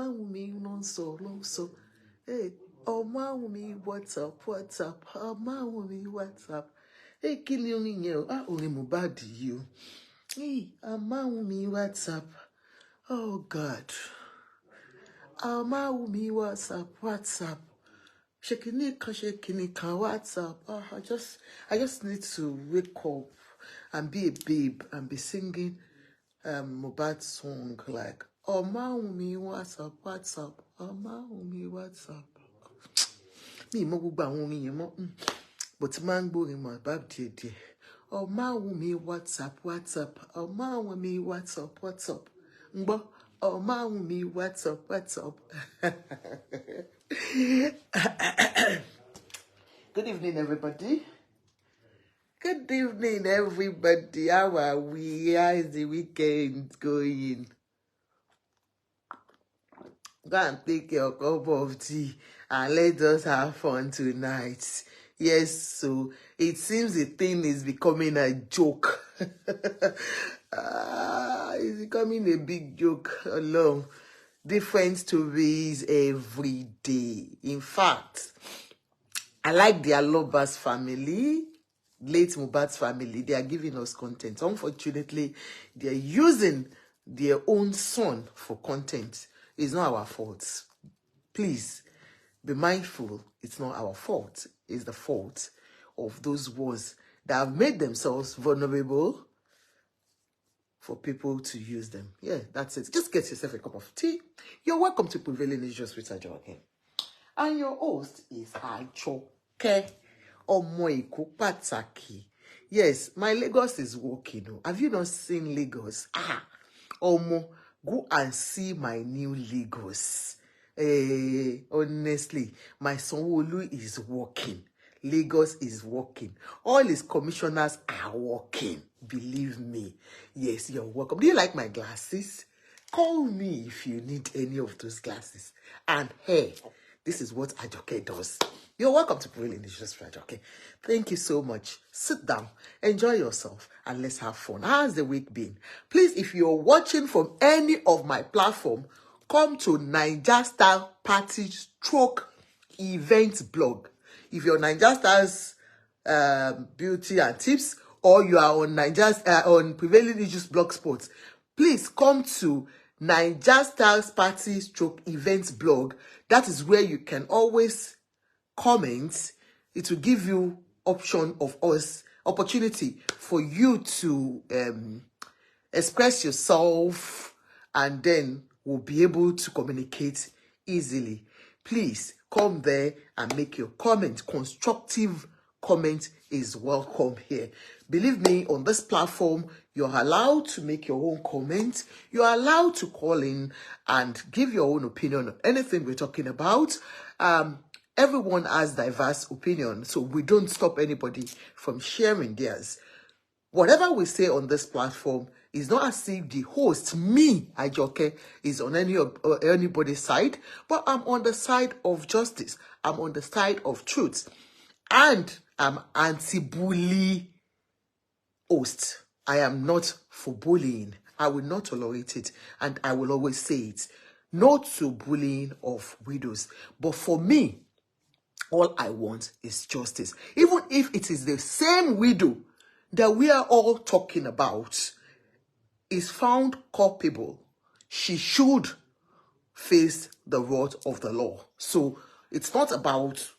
me non so long so. Hey, oh me, what's up? What's up? Oh me, what's up? Hey, kill you in you. I only Mohbad you. Hey, oh me, what's up? Oh God. Oh me, what's up? What's up? Shaking it, what's up? Oh, I just need to wake up and be a babe and be singing Mohbad song like oh me, what's up? What's up? Oh me, what's up? Me mo gbogbo àwọn orin yẹn mọ́ but máa ń gbórin mọ́ bab díẹ̀díẹ̀ ọmọ me, what's up? What's up? ọmọ me, what's up? What's up? ń gbọ́ ọmọ me, what's up? What's up? Good evening, everybody. Good evening, everybody. How are we? How is the weekend going? Go and take your cup of tea and let us have fun tonight. Yes, so it seems the thing is becoming a joke. It's becoming a big joke alone. Different stories every day. In fact, I like the Alobas family, late Mohbad's family. They are giving us content. Unfortunately, they are using their own son for content. It's not our fault. Please be mindful. It's not our fault. It's the fault of those ones that have made themselves vulnerable for people to use them. Yeah, that's it. Just get yourself a cup of tea. You're welcome to Prevailing Issues with Ajoke. And your host is Ajoke Omoiko Pataki. Yes, my Lagos is working. Have you not seen Lagos? Omo, go and see my new Lagos. Honestly, my Sanwo-Olu is working. Lagos is working. All his commissioners are working. Believe me. Yes, you're welcome. Do you like my glasses? Call me if you need any of those glasses. And hey, this is what Ajoke does. You're welcome to Prevailing Issues for Ajoke. Thank you so much. Sit down, enjoy yourself, and let's have fun. How's the week been? Please, if you're watching from any of my platform, come to Niger Style Party Stroke Events blog. If you're Niger Styles Beauty and Tips, or you are on on Prevailing Issues Blogspot, please come to Niger Styles Party Stroke Events blog. That is where you can always comment. It will give you opportunity for you to express yourself, and then we'll be able to communicate easily. Please come there and make your comment. Constructive comment is welcome here. Believe me, on this platform, you're allowed to make your own comment. You're allowed to call in and give your own opinion on anything we're talking about. Everyone has diverse opinion, so we don't stop anybody from sharing theirs. Whatever we say on this platform is not as if the host, me, Ajoke, is on anybody's side, but I'm on the side of justice. I'm on the side of truth. And I'm anti-bully host. I am not for bullying. I will not tolerate it. And I will always say it. No to bullying of widows. But for me, all I want is justice. Even if it is the same widow that we are all talking about is found culpable, she should face the wrath of the law. So it's not about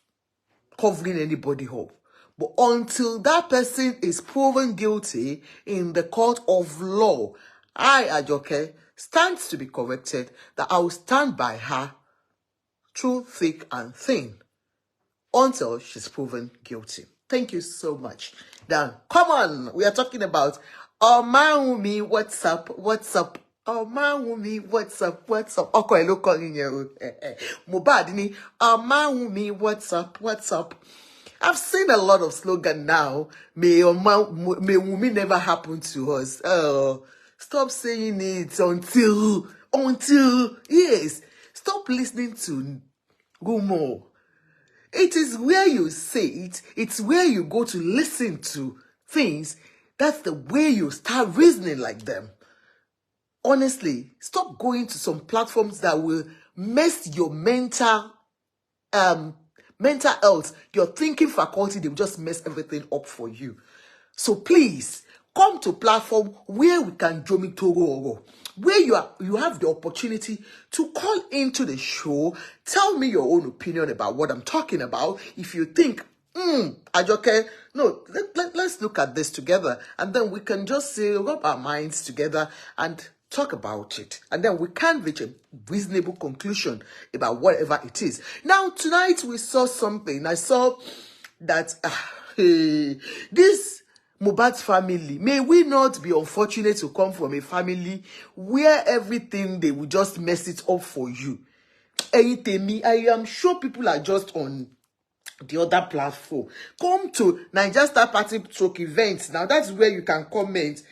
covering anybody up. But until that person is proven guilty in the court of law, I, Ajoke, stands to be corrected that I will stand by her through thick and thin until she's proven guilty. Thank you so much. Now, come on. We are talking about Omaumi, what's up? What's up? Omaumi, what's up? What's up? Okay, look calling you. Mohbad ni Omaumi, what's up? What's up? I've seen a lot of slogan now. May Wumi never happen to us. Stop saying it until, yes. Stop listening to rumor. It is where you say it. It's where you go to listen to things. That's the way you start reasoning like them. Honestly, stop going to some platforms that will mess your mental health, your thinking faculty. They will just mess everything up for you. So please come to platform where we can jomi toro, where you have the opportunity to call into the show. Tell me your own opinion about what I'm talking about. If you think, Ajoke, no, let's look at this together, and then we can just rub our minds together and talk about it, and then we can reach a reasonable conclusion about whatever it is. Now, tonight we saw something. I saw that this Mohbad's family, may we not be unfortunate to come from a family where everything, they will just mess it up for you. I am sure people are just on the other platform. Come to Niger Star Party Talk events. Now that's where you can comment.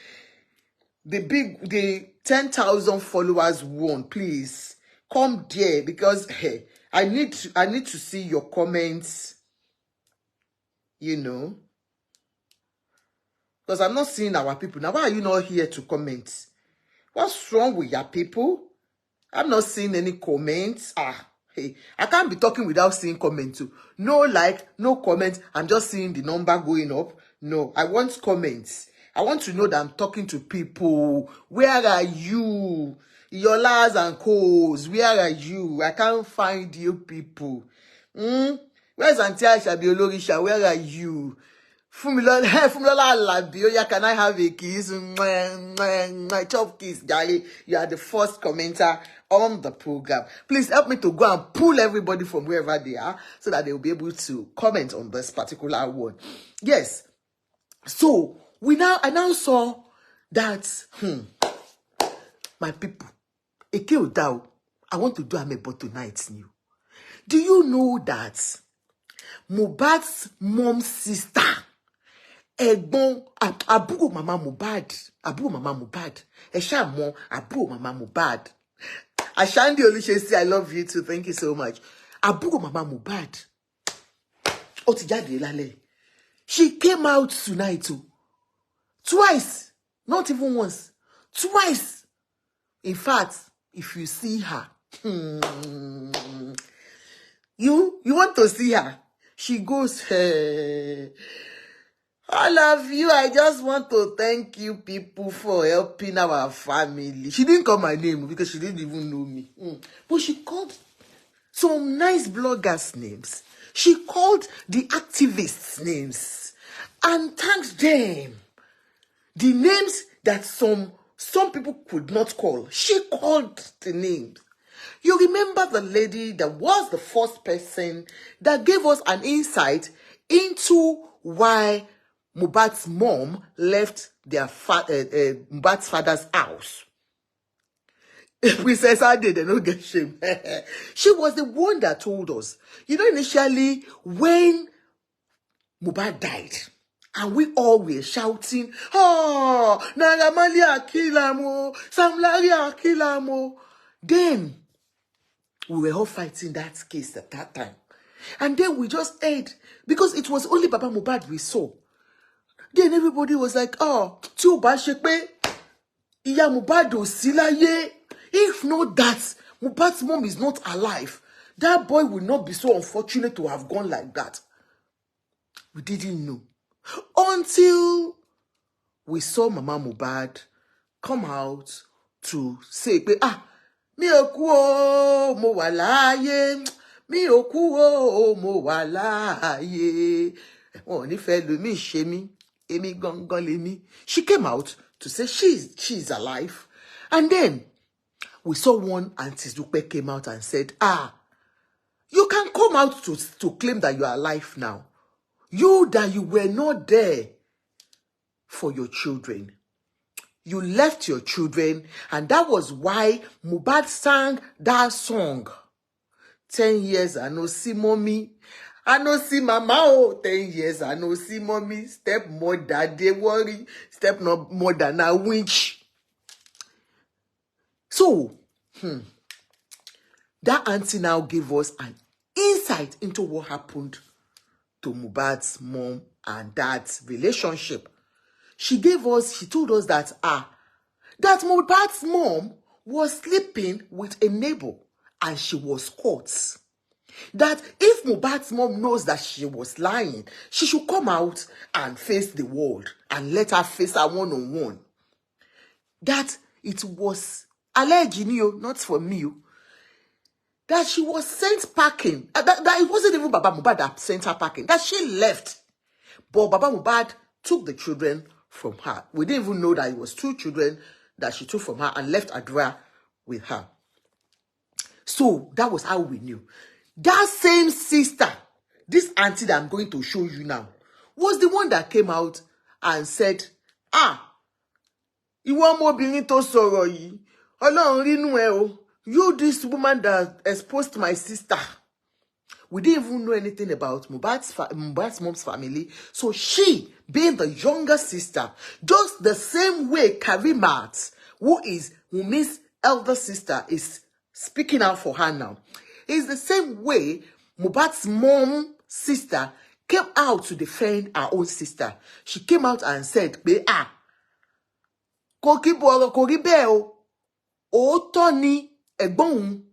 The 10,000 followers won. Please come there, because hey, I need to see your comments. You know, because I'm not seeing our people. Now, why are you not here to comment? What's wrong with your people? I'm not seeing any comments. Hey, I can't be talking without seeing comments too. No like, no comments. I'm just seeing the number going up. No, I want comments. I want to know that I'm talking to people. Where are you? Yolas and Co's, where are you? I can't find you people. Where's Auntie Aisha Biologisha? Where are you? Fumilola Labioya, can I have a kiss? Chop kiss, Gary. You are the first commenter on the program. Please help me to go and pull everybody from wherever they are so that they will be able to comment on this particular one. Yes. So I now saw that my people, Eke, I want to do amebo tonight's new. Do you know that Mohbad's mom's sister, Egbon, Aburo Mama Mohbad, Eshamo, Aburo Mama Mohbad. Ashandi Olushe say, I love you too. Thank you so much. Aburo Mama Mohbad. Otijade lale. She came out tonight too. Twice. Not even once. Twice. In fact, if you see her, you want to see her. She goes, hey, I love you. I just want to thank you people for helping our family. She didn't call my name because she didn't even know me. But she called some nice bloggers' names. She called the activists' names and thanked them. The names that some people could not call. She called the names. You remember the lady that was the first person that gave us an insight into why Mohbad's mom left their Mohbad's father's house. Princess Ade, they don't get shame. She was the one that told us. You know, initially, when Mohbad died, and we all were shouting, oh, Naramali Akilamo, Sam Larry Akilamo. Then, we were all fighting that case at that time. And then we just heard, because it was only Baba Mohbad we saw. Then everybody was like, oh, tí ó bá ṣe pé ìyá Mohbad ò sí láyé. If not that, Mohbad's mom is not alive, that boy will not be so unfortunate to have gone like that. We didn't know. Until we saw Mama Mohbad come out to say, mi ò kú o, mo wà láàyè. Mi ò kú o, mo wà láàyè. Wọ́n ò ní fẹ́ lómi ṣe mí. Èmi gangan lèmi. She came out to say she's alive. And then we saw one Auntie Dupe came out and said, you can come out to claim that you are alive now. You were not there for your children. You left your children, and that was why Mohbad sang that song. 10 years I no see mommy. I no see mama. 10 years I no see mommy. Stepmother, they worry. Stepmother, now winch. So, that auntie now gave us an insight into what happened to Mohbad's mom and dad's relationship. She told us that Mohbad's mom was sleeping with a neighbor and she was caught. That if Mohbad's mom knows that she was lying, she should come out and face the world and let her face her one-on-one. That it was alleged, not for me, that she was sent packing. That it wasn't even Baba Mohbad that sent her packing. That she left. But Baba Mohbad took the children from her. We didn't even know that it was 2 children that she took from her and left Adra with her. So that was how we knew. That same sister, this auntie that I'm going to show you now, was the one that came out and said, you want more being to sorrow yi. You, this woman that exposed my sister. We didn't even know anything about Mohbad's mom's family. So she, being the younger sister, just the same way Karimat, who is Wumi's elder sister, is speaking out for her now, is the same way Mohbad's mom's sister came out to defend her own sister. She came out and said, Koki bolo koki beo, o Tony egbon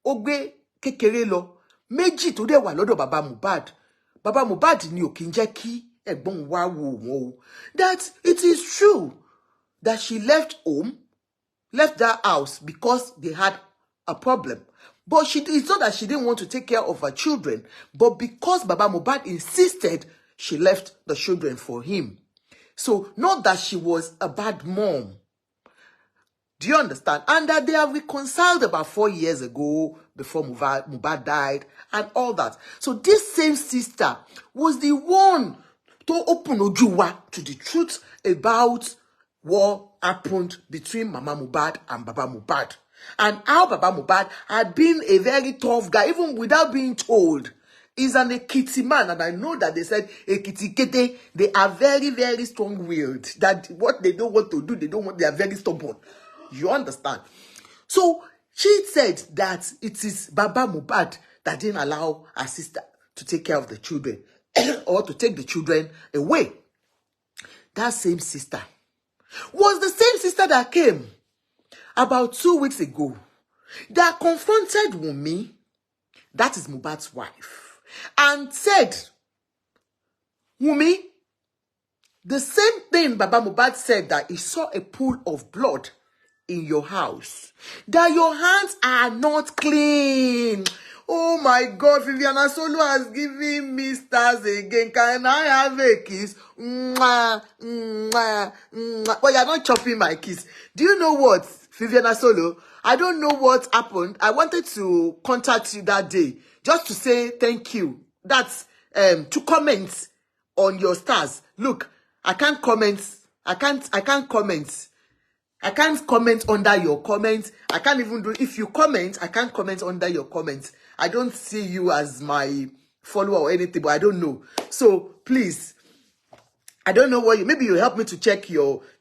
ogbe kekere lo. Méjì tó dẹ̀ wà lọ́dọ̀ Baba Mohbad. Baba Mohbad ni ò kí ń jẹ́ kí ẹ̀gbọ́n wa wò wọ́n. That it is true that she left that house because they had a problem. But it's not that she didn't want to take care of her children, but because Baba Mohbad insisted, she left the children for him. So not that she was a bad mom. Do you understand? And that they have reconciled about 4 years ago before Mohbad died and all that. So this same sister was the one to open Ojuwa to the truth about what happened between Mama Mohbad and Baba Mohbad. And how Baba Mohbad had been a very tough guy, even without being told. He's an Ekiti man, and I know that they said Ekiti Kete, they are very, very strong-willed. That what they don't want to do, they are very stubborn. You understand? So she said that it is Baba Mohbad that didn't allow her sister to take care of the children or to take the children away. That same sister was the same sister that came about 2 weeks ago that confronted Wunmi, that is Mohbad's wife, and said, Wunmi, the same thing Baba Mohbad said, that he saw a pool of blood in your house, that your hands are not clean. Oh my God, Viviana Solo has given me stars again. Can I have a kiss? Mwah, mwah, mwah. But you're not chopping my kiss. Do you know what, Viviana Solo? I don't know what happened. I wanted to contact you that day just to say thank you. That's to comment on your stars. Look, I can't comment. I can't comment. I can't comment under your comments. I can't even do, if you comment, I can't comment under your comments. I don't see you as my follower or anything, but I don't know. So please, I don't know what maybe you help me to check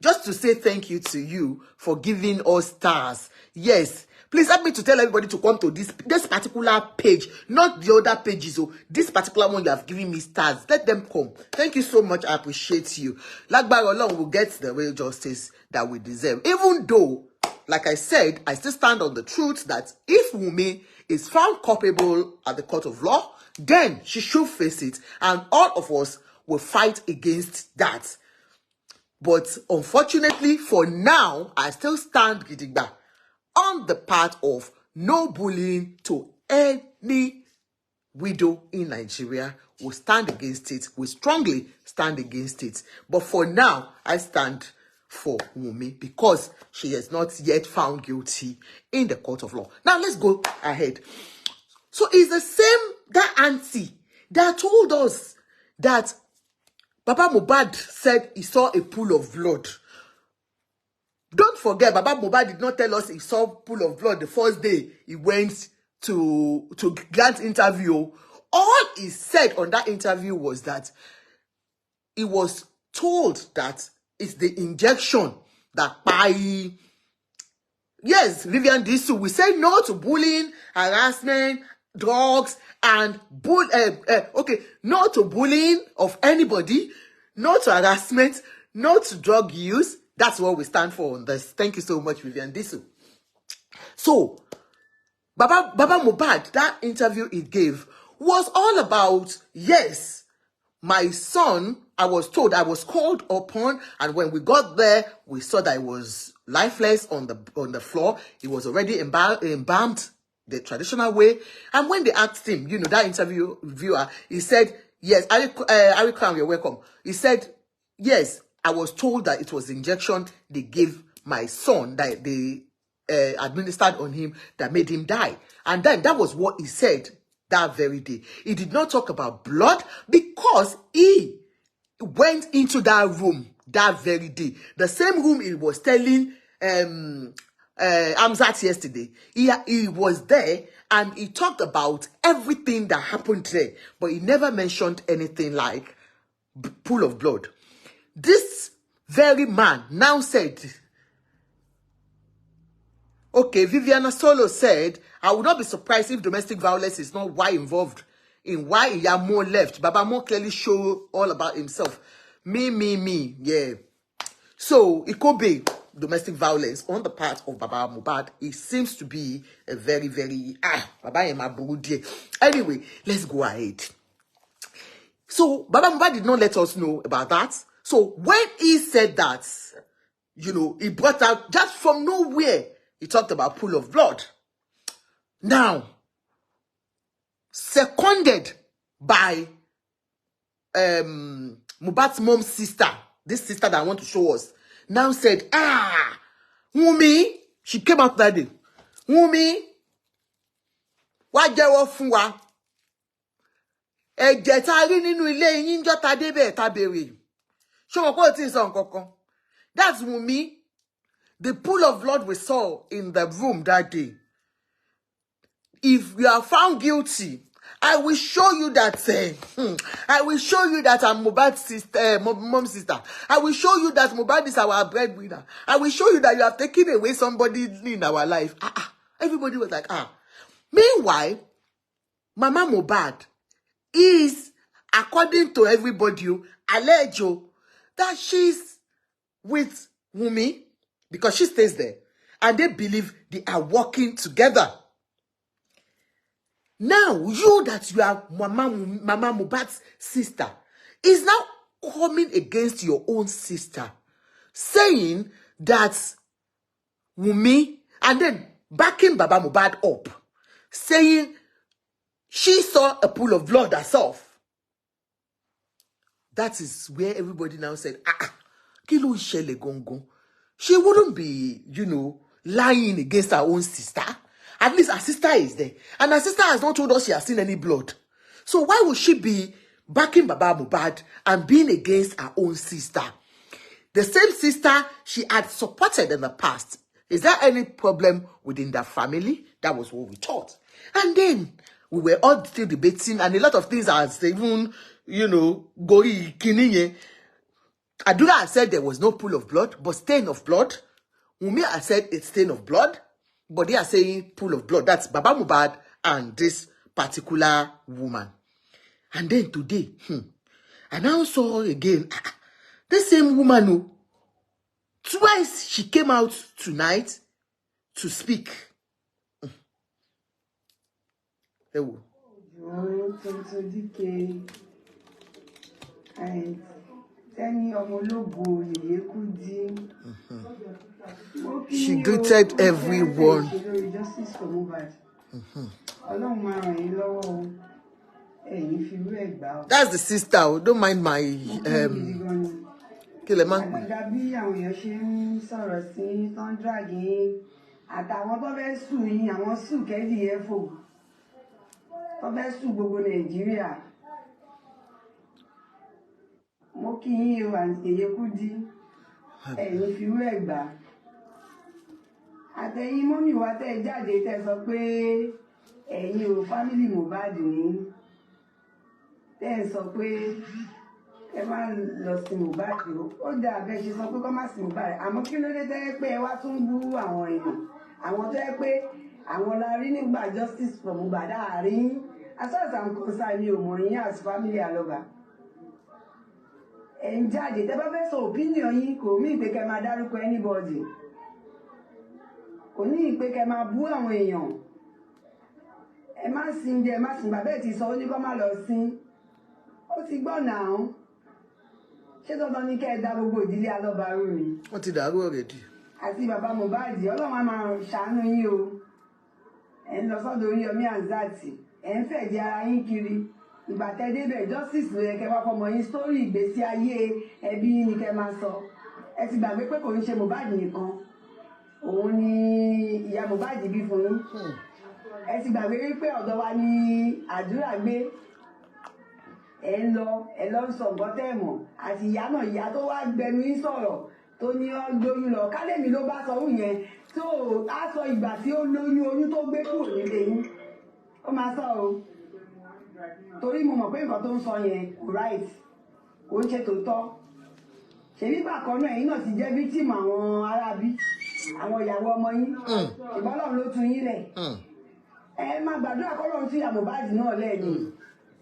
just to say thank you to you for giving us stars. Yes. Please help me to tell everybody to come to this particular page, not the other pages. So this particular one you have given me stars. Let them come. Thank you so much. I appreciate you. Lagbara Olorun will get the real justice that we deserve. Even though, like I said, I still stand on the truth that if Wunmi is found culpable at the court of law, then she should face it. And all of us will fight against that. But unfortunately, for now, I still stand gidigba on the part of no bullying to any widow in Nigeria. We stand against it. We strongly stand against it. But for now, I stand for Wunmi because she is not yet found guilty in the court of law. Now, let's go ahead. So it's the same, that auntie that told us that Baba Mohbad said he saw a pool of blood. Don't forget, Baba Mohbad did not tell us he saw a pool of blood the first day he went to grant interview. All he said on that interview was that he was told that it's the injection that by... Yes, Vivian Disu, we say no to bullying, harassment, drugs, and no to bullying of anybody, no to harassment, no to drug use. That's what we stand for on this. Thank you so much, Vivian Disu. So, Baba Mohbad, that interview he gave was all about, yes, my son, I was told, I was called upon, and when we got there, we saw that he was lifeless on the floor. He was already embalmed the traditional way. And when they asked him, you know, that interviewer, he said, yes, Ari Crown, you're welcome. He said, yes, I was told that it was the injection they gave my son, that they administered on him, that made him die. And then that was what he said that very day. He did not talk about blood because he went into that room that very day. The same room he was telling Amzat yesterday. He was there and he talked about everything that happened there. But he never mentioned anything like pool of blood. This very man now said, okay, Viviana Solo said, I would not be surprised if domestic violence is not why involved in why Iyamo left. Baba Mo clearly show all about himself. Me, yeah. So it could be domestic violence on the part of Baba Mohbad. It seems to be a very, very Baba Emabude. Anyway, let's go ahead. So Baba Mohbad did not let us know about that. So when he said that, you know, he brought out just from nowhere, he talked about pool of blood. Now, seconded by Mohbad's mom's sister, this sister that I want to show us, now said, Wumi, she came out that day. Wumi, wá jẹ́wọ́ fún wa. Ẹ̀jẹ̀ tá rí nínú ilé yín ńjọ́ tá débẹ̀ tá béèrè. Ṣé mo kò tí ń sọ nǹkan kan? That's Wumi. The pool of blood we saw in the room that day. If you are found guilty, I will show you that. I will show you that I'm Mohbad's sister, mom's sister. I will show you that Mohbad is our breadwinner. I will show you that you have taken away somebody in our life. Everybody was like, Meanwhile, Mama Mohbad is, according to everybody, alleged that she's with Wumi because she stays there, and they believe they are working together. Now, you that you are Mama Mohbad's sister is now coming against your own sister, saying that Wumi, and then backing Baba Mohbad up, saying she saw a pool of blood herself. That is where everybody now said, kí ló ń ṣẹlẹ̀ gangan? She wouldn't be, you know, lying against her own sister. At least her sister is there. And her sister has not told us she has seen any blood. So why would she be backing Baba Mohbad and being against her own sister? The same sister she had supported in the past. Is there any problem within that family? That was what we thought. And then we were all still debating, and a lot of things are even, you know, going kininye. Adura said there was no pool of blood, but stain of blood. Wumi has said it's stain of blood, but they are saying pool of blood. That's Baba Mohbad and this particular woman. And then today, I now saw again, the same woman who twice she came out tonight to speak. She greeted everyone. That's the sister. Don't mind my mo kí yín o àǹtí Yekudi ẹ̀yin fi rú ẹ̀gbá àtẹ̀yin mọ́mì wa tẹ́ jáde tẹ́ sọ pé ẹ̀yin o family Mohbad ní tẹ́ sọ pé ẹ má lọ sí Mohbad ó dà bẹ́ẹ̀ ṣe sọ pé kó má sí Mohbad àmọ́ kí ló dé tẹ́ pé ẹ wá tún bú àwọn èèyàn àwọn tẹ́ pé àwọn la rí nígbà justice for Mohbad àárín as far as I'm concerned mi ò mọ̀ yín as family Aloba. And jáde tẹ́ bá fẹ́ sọ opinion yín kò mí pé kẹ́ máa dárúkọ anybody kò ní pé kẹ́ máa bú àwọn èèyàn ẹ má sin jẹ, ẹ má sin bàbá ẹ̀ ti sọ ó ní kó má lọ sin. Ó ti gbọ́ náà. Ṣé dandan ní kẹ́ ẹ dá gbogbo ìdílé alọ́ba rú ni? Wọ́n ti dàrú already. Àti bàbá Mohbad, Ọlọ́run á máa ṣàánú yín o. Ẹ ń lọ sọ́dọ̀ Oríyọmí Hamzat, ẹ ń fẹ̀jẹ̀ ara yín kiri. Ìgbà tẹ́ débẹ̀ justice ló yẹ kẹ́ wá fọmọ yín story ìgbésí ayé ẹbí ni kẹ́ máa sọ. Ẹ ti gbàgbé pé kò ń ṣe Mohbad nìkan. Òun ni ìyá Mohbad bí fún yín. Ẹ ti gbàgbé wípé ọ̀dọ̀ wa ni àdúrà gbé. Ẹ lọ ń sọ nǹkan tẹ́ mọ̀. Àti ìyá náà, ìyá tó wá gbẹnu yín sọ̀rọ̀ tó ní ó lóyún lọ. Kálẹ̀mí ló bá sọ òun yẹn tó á sọ ìgbà tí ó lóyún oyún tó gbé kúrò nílé yín. Ó máa sọ o. Torí mo mọ̀ pé nǹkan tó ń sọ yẹn kò right, kò ń ṣe tòótọ́. Ṣèbí bákan náà ẹ̀yin náà ti jẹ́ victim àwọn arábí, àwọn ìyàwó ọmọ yín. Ìbọn Ọlọ́run ló tú yín lẹ̀. Ẹ máa gbàdúrà k'Ọlọ́run tú ìyá Mohbad náà lẹ̀ ni.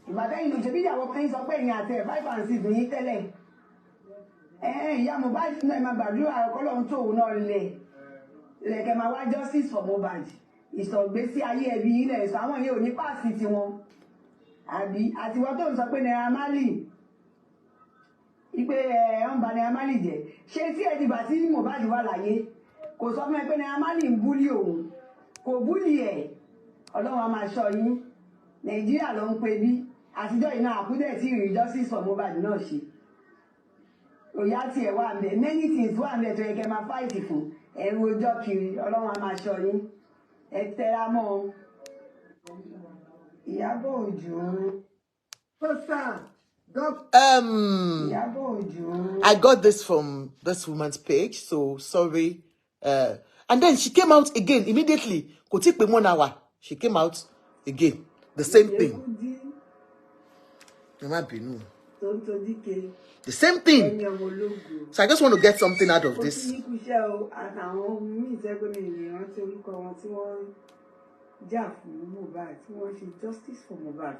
Ìgbà tẹ́yìn ló ṣèbí ìyàwó ọmọ yín sọ pé ẹ̀yin àti ẹ̀ 5 and 6 yín tẹ́lẹ̀. Ìyá Mohbad náà máa gbàdúrà k'Ọlọ́run tó òun náà lẹ̀. Lẹ̀kẹ̀ máa wá justice for Mohbad. Ìsọ̀gbésí ayé ẹbí ilẹ̀ ìsọ àwọn yẹn ò ní pàṣẹ tiwọn. Àbí àtiwọ́ tó ń sọ pé Naira Marley ipe ń ba Naira Marley jẹ́. Ṣé tí ẹ ti bà tí Mohbad wà láyé kò sọ fún ẹ pé Naira Marley ń búlì òun, kò búlì ẹ̀. Ọlọ́run á máa ṣọ́ yín. Nàìjíríà ló ń pe bí àtijọ́ iná àkúdẹ̀ tí ìrìn justice for Mohbad náà ṣe. Òyà tiẹ̀ wà ń bẹ̀, many things wà ń bẹ̀ tó yẹ kẹ́ máa fight fún. Ẹ̀rù ọjọ́ kiri, Ọlọ́run á máa ṣọ́ yín. Ẹ tẹra mọ́ ọ. Ìyábọ̀ Òjó. I got this from this woman's page, so sorry. And then she came out again immediately. Kò tí pé 1 hour. She came out again. The same thing. The same thing. So I just want to get something out of this. Jà fún Mohbad tí wọ́n ṣe justice for Mohbad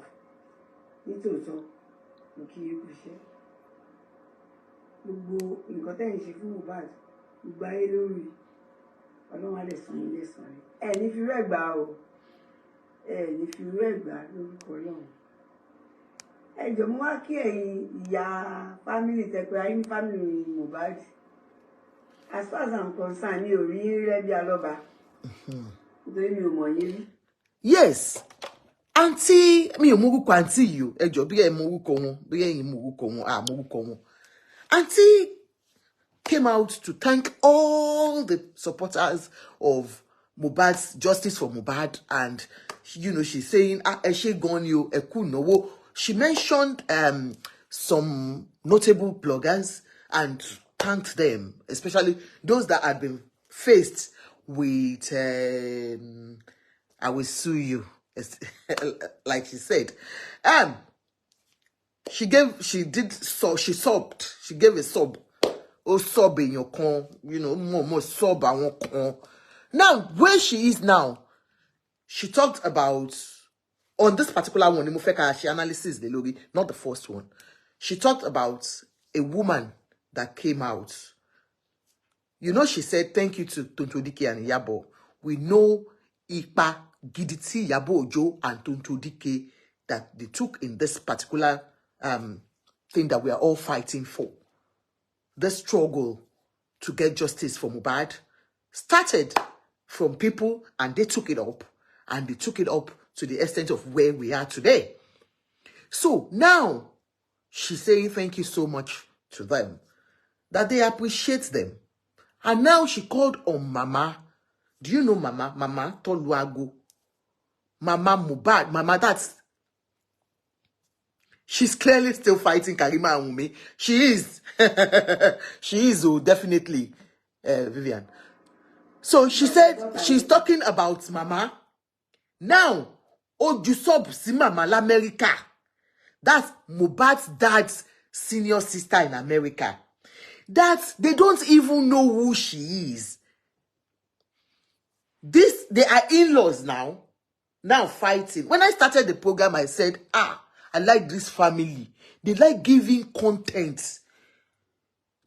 nítòótọ́ mo kí yín kú iṣẹ́ gbogbo nǹkan tẹ́yìn ṣe fún Mohbad gbogbo ayé lórí Ọlọ́run á lè san yín lẹ́san rẹ̀ ẹ ní fi rẹ̀ gbà o ẹ ní fi rẹ̀ gbà lórúkọ Ọlọ́run ẹ jọ̀ọ́ mo wá kí ẹ̀yin ìyá family tẹpẹ ayé ní family Mohbad as far as I'm concerned mi ò rí rẹ́ bí alọ́ba nítorí mi ò mọ̀ yín rí. Yes, auntie, mi ò mórúkọ auntie yìí o. Ẹ jọ̀ọ́ bí ẹ mórúkọ wọn, bí ẹ̀yin mórúkọ wọn, mórúkọ wọn. Auntie came out to thank all the supporters of Mohbad's justice for Mohbad, and she's saying, ẹ ṣé gan ni o, ẹ kú ìnáwó. She mentioned some notable bloggers and thanked them, especially those that had been faced with I will sue you, like she said. She sobbed. She gave a sob. Oh, sob in your con, more sob and one con. Now, where she is now, she talked about, on this particular one, she analysis the lobby, not the first one. She talked about a woman that came out. She said, thank you to Tonto Dike and Yabo. We know Ipa, Giditi, Yabo Ojo, and Tonto Dike that they took in this particular thing that we are all fighting for. The struggle to get justice for Mohbad started from people, and they took it up, and they took it up to the extent of where we are today. So now, she's saying thank you so much to them, that they appreciate them. And now she called on Mama. Do you know Mama? Mama Toluago. Mama Mohbad. Mama, she's clearly still fighting Karima and Wunmi. She is. She is, definitely, Vivian. So she said, she's talking about Mama. Now, Ojusob si Mama l'America. That's Mohbad's dad's senior sister in America. That they don't even know who she is. They are in-laws now fighting. When I started the program, I said, I like this family. They like giving content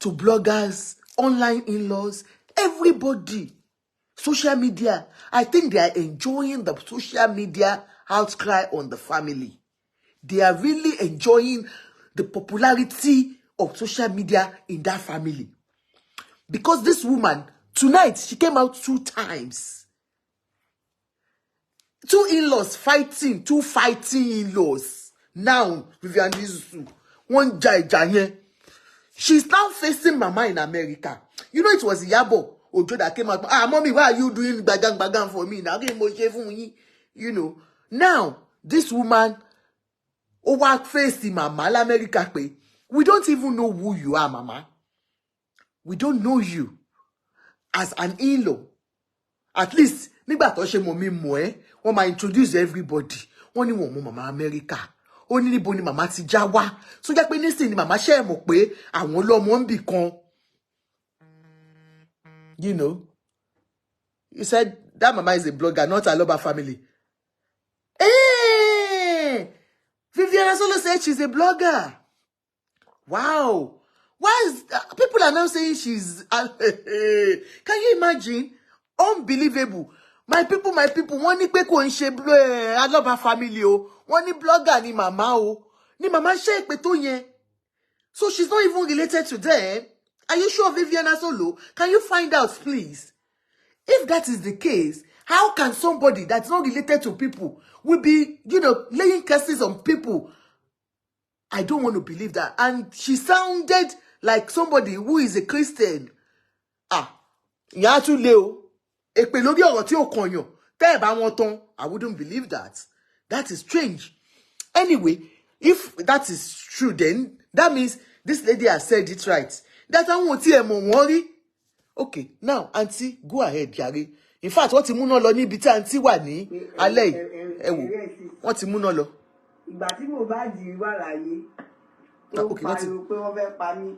to bloggers, online in-laws, everybody. Social media. I think they are enjoying the social media outcry on the family. They are really enjoying the popularity of social media in that family. Because this woman, tonight, she came out 2 times. 2 in-laws fighting, 2 fighting in-laws. Now, Vivian Izusu, one jai. She's now facing Mama in America. You know, it was Yabo Ojo that came out. Mommy, why are you doing bagang for me? Now, you know. Now, this woman, over facing Mama in America. We don't even know who you are, Mama. We don't know you as an in-law. At least, nígbà tó ṣe mọ̀ mí mọ̀ ẹ́, wọ́n máa introduce everybody. Wọ́n ní wọ́n mọ̀ Mama America. Ó ní níbo ni Mama ti já wá. So jẹ́ pé nísìnyí ni Mama ṣe mọ̀ pé àwọn lọ́mọ ń bì kan. You know. You said that Mama is a blogger, not a Aloba family. Hey! Viviana Solo said she's a blogger. Wow. Why is people are now saying she's can you imagine? Unbelievable. My people, wọ́n ní pé kò ń ṣe Aloba family o. Wọ́n ní blogger ni Mama o. Ni Mama ṣe pé tó yẹn. So she's not even related to them. Are you sure, Viviana Solo? Can you find out, please? If that is the case, how can somebody that's not related to people will be, you know, laying curses on people? I don't want to believe that. And she sounded like somebody who is a Christian. Ìyá tún lé o. Èpè lórí ọ̀rọ̀ tí ò kànyàn. Tẹ́ ẹ bá wọn tán, I wouldn't believe that. That is strange. Anyway, if that is true, then that means this lady has said it right. That I won't hear more worry. Okay, now, Auntie, go ahead, Jare. In fact, what ti mú náà lọ níbi tí Auntie wà ní alẹ́ yìí. Ẹ wò, wọ́n ti mú náà lọ. Ìgbà tí Mohbad wà láyé, tó pariwo pé wọ́n fẹ́ pa mí.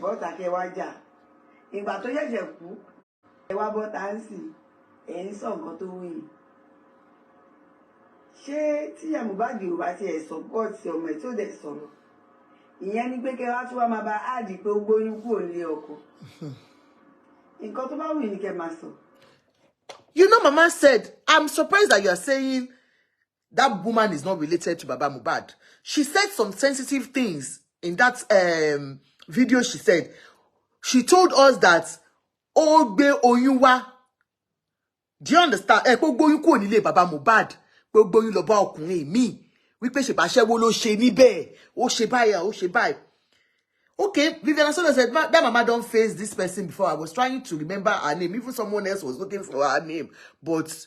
Bọ́tà kẹ́ wá jà. Ìgbà tó ṣẹ̀ṣẹ̀ kú, ẹ wá bọ́tà ń sìn, ń sọ nǹkan tó wí. Ṣé tí Mohbad ò bá tiẹ̀ support ọmọ ẹ̀ tó dẹ̀ sọ̀rọ̀? Ìyẹn ni pé kẹ́ wá tún wá máa bá áàdì pé ó gbóyún kúrò nílé ọkọ. Nǹkan tó bá wù ní kẹ́ máa sọ. You know, Mama said, I'm surprised that you are saying that woman is not related to Baba Mohbad. She said some sensitive things in that video. She said, she told us that, ó gbé oyún wá. Do you understand? Pé gbóyún kúrò nílé Baba Mohbad. Pé gbóyún lọ bá ọkùnrin mi. Wípé ṣe bá ṣẹ́wó ló ṣe níbẹ̀. Ó ṣe báyìí. Okay, Viviana Solo said, that Mama don't face this person before. I was trying to remember her name. Even someone else was looking for her name. But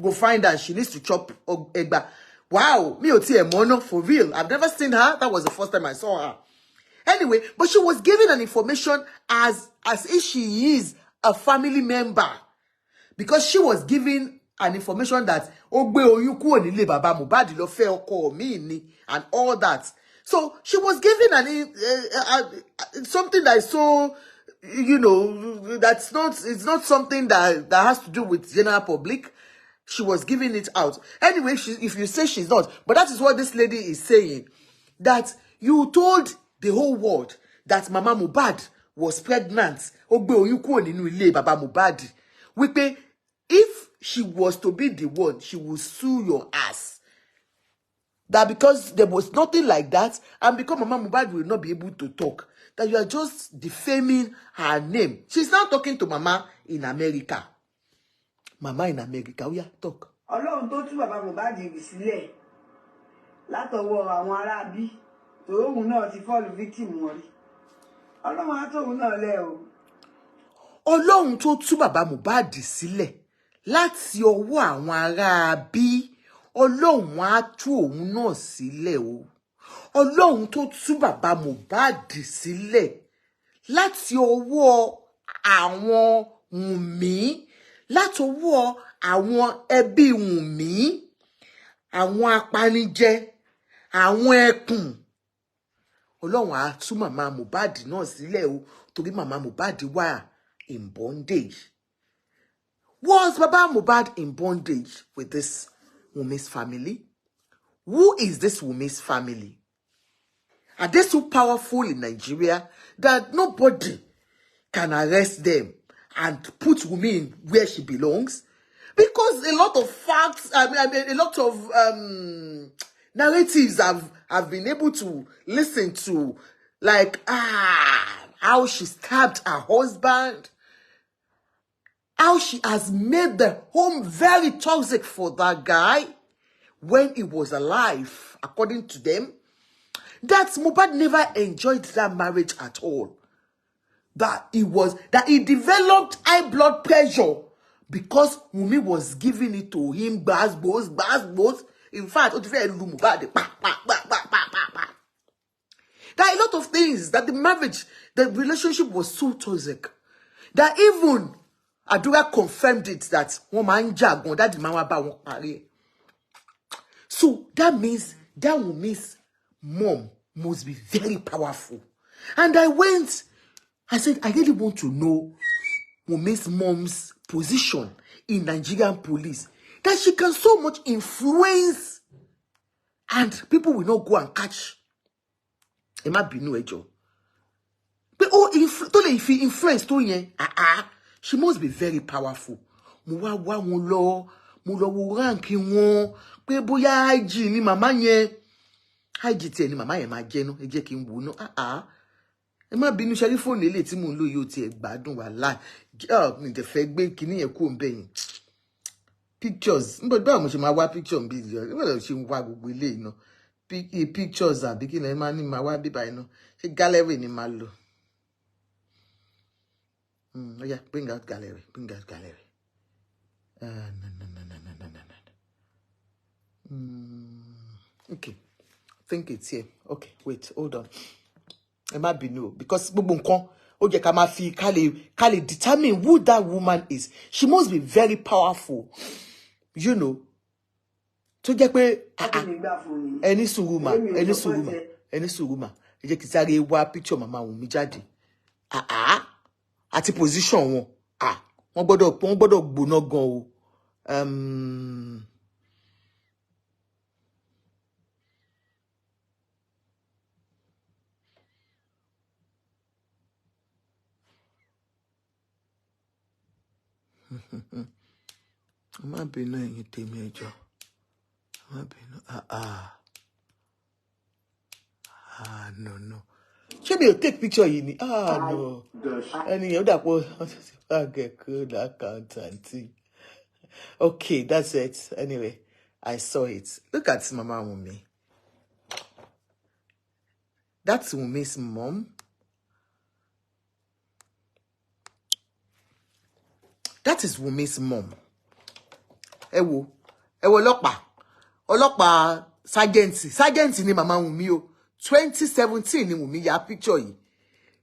go find her. She needs to chop egba. Wow, me oti mono for real. I've never seen her. That was the first time I saw her. Anyway, but she was given an information as if she is a family member. Because she was given an information that Ogbe oyún kúrò nílé Baba Mohbad ló fẹ́ ọkọ mi ni and all that. So she was given something that is so, you know, it's not something that has to do with general public. She was giving it out. Anyway, if you say she's not, but that is what this lady is saying, that you told the whole world that Mama Mohbad was pregnant. Ogbe oyún kúrò nínú ilé Baba Mohbad. Wípé, if she was to be the one, she will sue your ass. That because there was nothing like that, and because Mama Mohbad will not be able to talk, that you are just defaming her name. She's now talking to Mama in America. Mama in America, we are talk. Ọlọ́run tó tú Baba Mohbad sílẹ̀ látọwọ́ àwọn ará bí tòun náà ti fall victim wọn rí. Ọlọ́run á tóun náà lẹ̀ o. Ọlọ́run tó tú Baba Mohbad sílẹ̀ láti ọwọ́ àwọn ará bí. Ọlọ́run á tú òun náà sílẹ̀ o. Ọlọ́run tó tú Baba Mohbad sílẹ̀ láti ọwọ́ àwọn Wùnmí, láti ọwọ́ àwọn ẹbí Wùnmí, àwọn apanijẹ, àwọn ẹkùn. Ọlọ́run á tú Mama Mohbad náà sílẹ̀ o, torí Mama Mohbad wà in bondage. Was Baba Mohbad in bondage with this Wunmi's family? Who is this Wunmi's family? Are they so powerful in Nigeria that nobody can arrest them and put Wunmi in where she belongs? Because because a lot of facts, I mean a lot of narratives I've been able to listen to, like how she stabbed her husband, how she has made the home very toxic for that guy when he was alive, according to them. That Mohbad never enjoyed that marriage at all. That he developed high blood pressure because Wunmi was giving it to him, both. In fact, there are a lot of things that the relationship was so toxic that even Adura confirmed it that woman jagon that the mama ba won pare. So that means that Wunmi's mom must be very powerful. And I said, I really want to know Wunmi's mom's position in Nigerian police. That she can so much influence and people will not go and catch. It might be no ejo. But if he influence to yen, she must be very powerful. Mo lo wo ranking won pe boya IG ni mama yen. IG ti ni mama yen ma je no, e je ki n wo no. Ẹ má bínú ṣe rí fóònù ilé tí mò ń lò yóò ti ẹ gbádùn wà láì. Mi dẹ̀ fẹ́ gbé kinní yẹn kúrò ńbẹ̀ yẹn. Pictures. Nbo báwo mo ṣe máa wá picture ń bí ìjọ. Níbo ló ṣe ń wá gbogbo ilé iná. Pictures àbí kí lẹ máa ní máa wá bíbá iná. Ṣé gallery ni máa lò? Oh yeah, bring out gallery. Bring out gallery. No. Okay. I think it's here. Okay, wait, hold on. It might be no, because Kali determine who that woman is. She must be very powerful, you know. To get any suruma. Ẹ jẹ́ kí sáré wá picture mama Wunmi jáde. Àti position wọn. Wọ́n gbọ́dọ̀ gbóná gan o. Má bínú ẹ̀yin tèmi ẹjọ́. Má bínú. No. Ṣé mi ò take picture yìí ni? No. Ẹnìyàn ó dàpọ̀ good accountant. Okay, that's it. Anyway, I saw it. Look at Mama Wunmi. That's Wunmi's mom. That is Wunmi's mom. Ẹ wo ọlọ́pàá sergeant ni Mama Wunmi o. 2017 ni Wunmi ya picture yìí.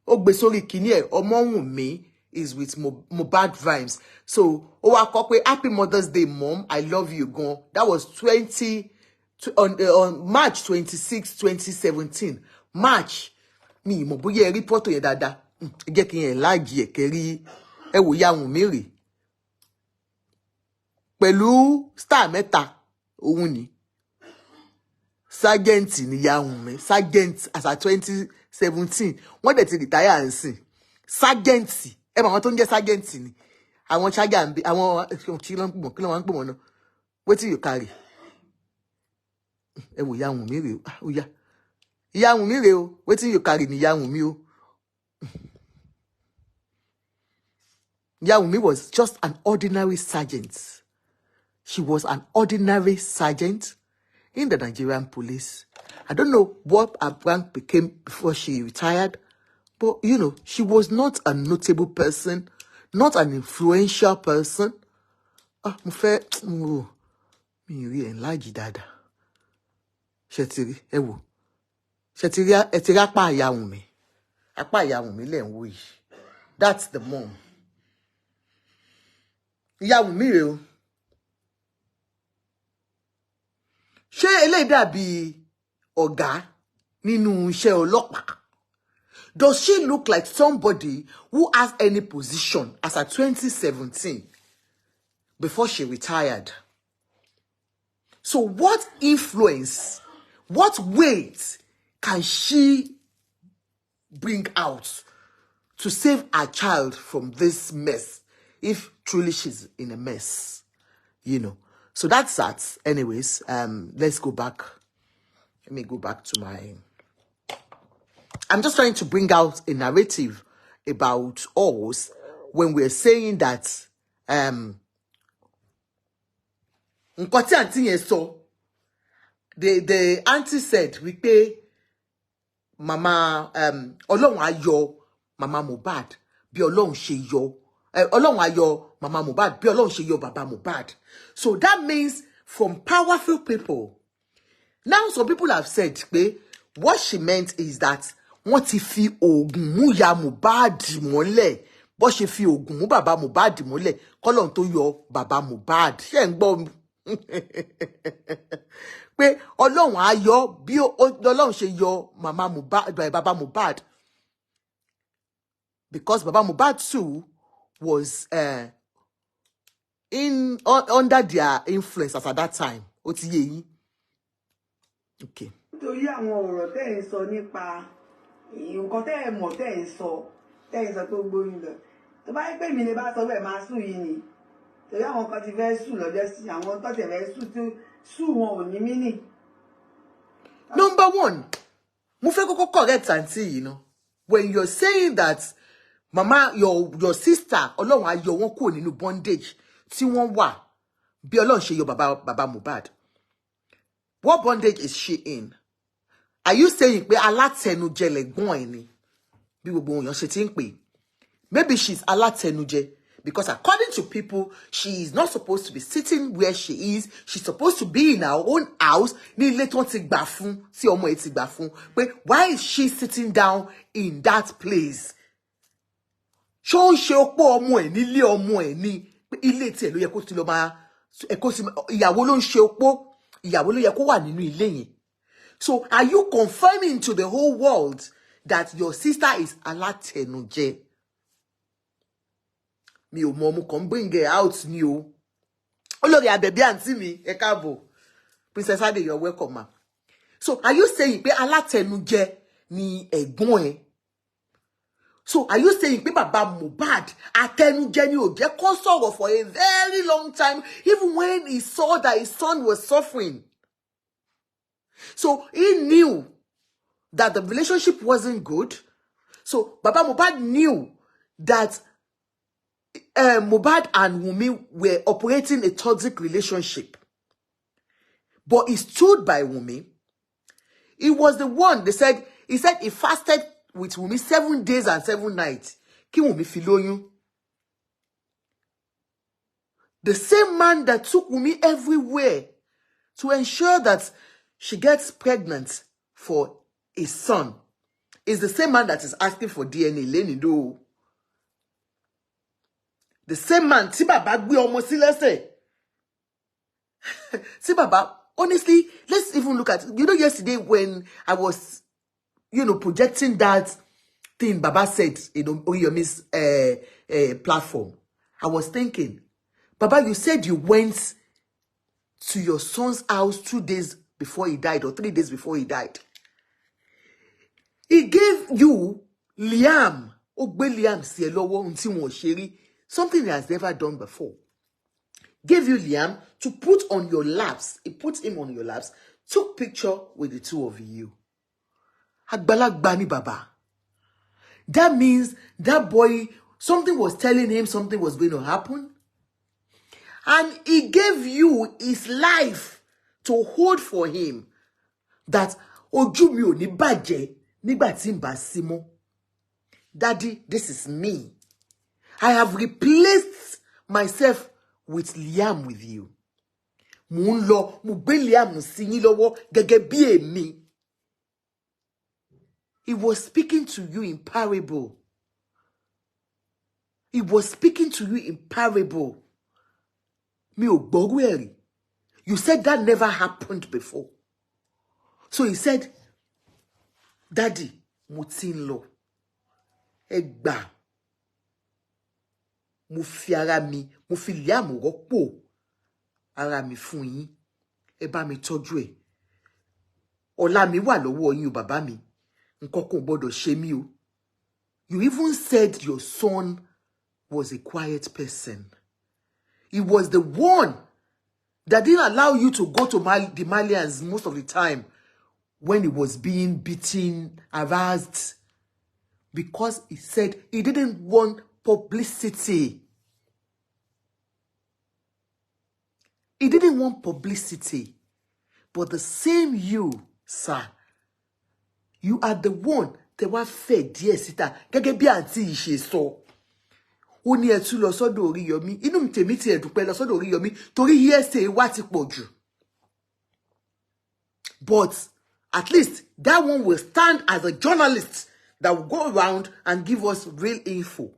Ó gbé sórí kíní ẹ̀, ọmọ Wunmi is with Mohbad Rhymes. So, ó wá kọ pé Happy Mother's Day, Mom. I love you, gan. That was on March 26, 2017. March. Mi mo bóyá rí photo yẹn dáadáa. Jẹ́ kí n láàgì ẹ̀ kẹ́rí. Ẹ wò ya Wunmi rè. Pẹ̀lú star mẹ́ta òun ni. Sergeant ni ya Wunmi. Sergeant as at 2017. Wọ́n dẹ̀ ti retire nsìn. Sergeant. Ẹ mọ̀ àwọn tó ń jẹ́ sergeant ni. Àwọn charger ń bí àwọn kí ló ń pè wọ́n náà. Wetin you carry? Ẹ wò ya Wunmi rè o. Ó yá. Ya Wunmi rè o. Wetin you carry ni ya Wunmi o. Ya Wunmi was just an ordinary sergeant. She was an ordinary sergeant in the Nigerian police. I don't know what her rank became before she retired, but you know, she was not a notable person, not an influential person. Mo fẹ́ mi rí enlarge dada. Ṣẹ̀tìrí ẹ wò. Ṣẹ̀tìrí ẹ ti rí apá ìyá Wunmi. Apá ìyá Wunmi lẹ ń wò yìí. That's the mom. Ìyá Wunmi rè o. Ṣé eléyìí dàbí ọ̀gá nínú iṣẹ́ ọlọ́pàá? Does she look like somebody who has any position as at 2017 before she retired? So what influence, what weight can she bring out to save her child from this mess if truly she's in a mess? you know. So that's that. Anyways, let's go back. Let me go back to my... I'm just trying to bring out a narrative about us when we're saying that the auntie said we pay mama Ọlọ́run á yọ mama Mohbad bí Ọlọ́run ṣe yọ Ọlọ́run á yọ mama Mohbad bí Ọlọ́run ṣe yọ baba Mohbad. So that means from powerful people. Now some people have said pé what she meant is that wọ́n ti fi oògùn mú ya Mohbad mọ́lẹ̀ bó ṣe fi oògùn mú baba Mohbad mọ́lẹ̀ kọ́lọ́run tó yọ baba Mohbad. Ṣé ń gbọ́ pé Ọlọ́run á yọ bí Ọlọ́run ṣe yọ mama Mohbad baba Mohbad, because baba Mohbad too was under their influence at that time. Ó ti yé yín. Okay. Nítorí àwọn ọ̀rọ̀ tẹ́ ẹ̀ sọ nípa nǹkan tẹ́ ẹ̀ mọ̀ tẹ́ ẹ̀ sọ pé gbóyún lọ. Tó bá pè mí lè bá sọ bẹ́ẹ̀ máa sùn yìí ni. Torí àwọn kan ti fẹ́ sùn lọ́jọ́ sí àwọn tó tẹ̀ fẹ́ sùn tó sùn wọn ò ní mínì. Number one, mo fẹ́ kọ́kọ́ correct aunty, you know. When you're saying that mama your sister Ọlọ́run á yọ wọ́n kúrò nínú bondage tí wọ́n wà bí Ọlọ́run ṣe yọ baba Mohbad. What bondage is she in? Are you saying pé alátẹnujẹ lẹ̀gbọ́n ẹ̀ ni? Bí gbogbo èèyàn ṣe ti ń pè. Maybe she's alátẹnujẹ because according to people, she is not supposed to be sitting where she is. She's supposed to be in her own house. Ní ilé tó ti gbà fún, tí ọmọ ẹ̀ ti gbà fún. Pé why is she sitting down in that place? Ṣó ń ṣe opó ọmọ ẹ̀ nílé ọmọ ẹ̀ ní ilé tí ẹ̀ ló yẹ kó ti lọ máa ìyàwó ló ń ṣe opó. Ìyàwó ló yẹ kó wà nínú ilé yẹn. So are you confirming to the whole world that your sister is alátẹnujẹ? Mi ò mọ̀, mo kàn bring her out ni o. Olórí Àbẹ̀bí àǹtí mi, ẹ káàbọ̀. Princess Ade, you're welcome, ma. So are you saying pé alátẹnujẹ ni ẹ̀gbọ́n ẹ? So are you saying pé baba Mohbad àtẹnujẹ ni ò jẹ́ kó sọ̀rọ̀ for a very long time, even when he saw that his son was suffering? So he knew that the relationship wasn't good. So baba Mohbad knew that Mohbad and Wunmi were operating a toxic relationship. But he stood by Wunmi. He was the one, he said he fasted with Wunmi 7 days and 7 nights. Kí Wunmi fi lóyún. The same man that took Wunmi everywhere to ensure that she gets pregnant for a son is the same man that is asking for DNA. Lenido. The same man, tí bàbá gbé ọmọ sí lẹ́sẹ̀. See, Baba, honestly, let's even look at, yesterday when I was, projecting that thing Baba said, on Yomi's platform, I was thinking, Baba, you said you went to your son's house 2 days before he died, or 3 days before he died. He gave you Liam, Ogbe Liam Sielowo unti won sheri, something he has never done before. Gave you Liam to put on your laps. He put him on your laps. Took picture with the two of you. Agbalagba ni Baba. That means that boy, something was telling him something was going to happen. And he gave you his life to hold for him. That ojú mi ò ní bàjẹ́ nígbà tí n bá sí mọ́. Daddy, this is me. I have replaced myself with Liam with you. Mo ń lọ, mo gbé Liam sí yín lọ́wọ́ gẹ́gẹ́ bí èmi. He was speaking to you in parable. He was speaking to you in parable. Mi ò gbọ́rú ẹ̀ rí. You said that never happened before. So he said, Daddy, mo ti ń lọ. Ẹ gbà. Mo fi ara mi, mo fi Liam rọ́pò ara mi fún yín. Ẹ bá mi tọ́jú ẹ̀. Ọlá mi wà lọ́wọ́ yín o bàbá mi. Nǹkan kò gbọdọ̀ ṣe mí o. You even said your son was a quiet person. He was the one that didn't allow you to go to the Malians most of the time when he was being beaten, harassed, because he said he didn't want publicity. He didn't want publicity. But the same you, sir, you are the one that was fed, yes, sita. Gẹ́gẹ́ bí àǹtí yìí ṣe sọ. Ó ní ẹ tún lọ sọ́dọ̀ Oríyọmí. Inú mi tèmi ti ẹ dúpẹ́ lọ sọ́dọ̀ Oríyọmí torí hearsay wá ti pọ̀ jù. But at least that one will stand as a journalist that will go around and give us real info.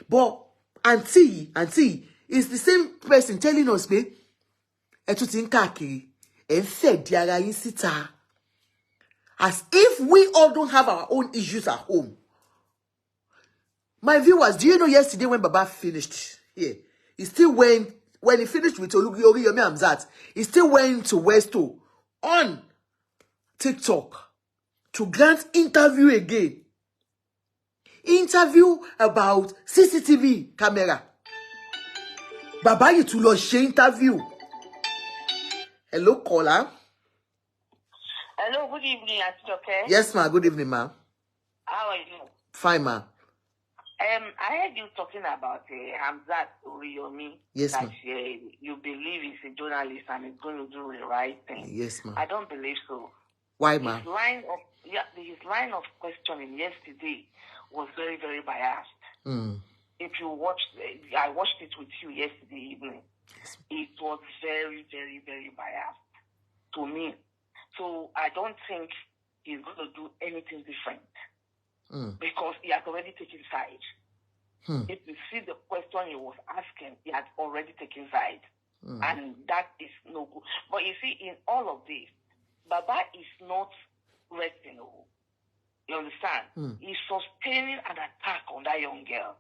But auntie is the same person telling us, babe, as if we all don't have our own issues at home. My viewers, do you know yesterday when Baba finished here, he still went, when he finished with Oriyomi Hamzat, he still went to Westo on TikTok to grant interview again. Interview about CCTV camera. Baba you to lodge interview. Hello, caller. Hello, good evening, okay? Yes, ma. Good evening, ma. How are you? Fine, ma. I heard you talking about Hamzat Oriyomi. Yes, that ma. You believe he's a journalist and he's going to do the right thing. Yes, ma. I don't believe so. Why, ma? His line of questioning yesterday was very, very biased. If you watched, I watched it with you yesterday evening. Yes. It was very, very, very biased to me. So I don't think he's going to do anything different because he has already taken side. If you see the question he was asking, he had already taken side. And that is no good. But you see, in all of this, Baba is not resting. You understand? He's sustaining an attack on that young girl.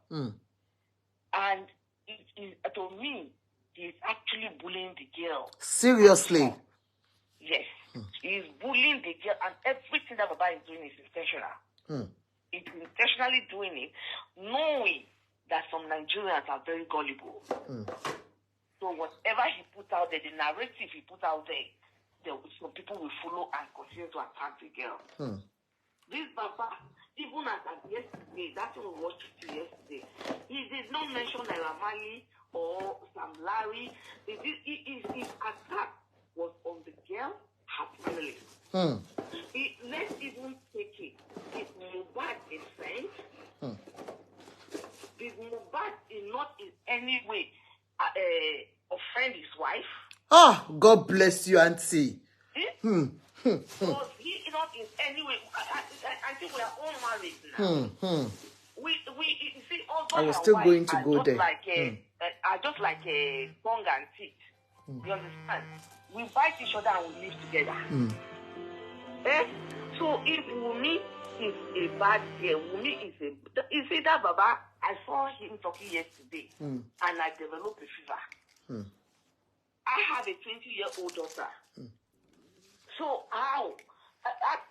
And to me, he's actually bullying the girl. Seriously? Yes. He's bullying the girl, and everything that Baba is doing is intentional. He's intentionally doing it, knowing that some Nigerians are very gullible. So whatever he put out there, the narrative he put out there, some people will follow and continue to attack the girl. This Baba, even as yesterday, that's what we watched yesterday, he did not mention Naira Marley or Sam Larry. His attack was on the girl, her family. Let's even take it. Is Mohbad a saint? Did Mohbad not in any way offend his wife? Ah, God bless you, auntie. Was he not in any way? I think we are all married now. We you see, I was still going to go there. Are just like a tongue and teeth. You understand? We bite each other and we live together. So if Wumi is a bad girl, Wumi is a... You see that, Baba? I saw him talking yesterday, and I developed a fever. I have a 20-year-old daughter. So how?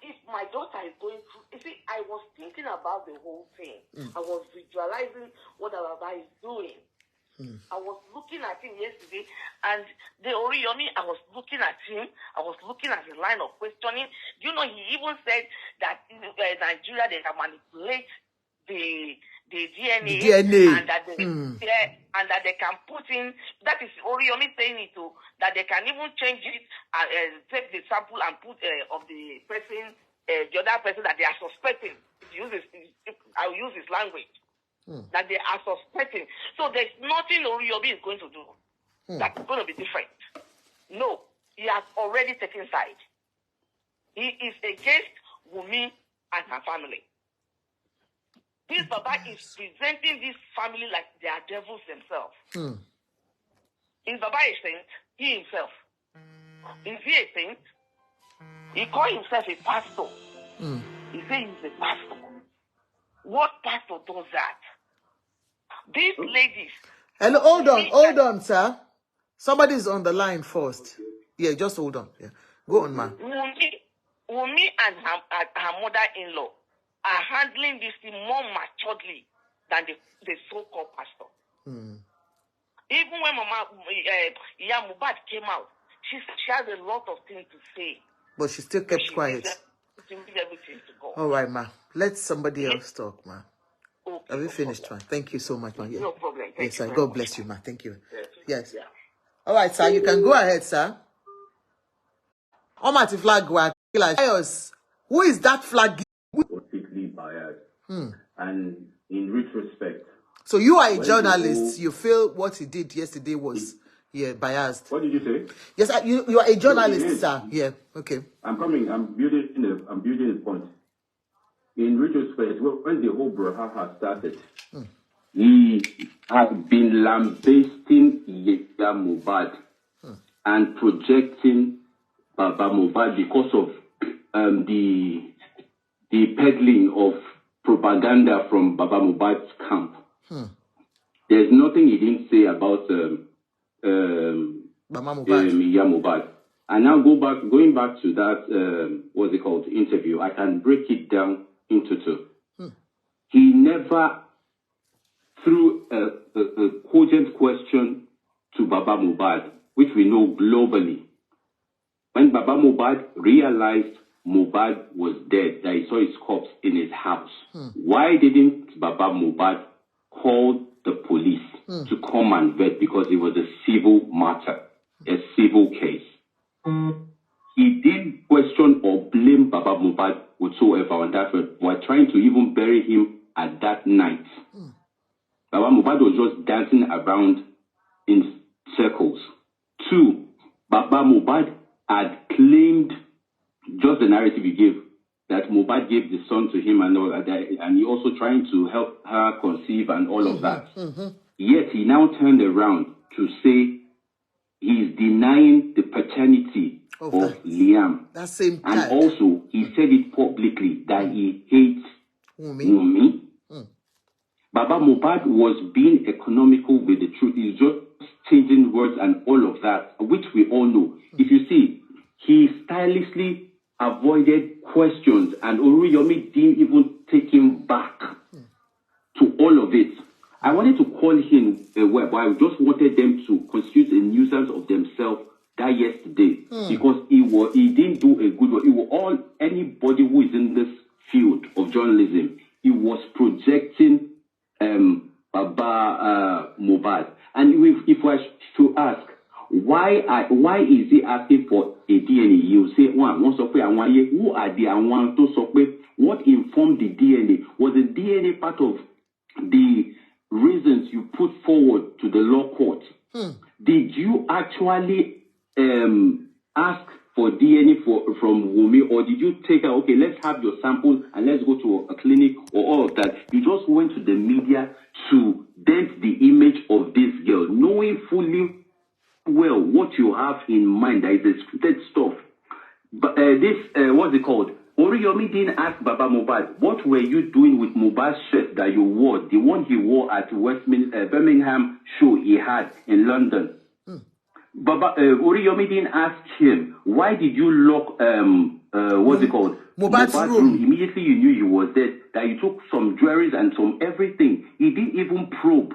If my daughter is going through... You see, I was thinking about the whole thing. I was visualizing what Baba is doing. I was looking at him yesterday, and the Oriyomi, I was looking at him. I was looking at his line of questioning. You know, he even said that in Nigeria they can manipulate the DNA. And that they can put in. That is Oriyomi saying it too. That they can even change it and take the sample and put of the person, the other person that they are suspecting. I'll use his language. That they are suspecting. So there's nothing Oriyomi is going to do that's going to be different. No, he has already taken side. He is against Wumi and her family. This Baba is presenting this family like they are devils themselves. Is Baba a saint? He himself. Is he a saint? He calls himself a pastor. He says he's a pastor. What pastor does that? These ladies. Hello, hold on, sir. Somebody's on the line first. Yeah, just hold on. Yeah. Go on, man. Wumi and her mother-in-law are handling this thing more maturely than the so-called pastor. Even when Mama Mohbad came out, she has a lot of things to say. But she still kept quiet. She leaves everything to go. All right, ma. Let somebody else talk, ma. Okay, Have you finished, ma? Thank you so much, ma. Yeah. No problem. Thank Yes, you sir. very God much. bless you, ma. Thank you. Yes. Yes. All right, sir. You can go ahead, sir. Omati flag who is that flag? Completely biased. And in retrospect, so you are a journalist. You feel what he did yesterday was biased. What did you say? Yes, you are a journalist, sir. Yeah. Okay. I'm coming. I'm building a point. In retrospect, when the whole brouhaha started, he had been lambasting Yaya Mohbad and projecting Baba Mohbad because of the peddling of propaganda from Baba Mohbad's camp. There's nothing he didn't say about Yaya Mohbad. And now going back to that, what's it called, interview, I can break it down into two. He never threw a cogent question to Baba Mohbad, which we know globally. When Baba Mohbad realized Mohbad was dead, that he saw his corpse in his house, why didn't Baba Mohbad call the police to come and vet? Because it was a civil matter, a civil case. He didn't question or blame Baba Mohbad whatsoever on that. We're trying to even bury him at that night. Baba Mohbad was just dancing around in circles. Two, Baba Mohbad had claimed, just the narrative he gave, that Mohbad gave the son to him and all that, and he also trying to help her conceive and all of that. Yet he now turned around to say he's denying the paternity of Liam. That same and child. Also, he said it publicly that he hates Wunmi. Baba Mohbad was being economical with the truth. He's just changing words and all of that, which we all know. If you see, he stylishly avoided questions, and Oriyomi didn't even take him back to all of it. I wanted to call him but I just wanted them to constitute a nuisance of themselves that yesterday, because he didn't do a good work. Anybody who is in this field of journalism, he was projecting Baba Mohbad. And if I should ask, why is he asking for a DNA? You say, who are the what informed the DNA? Was the DNA part of the reasons you put forward to the law court? Did you actually ask for DNA from Wunmi, or did you take her, okay, let's have your sample and let's go to a clinic or all of that? You just went to the media to dent the image of this girl, knowing fully well what you have in mind, that is the scripted stuff. But what's it called? Oriyomi didn't ask Baba Mohbad, what were you doing with Mohbad's shirt that you wore, the one he wore at Birmingham show he had in London? Baba Oriyomi didn't ask him, why did you lock what's it called? Mohbad's room. Immediately you knew he was dead, that you took some jewelries and some everything. He didn't even probe.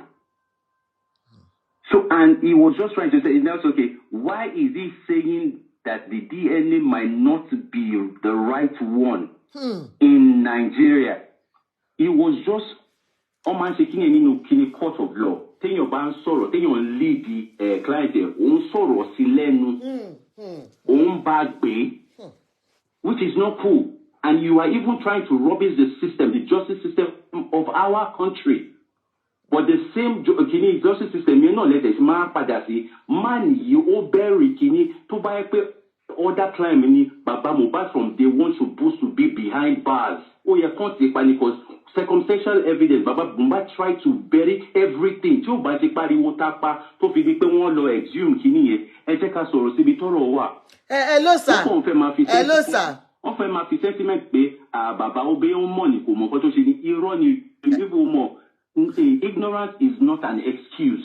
So, and he was just trying to say, that's okay. Why is he saying that the DNA might not be the right one in Nigeria? He was just shaking in a court of law. Tell your band sorrow, tell your lead the client, own sorrow, silenu, own bad bay, which is not cool. And you are even trying to rubbish the system, the justice system of our country. But the same justice system may not let us man you bury kini to buy other climbing Baba Mohbad from day one supposed to be behind bars. Oh, you can't take panic because circumstantial evidence. Baba Mohbad tried to bury everything. To buy the party wotapa to fi di pe won lo exhume kini ye. E je ka sọ̀rọ̀ síbi tọ́rọ̀ wà. Hello sir. Hello sir. On fait ma fi sentiment pe Baba obe on money ko mo ko to se ni irọ́ ni people mo. Ignorance is not an excuse.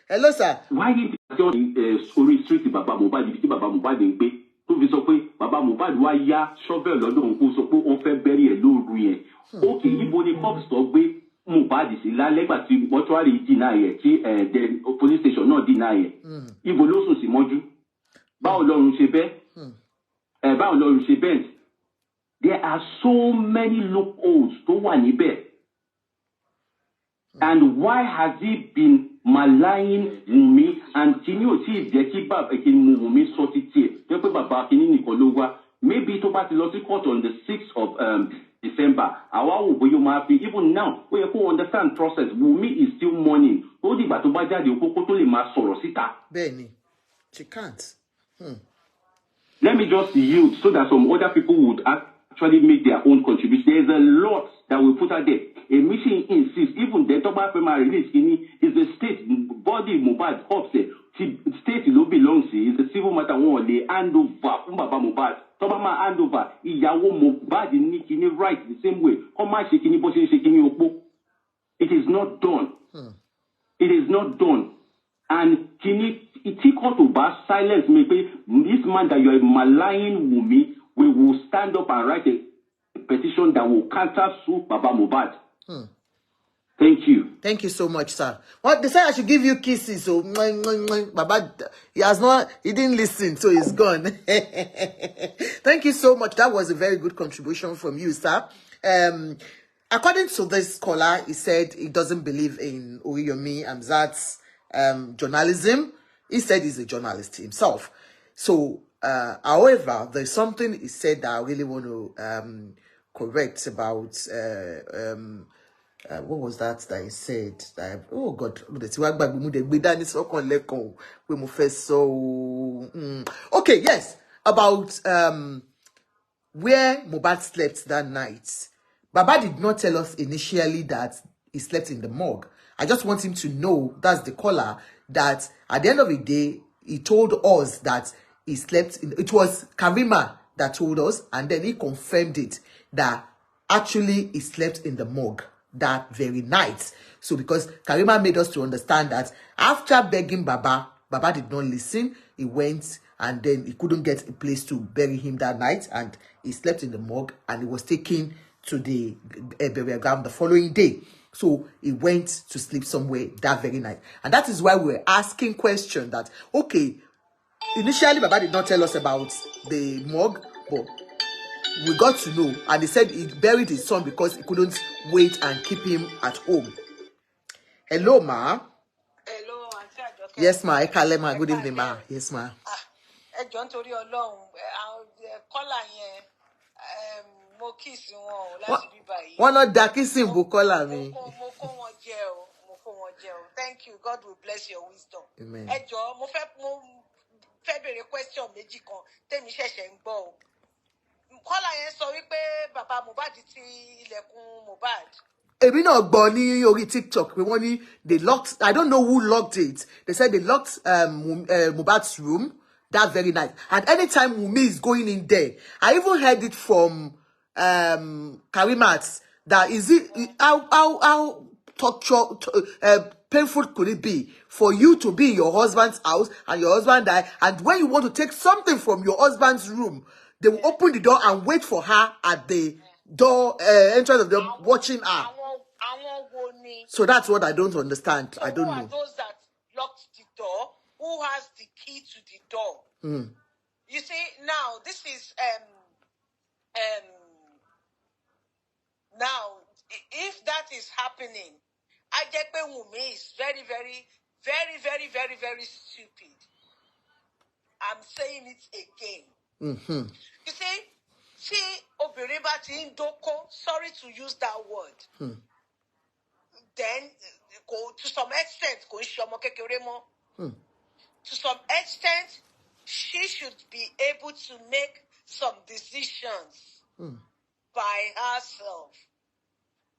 Hello, sir. Why didn't you restrict Baba Mohbad? Because Baba Mohbad didn't pay. To be so Baba Mohbad why ya shovel lọ́dọ̀ òun kó sọ pé ó fẹ́ bury ẹ̀ lóru yẹn. Okay, ibo ni cops tó gbé Mohbad sí lálẹ́ gbà tí mortuary deny ẹ̀ tí the police station náà deny ẹ̀. Ibo ló sùn sí mọ́jú. Báwo lọ́run ṣe bẹ́? Báwo lọ́run ṣe bẹ́ẹ̀? There are so many loopholes tó wà níbẹ̀. And why has he been maligning Wunmi and kini o ti jẹ́ kí bàbá kini Wunmi sọ títí ẹ̀ jẹ́ pé bàbá kini nìkan ló wá. Maybe tó bá ti lọ sí court on the 6th of December. Àwa wò bóyá ó máa fi even now ó yẹ kó understand process. Wunmi is still mourning. Ó dìgbà tó bá jáde kókó tó lè máa sọ̀rọ̀ síta. Bẹ́ẹ̀ni, she can't. Let me just yield so that some other people would actually make their own contribution. There's a lot that we put out there. A mission insists, even the top primary release is the state body Mohbad upset. State no belongs to is a civil matter one they hand over from Baba Mohbad. Tobama hand over. Iyawo Mohbad ní kini right the same way. Come on, shekini bo shekini opo. It is not done. It is not done. And kini it took to bar silence me this man that you are maligning Wunmi, we will stand up and write a petition that will counter sue Baba Mohbad. Thank you. Thank you so much, sir. What they say I should give you kisses, so Baba he didn't listen, so he's gone. Thank you so much. That was a very good contribution from you, sir. According to this scholar, he said he doesn't believe in Oriyomi Hamzat's journalism. He said he's a journalist himself. So, however, there's something he said that I really want to correct about what was that he said? Oh God, okay, yes, about where Mohbad slept that night. Baba did not tell us initially that he slept in the morgue. I just want him to know, that's the caller, that at the end of the day, he told us that he slept in, it was Karima that told us, and then he confirmed it, that actually he slept in the morgue that very night. So because Karima made us to understand that after begging Baba, Baba did not listen, he went and then he couldn't get a place to bury him that night, and he slept in the morgue and he was taken to the burial ground the following day. So he went to sleep somewhere that very night. And that is why we're asking question that, okay, initially Baba did not tell us about the morgue, but we got to know. And he said he buried his son because he couldn't wait and keep him at home. Hello, ma. Hello, Auntie Ajoke. Yes, ma. Ekale, ma. Good evening, ma. Yes, ma. John torí Ọlọ́run, caller yẹn, mo kiss wọn láti bí báyìí. Wọ́n náà da kissing bo caller mi. Mo kó wọn jẹ o. Thank you. God will bless your wisdom. Amen. Mo fẹ́ béèrè question méjì kan tèmi ṣẹ̀ṣẹ̀ ń gbọ́ o. Caller yẹn sọ wípé bàbá Mohbad ti ilẹ̀kùn Mohbad. Èmi náà gbọ́ ní orí TikTok pé wọ́n ní they locked, I don't know who locked it. They said they locked Mohbad's room that very night. And anytime Wunmi is going in there, I even heard it from Karimat that is it how painful could it be for you to be in your husband's house and your husband die, and when you want to take something from your husband's room, they will open the door and wait for her at the door entrance of them watching her. So that's what I don't understand. So I don't know. Who are those that locked the door? Who has the key to the door? You see, now this is now if that is happening, I get Wunmi is very, very, very, very, very, very stupid. I'm saying it again. You see, obìnrin bá ti ń dóko, sorry to use that word. Then to some extent, kò ń ṣe ọmọ kékeré mọ́. To some extent, she should be able to make some decisions by herself.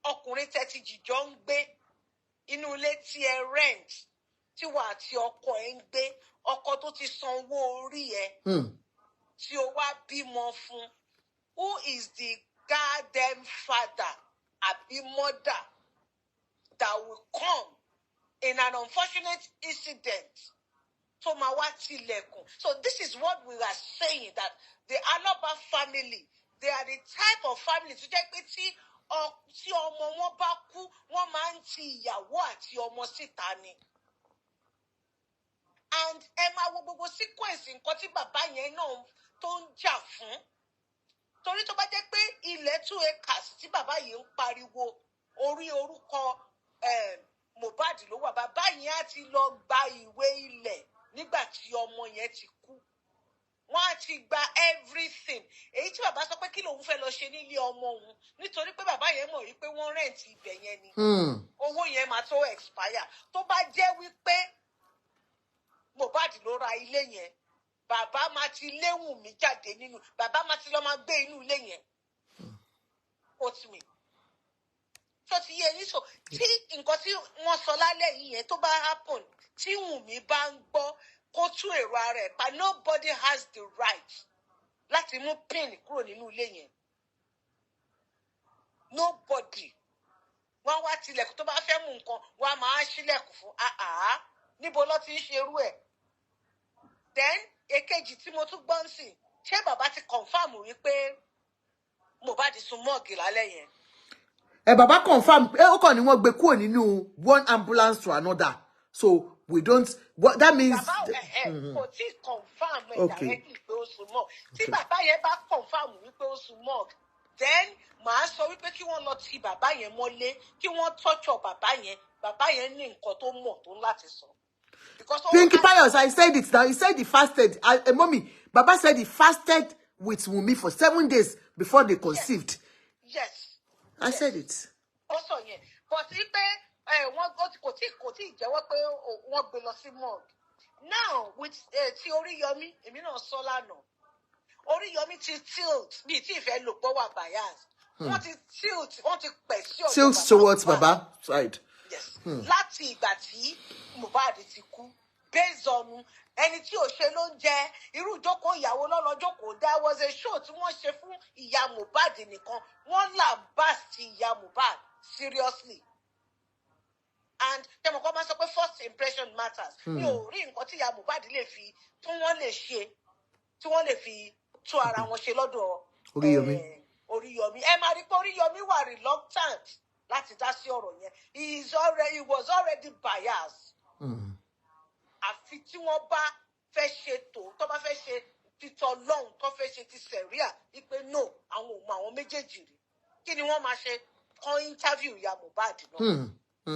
Ọkùnrin tẹ́tí jìjọ ń gbé inú ilé tí ẹ rent, tí wà àti ọkọ ẹ ń gbé, ọkọ tó ti sanwó orí ẹ, tí ó wá bímọ fún. Who is the goddamn father àbí mother that will come in an unfortunate incident to máa wá tilẹ̀kùn? So this is what we are saying, that the Aloba family, they are the type of family tó jẹ́ pé tí tí ọmọ wọn bá kú wọ́n máa ń ti ìyàwó àti ọmọ síta ni. And ẹ máa wo gbogbo sequence nǹkan tí bàbá yẹn náà tó ń jà fún. Torí tó bá jẹ́ pé ilẹ̀ 2 acres tí bàbá yìí ń pariwo orí orúkọ Mohbad ló wà, bàbá yẹn á ti lọ gba ìwé ilẹ̀ nígbà tí ọmọ yẹn ti kú. Wọ́n á ti gba everything. Èyí tí bàbá sọ pé kí lòun fẹ́ lọ ṣe nílé ọmọ òun nítorí pé bàbá yẹn mọ̀ wípé wọ́n rent ibẹ̀ yẹn ni. Owó yẹn máa tó expire. Tó bá jẹ́ wípé Mohbad ló ra ilé yẹn, bàbá máa ti lé Wùnmí jáde nínú, bàbá máa ti lọ máa gbé inú ilé yẹn. Ó ti mi. Tó ti yé yín sọ, tí nǹkan tí wọ́n sọ lálẹ́ yìí yẹn tó bá happen, tí Wùnmí bá ń gbọ́ kó tún èrò ara ẹ̀ pa, nobody has the right láti mú pin kúrò nínú ilé yẹn. Nobody. Wọ́n wá tilẹ̀kùn tó bá fẹ́ mú nǹkan, wọ́n á máa ṣílẹ̀kùn fún níbo ló ti ń ṣe irú ẹ̀. Then èkejì tí mo tún gbọ́ ń sìn, ṣé bàbá ti confirm wípé Mohbad sùn mọ́ọ̀gì lálẹ́ yẹn? Bàbá confirm ó kàn ní wọ́n gbé kúrò nínú one ambulance to another, so we don't, what that means. Bàbá kò tí confirm directly pé ó sùn mọ́ọ̀gì. Tí bàbá yẹn bá confirm wípé ó sùn mọ́ọ̀gì, then màá sọ wípé kí wọ́n lọ ti bàbá yẹn mọ́lé, kí wọ́n torture bàbá yẹn ní nǹkan tó mọ̀ tó ń láti sọ. Pinky Pius, I said it now. He said he fasted. Mommy, Baba said he fasted with Wunmi for 7 days before they conceived. Yes. I said it. Also, yeah. But if wọ́n kò tí jẹ́wọ́ pé wọ́n gbé lọ sí morgue. Now, with ti Oríyọmí, èmi náà sọ lánàá. Oríyọmí ti tilt, bí tí ìfẹ́ lò pọ̀ wà bias. Wọ́n ti tilt, wọ́n ti pẹ̀ sí ọ̀dọ̀ Tilt towards Baba side. Yes. Láti ìgbà tí Mohbad ti kú, based on ẹni tí ò ṣe ló ń jẹ irú ìjókòó ìyàwó lọ́lọ́jókòó, there was a show tí wọ́n ṣe fún ìyá Mohbad nìkan, wọ́n lambast ìyá Mohbad seriously. And tẹmọkọ máa sọ pé first impression matters. Mi ò rí nǹkan tí ìyá Mohbad lè fi tí wọ́n lè ṣe tí wọ́n lè fi tú ara wọn ṣe lọ́dọ̀ Oríyọmí. Ẹ máa rí pé Oríyọmí wà reluctant láti dá sí ọ̀rọ̀ yẹn. He was already biased. Àfi tí wọ́n bá fẹ́ ṣe tó bá fẹ́ ṣe títọ́ lọ́hùn tó fẹ́ ṣe ti sẹ̀ríà wípé no àwọn ò mọ àwọn méjèèjì rí. Kí ni wọ́n máa ṣe? Kọ́ interview ìyá Mohbad náà.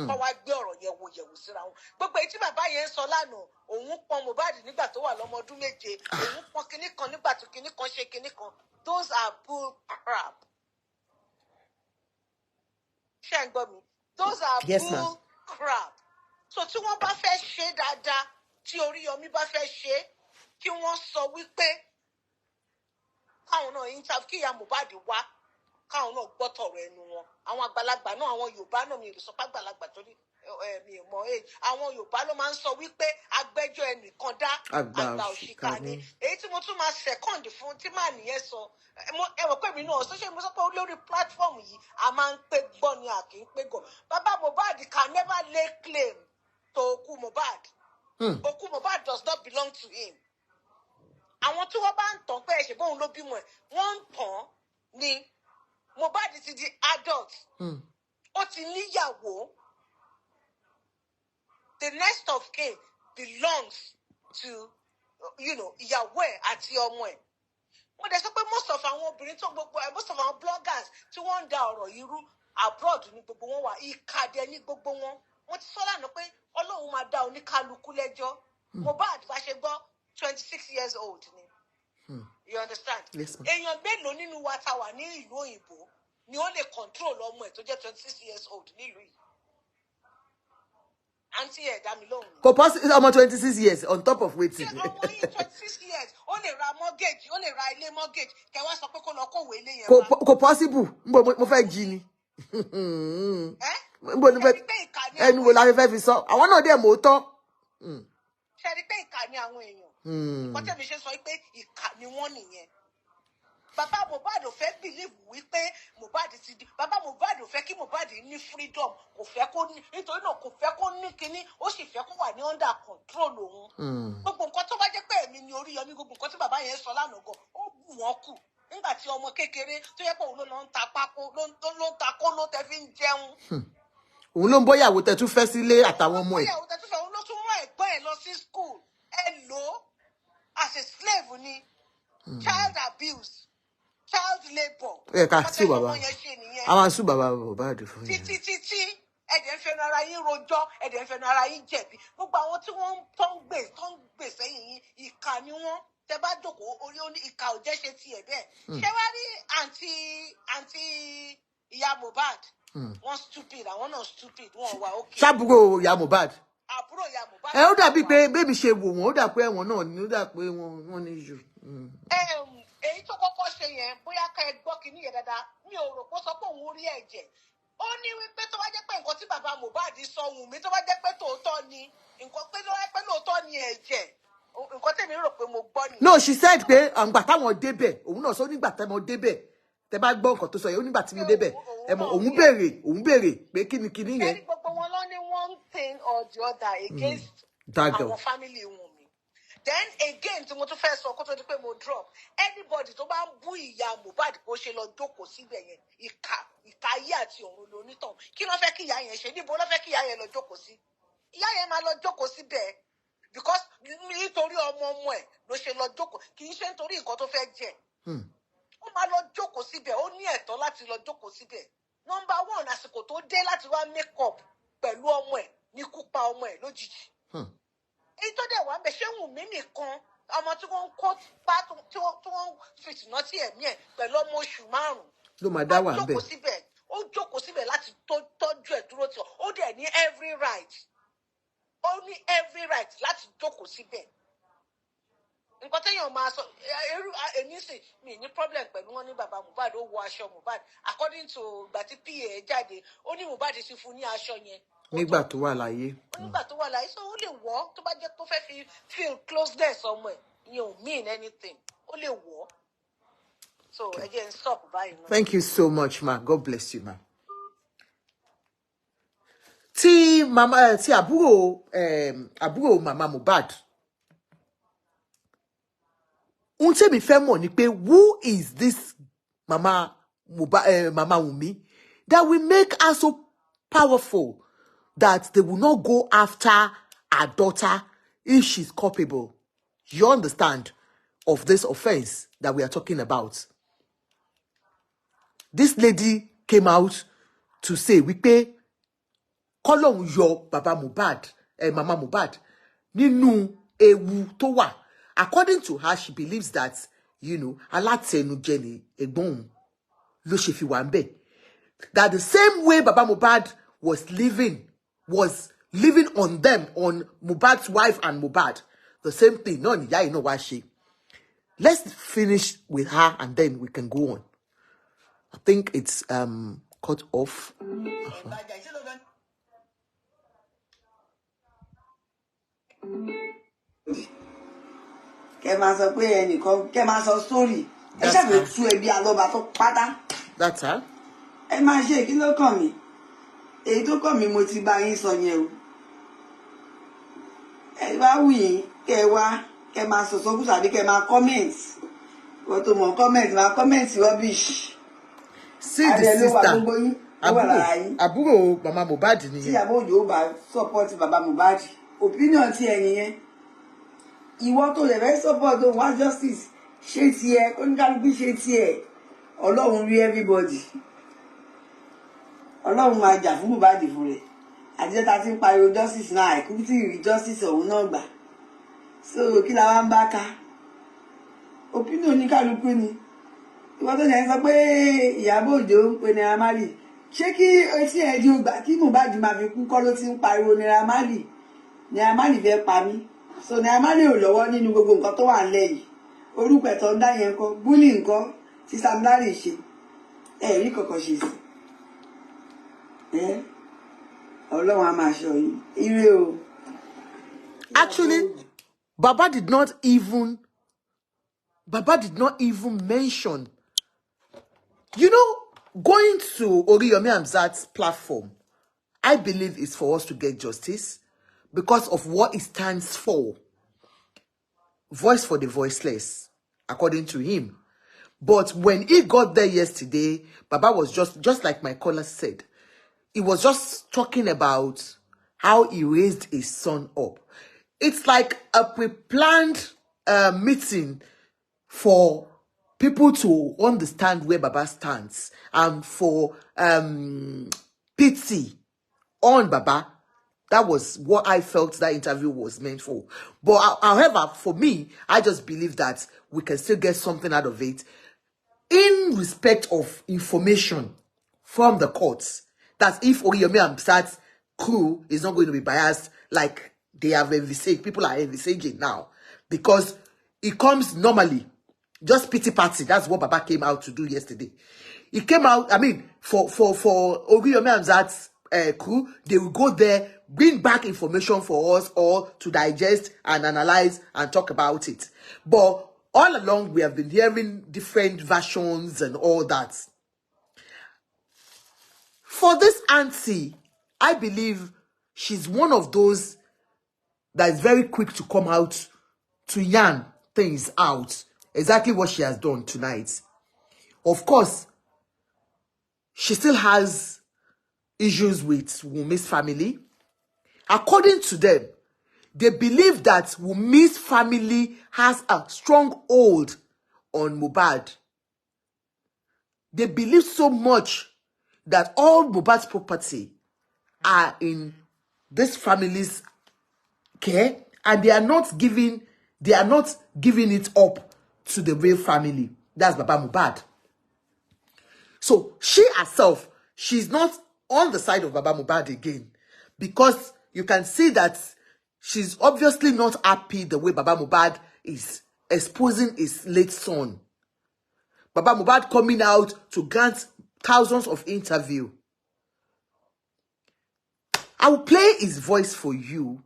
Kọ́ wá gbé ọ̀rọ̀ yẹn wo yẹ̀wò síra wọn. Gbogbo èyí tí bàbá yẹn ń sọ lánàá, òun pọn Mohbad nígbà tó wà lọ́mọ ọdún 7, òun pọn kinní kan nígbà tó kinní kan ṣe kinní kan. Those are bull crap. Ṣé ń gbọ́ mi? Those are bull crap. So tí wọ́n bá fẹ́ ṣe dáadáa, tí Oríyọmí bá fẹ́ ṣe, kí wọ́n sọ wípé káwọn náà interview kí ìyá Mohbad wá, káwọn náà gbọ́ tọ̀rọ̀ ẹnu wọn. Àwọn àgbàlagbà náà, àwọn Yorùbá náà, mi ò lè sọ pé àgbàlagbà torí mi ò mọ age. Àwọn Yorùbá ló máa ń sọ wípé agbẹ́jọ́ ẹnìkan dá àgbà òṣìkà ni. Èyí tí mo tún máa second fún tí màá nìyẹn sọ. Ẹ mọ̀ pé mi náà sọ ṣé mo sọ pé lórí platform yìí a máa ń pé gbọ́ ni a kì í pé gọ̀. Bàbá Mohbad can never lay claim to Oku Mohbad. Oku Mohbad does not belong to him. Àwọn tí wọ́n bá ń tàn pé ẹ̀ṣẹ̀ bóun ló bímọ ẹ̀, wọ́n ń tàn ni. Mohbad ti di adult. Ó ti níyàwó. The next of kin belongs to, ìyàwó ẹ̀ àti ọmọ ẹ̀. Wọ́n dẹ̀ sọ pé most of àwọn obìnrin tó most of àwọn bloggers tí wọ́n ń da ọ̀rọ̀ yìí rú abroad ní gbogbo wọn wà, ìkàdé ní gbogbo wọn. Wọ́n ti sọ lánàá pé Ọlọ́run máa dá oníkálukú lẹ́jọ́. Mohbad bá ṣe gbọ́ 26 years old ni. You understand? Èèyàn mélòó nínú wa ta wà ní ìlú òyìnbó ni ó lè control ọmọ ẹ̀ tó jẹ́ 26 years old nílùú yìí? Àǹtí ẹ̀ dá mi lóhùn. Kò possible ọmọ 26 years on top of waiting. Ọmọ yìí 26 years ó lè ra mortgage, ó lè ra ilé mortgage, kẹ́ wá sọ pé kó lọ kówó ilé yẹn wá. Kò possible. Mo fẹ́ jí ni. Ẹnu wo la fẹ́ fi sọ? Àwọn náà dẹ̀ mọ̀ ó tọ́. Ṣé rí pé ìkà ni àwọn èèyàn? Wọ́n tẹ̀mí ṣe sọ pé ìkà ni wọ́n nìyẹn. Bàbá Mohbad ò fẹ́ believe wípé Mohbad ti di. Bàbá Mohbad ò fẹ́ kí Mohbad ní freedom. Kò fẹ́ kó ní, nítorí náà kò fẹ́ kó ní kinní. Ó sì fẹ́ kó wà ní under control òun. Gbogbo nǹkan tó bá jẹ́ pé èmi ni Oríyọmí, gbogbo nǹkan tí bàbá yẹn sọ lánàá gan, ó bù wọ́n kù. nígbà tí ọmọ kékeré tó yẹ pé òun ló ń ta pákó ló ń ta kó ló tẹ fi ń jẹun. Òun ló ń bóyàwó tẹ́ tún fẹ́ sílé àtàwọn ọmọ ẹ̀. Bóyàwó tẹ tún fẹ́ òun ló tún rán ẹ̀gbọ́n ẹ̀ lọ sí school. Ẹ lò ó as a slave ni. Child abuse, child labour. Ẹ ká sú bàbá. A máa sú bàbá Mohbad fún yín. Títí ẹ̀dẹ̀ ń fẹnu ara yín rojọ́, ẹ̀dẹ̀ ń fẹnu ara yín jẹ̀bi. Gbogbo àwọn tí wọ́n tó ń gbè sẹ́yìn yín, ìkà ni wọ́n. Tẹ bá jókòó orí ó ní ìkà ò jẹ́ ṣe tiẹ̀ bẹ́ẹ̀. Ṣé wá rí àǹtí ìyá Mohbad? Wọ́n stupid, àwọn náà stupid, wọ́n wà okay. Ṣàbúrò ìyá Mohbad. Àbúrò ìyá Mohbad. Ó dàbí pé bébí ṣe wò wọ́n, ó dà pé ẹ̀wọ̀n náà ni, ó dà pé wọ́n ní jù. Èyí tó kọ́kọ́ ṣe yẹn bóyá ká ẹ gbọ́ kínní yẹn dáadáa mi ò rò pé ó sọ pé òun rí ẹ̀jẹ̀ ó ní wípé tó bá jẹ́ pé nǹkan tí bàbá Mohbad sọ Wùnmí tó bá jẹ́ pé tòótọ́ ni nǹkan pé tó bá jẹ́ pé lóòótọ́ ni ẹ̀jẹ̀ nǹkan tèmi rò pé mo gbọ́ ni. No, she said pé àǹgbà táwọn débẹ̀ òun náà sọ nígbà táwọn débẹ̀ tẹ bá gbọ́ nǹkan tó sọ yẹn ó nígbà tí mo débẹ̀ òun béèrè pé kíni yẹn. ẹni gbogbo wọn lọ ní one thing or the other against àwọn family Wùnmí. Then again tí mo tún fẹ́ sọ kó tó di pé mo drop anybody tó bá ń bú ìyá Mohbad kó ṣe lọ jókòó síbẹ̀ yẹn ìka ayé àti ọ̀run lónítàn kí ló fẹ́ kí ìyá yẹn ṣe níbo ló fẹ́ kí ìyá yẹn lọ jókòó sí ìyá yẹn máa lọ jókòó síbẹ̀ because nítorí ọmọ ẹ̀ ló ṣe lọ jókòó kì í ṣe nítorí nǹkan tó fẹ́ jẹ ó máa lọ jókòó síbẹ̀ ó ní ẹ̀tọ́ láti lọ jókòó síbẹ̀ number one àsìkò tó dé láti wá make up pẹ̀lú ọmọ ẹ̀ ní kú pa ọmọ ẹ̀ lójijì. Èyí tó dẹ̀ wá ń bẹ ṣé Wùnmí nìkan ọmọ tí wọ́n ń kó bá tí wọ́n fìtìná sí ẹ̀mí ẹ̀ pẹ̀lú ọmọ oṣù 5 ló máa dá wà ń bẹ̀. ó jókòó síbẹ̀ láti tọ́jú ẹ̀ dúró tí ó dẹ̀ ní every right láti jókòó síbẹ̀. Nǹkan téèyàn máa sọ èmi sì mi ní problem pẹ̀lú wọn ní bàbá Mohbad ó wọ aṣọ Mohbad according to ìgbà tí PA jáde ó ní Mohbad ti fún ní aṣọ yẹn. Nígbà tó wà láyé. Nígbà tó wà láyé so ó lè wọ̀ tó bá jẹ́ tó fẹ́ fi feel closeness ọmọ ẹ̀ ìyẹn ò mean anything ó lè wọ̀ so ẹ jẹ́ n stop báyìí náà. Thank you so much ma, God bless you ma. Tí àbúrò màmá Mohbad ohun tí mi fẹ́ mọ̀ ni pé who is this mama Wùnmí that will make her so powerful that they will not go after her daughter if she's culpable. You understand of this offense that we are talking about. This lady came out to say wípé kọ́lọ́hun yọ bàbá Mohbad, mama Mohbad nínú ewu tó wà. According to her, she believes that, alátẹnujẹ ni ẹ̀gbọ́n ló ṣe fi wà ńbẹ̀. That the same way Baba Mohbad was living on them, on Mohbad's wife and Mohbad. The same thing. No, you know why she. Let's finish with her and then we can go on. I think it's cut off. Kẹ́ máa sọ pé ẹnìkan kẹ́ máa sọ story ẹ ṣàbẹ̀ tú ẹbí alọ́ba tó pátá. That's her. Ẹ máa ṣe kí ló kàn mí èyí tó kàn mí mo ti bá yín sọ yẹn o. Ẹ bá wù yín kẹ́ wá kẹ́ máa sọ sọ́kù tàbí kẹ́ máa comment wọ́n tó mọ̀ comment rubbish. See the sister àbúrò mama Mohbad nìyẹn. Tí àbó òjò bá support baba Mohbad opinion ti ẹ̀yìn yẹn. Ìwọ tó lè fẹ́ support tó wá justice ṣe tiẹ̀ oníkálukú ṣe tiẹ̀ Ọlọ́run rí everybody Ọlọ́run máa jà fún Mohbad fún rẹ̀ àtijọ́ ta ti ń pariwo justice náà àìkú tí rí justice ọ̀hún náà gbà so kí la wá ń bá ká opinion oníkálukú ni ìwọ tó lè sọ pé Ìyábọ̀ Òjó ń pe Naira Marley ṣé kí etí ẹ̀ di ògbà kí Mohbad máa fi kú kọ́ ló ti ń pariwo Naira Marley fẹ́ pa mí. So Naira Marley ò lọ́wọ́ nínú gbogbo nǹkan tó wà nílẹ̀ yìí orúkọ ẹ̀tọ́ ń dá yẹn kọ́ búlì nǹkan tí Sam Larry ṣe rí kọ̀kọ̀ ṣe sí Ọlọ́run á máa ṣọ́ yín ire o. Actually, Baba did not even mention, going to Oriyomi Hamzat's platform, I believe is for us to get justice. Because of what it stands for. Voice for the voiceless, according to him. But when he got there yesterday, Baba was just like my caller said. He was just talking about how he raised his son up. It's like a pre-planned meeting for people to understand where Baba stands and for pity on Baba. That was what I felt that interview was meant for. But however, for me, I just believe that we can still get something out of it in respect of information from the courts. That if Oriyomi Amsat's crew is not going to be biased like they have envisaged, people are envisaging now, because it comes normally, just pity party. That's what Baba came out to do yesterday. He came out, I mean, for Oriyomi Amsat's crew, they will go there, bring back information for us all to digest and analyze and talk about it. But all along, we have been hearing different versions and all that. For this auntie, I believe she's one of those that is very quick to come out to yarn things out. Exactly what she has done tonight. Of course, she still has issues with Wumi's family. According to them, they believe that Wumi's family has a strong hold on Mohbad. They believe so much that all Mohbad's property are in this family's care, and they are not giving it up to the real family. That's Baba Mohbad. So she herself, she's not on the side of Baba Mohbad again, because you can see that she's obviously not happy the way Baba Mohbad is exposing his late son. Baba Mohbad coming out to grant thousands of interviews. I will play his voice for you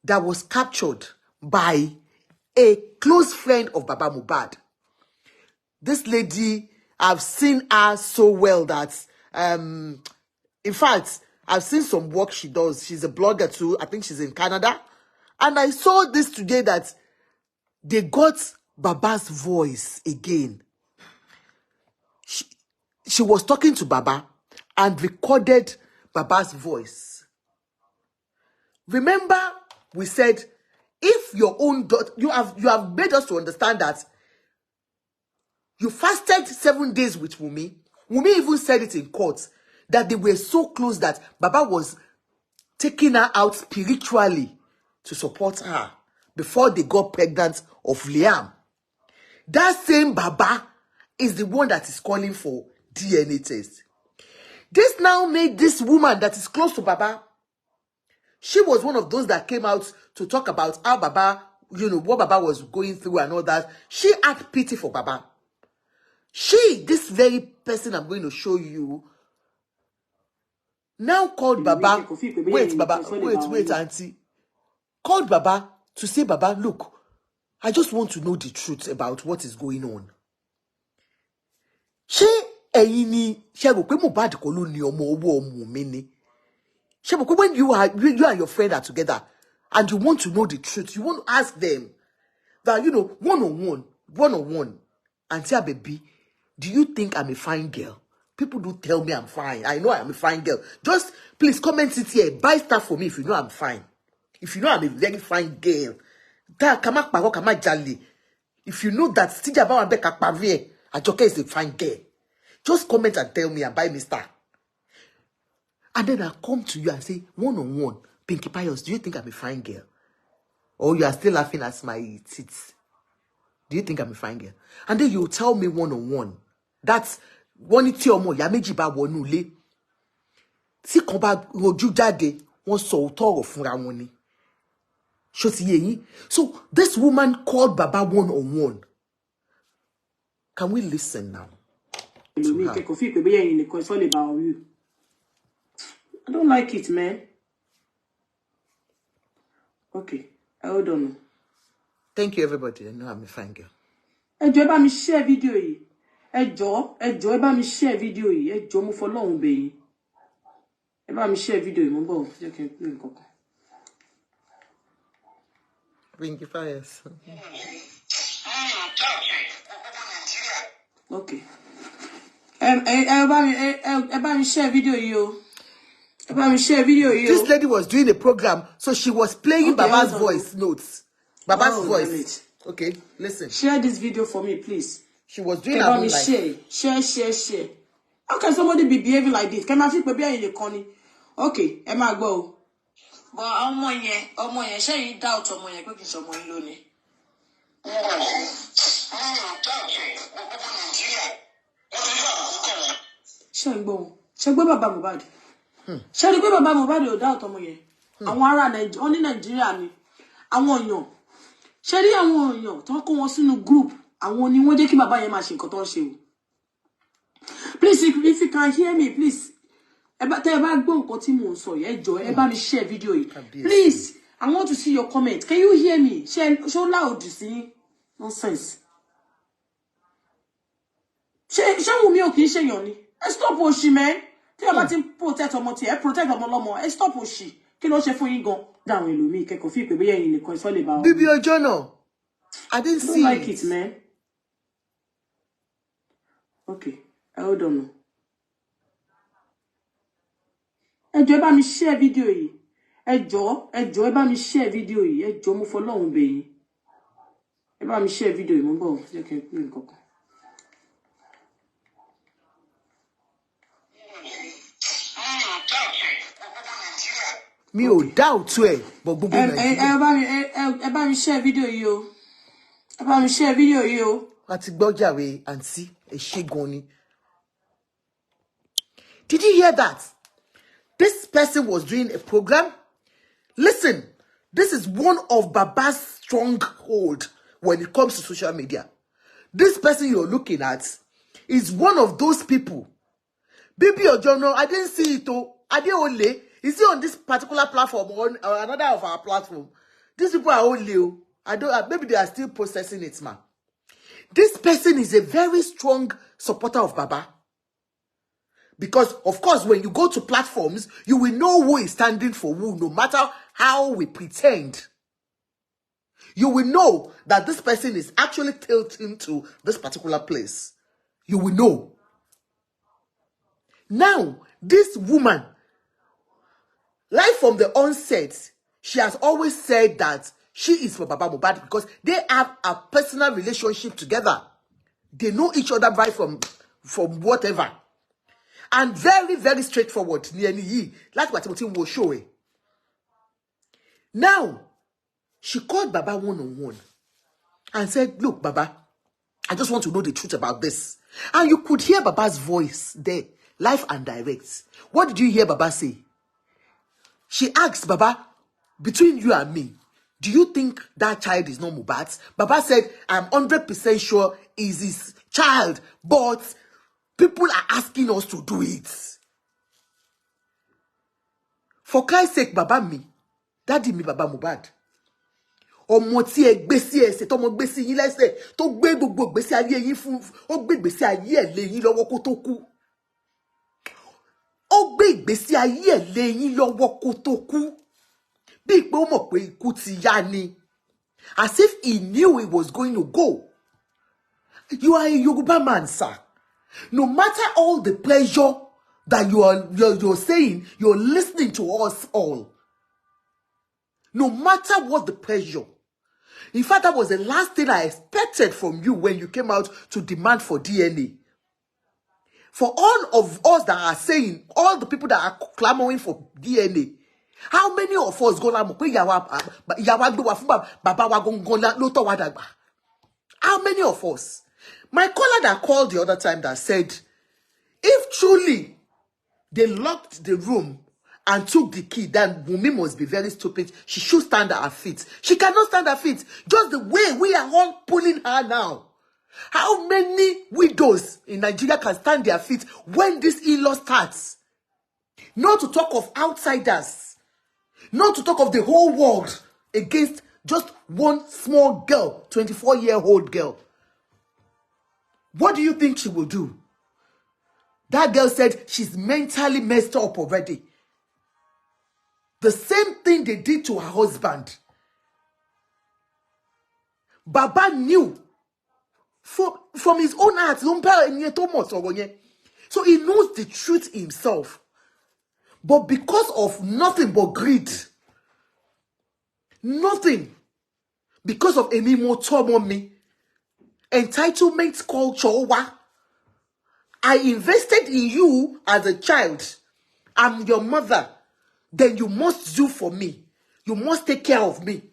that was captured by a close friend of Baba Mohbad. This lady, I've seen her so well that, in fact, I've seen some work she does. She's a blogger too. I think she's in Canada. And I saw this today that they got Baba's voice again. She was talking to Baba and recorded Baba's voice. Remember, we said, if your own daughter, you have made us to understand that you fasted 7 days with Wunmi. Wunmi even said it in court that they were so close that Baba was taking her out spiritually to support her before they got pregnant of Liam. That same Baba is the one that is calling for DNA test. This now made this woman that is close to Baba. She was one of those that came out to talk about how Baba, what Baba was going through and all that. She had pity for Baba. This very person I'm going to show you, now called Baba. Wait, Baba. Wait, auntie. Called Baba to say, Baba, look, I just want to know the truth about what is going on. When you and your friend are together and you want to know the truth, you want to ask them that, one-on-one, Auntie Baby, do you think I'm a fine girl? People do tell me I'm fine. I know I'm a fine girl. Just please comment it here. Buy stuff for me if you know I'm fine. If you know I'm a very fine girl. If you know that Ajoke is a fine girl, just comment and tell me and buy me star. And then I'll come to you and say, one-on-one, Pinky Pius, do you think I'm a fine girl? Or you are still laughing at my tits? Do you think I'm a fine girl? And then you tell me one-on-one. That's one iti omo ya meji ba wonu le. Tí kan bá rojú jáde, wọ́n sọ òótọ́ ọ̀rọ̀ fúnra wọn ni. Ṣó ti yé yín? So this woman called Baba one-on-one. Can we listen now? It's all about you. I don't like it, man. Okay, hold on. Thank you, everybody. I know I'm a fine girl. Ẹ jọ̀ọ́ ẹ bá mi share video yìí. Ẹ jọ̀ọ́ ẹ bá mi share video yìí. Ẹ jọ̀ọ́ mo fọlọ́run bẹ̀ yín. Ẹ bá mi share video yìí mo bọ̀ jẹ́ kí n play nǹkan kan. Pinky Pius. Okay. Everybody share video you. Everybody share video you. This lady was doing a program, so she was playing Okay, Baba's voice notes. Baba's voice. Damn it. Okay, listen. Share this video for me, please. She was doing her own life. Share. How can somebody be behaving like this? Can I feel baby in the corner? Okay, Emma go. But ọmọ yẹn, ṣé you doubt ọmọ yẹn pé kì í ṣe ọmọ yín lónìí? Ṣé ń gbọ́? Ṣé gbọ́ bàbá Mohbad? Ṣé rí pé bàbá Mohbad ò doubt ọmọ yẹn? Àwọn ará Nàìjíríà ni. Àwọn èèyàn. Ṣé rí àwọn èèyàn tó kó wọn sínú group? Àwọn ni wọ́n jẹ́ kí bàbá yẹn máa ṣe nǹkan tó ń ṣe o. Please, if you can hear me, please. Tẹ́ bá gbọ́ nǹkan tí mò ń sọ yẹn, jọ̀ọ́ ẹ bá mi share video yìí. Please, I want to see your comment. Can you hear me? Show loud, see? Nonsense. Ṣé Wùmí ò kì í ṣèyàn ni? Ẹ stop òṣì, man. Tí a bá ti protect ọmọ tí ẹ protect ọmọ lọ́mọ, ẹ stop òṣì. Kí ló ṣe fún yín gan? Dáwọn ẹlòmíì kẹ́kọ̀ọ́ fi pé bóyá ẹ̀yin nìkan ìsọ́ lè bá wọn. Bíbí ọjọ́ náà. I didn't see don't like it, man. Okay, hold on. Ẹ jọ̀ọ́ ẹ bá mi share video yìí. Ẹ jọ̀ọ́ ẹ bá mi share video yìí. Ẹ jọ̀ọ́ mo fọlọ́run bẹ̀ yín. Ẹ bá mi share video yìí mo bọ̀ jẹ́ kí n pè nǹkan kan. Mi ò doubt ẹ, but gbogbo Nàìjíríà. Ẹ bá mi share video yìí o. Ẹ bá mi share video yìí o. Àti gbọ́ jàre àǹtí ẹ ṣé gan ni. Did you hear that? This person was doing a program. Listen, this is one of Baba's stronghold when it comes to social media. This person you're looking at is one of those people. Baby Ojono, I didn't see it. Adeole, is he on this particular platform or another of our platform? These people are only. I don't. Maybe they are still processing it, man. This person is a very strong supporter of Baba. Because, of course, when you go to platforms, you will know who is standing for who, no matter how we pretend. You will know that this person is actually tilting to this particular place. You will know. Now, this woman, right from the onset, she has always said that she is for Baba Mohbad because they have a personal relationship together. They know each other right from whatever. And very, very straightforward. That's what Timothy will show. Now, she called Baba one-on-one and said, look, Baba, I just want to know the truth about this. And you could hear Baba's voice there, live and direct. What did you hear Baba say? She asked Baba, between you and me, do you think that child is not Mohbad's? Baba said, I'm 100% sure is his child, but people are asking us to do it. For Christ's sake, Baba me, Daddy me Baba Mohbad. Ọmọ tí ẹ gbé sí ẹsẹ̀ tọmọ gbé sí yín lẹ́sẹ̀ tó gbé gbogbo gbèsè ayé yín fún ó gbé gbèsè ayé ẹ̀ lé yín lọ́wọ́ kó tó kú. Ó gbé gbèsè ayé ẹ̀ lé yín lọ́wọ́ kó tó kú. Bí pé ó mọ̀ pé ikú ti yá ni. As if he knew he was going to go. You are a Yoruba man, sir. No matter all the pleasure that you're saying, you're listening to us all. No matter what the pleasure. In fact, that was the last thing I expected from you when you came out to demand for DNA. For all of us that are saying, all the people that are clamoring for DNA, how many of us go how many of us? My caller that called the other time that said, if truly they locked the room and took the key, then Wunmi must be very stupid. She should stand at her feet. She cannot stand her feet. Just the way we are all pulling her now. How many widows in Nigeria can stand their feet when this in-law starts? Not to talk of outsiders. Not to talk of the whole world against just one small girl, 24-year-old girl. What do you think she will do? That girl said she's mentally messed up already. The same thing they did to her husband. Baba knew From his own heart. So he knows the truth himself. But because of nothing but greed, nothing, because of any more me, entitlement culture, I invested in you as a child. I'm your mother. Then you must do for me. You must take care of me.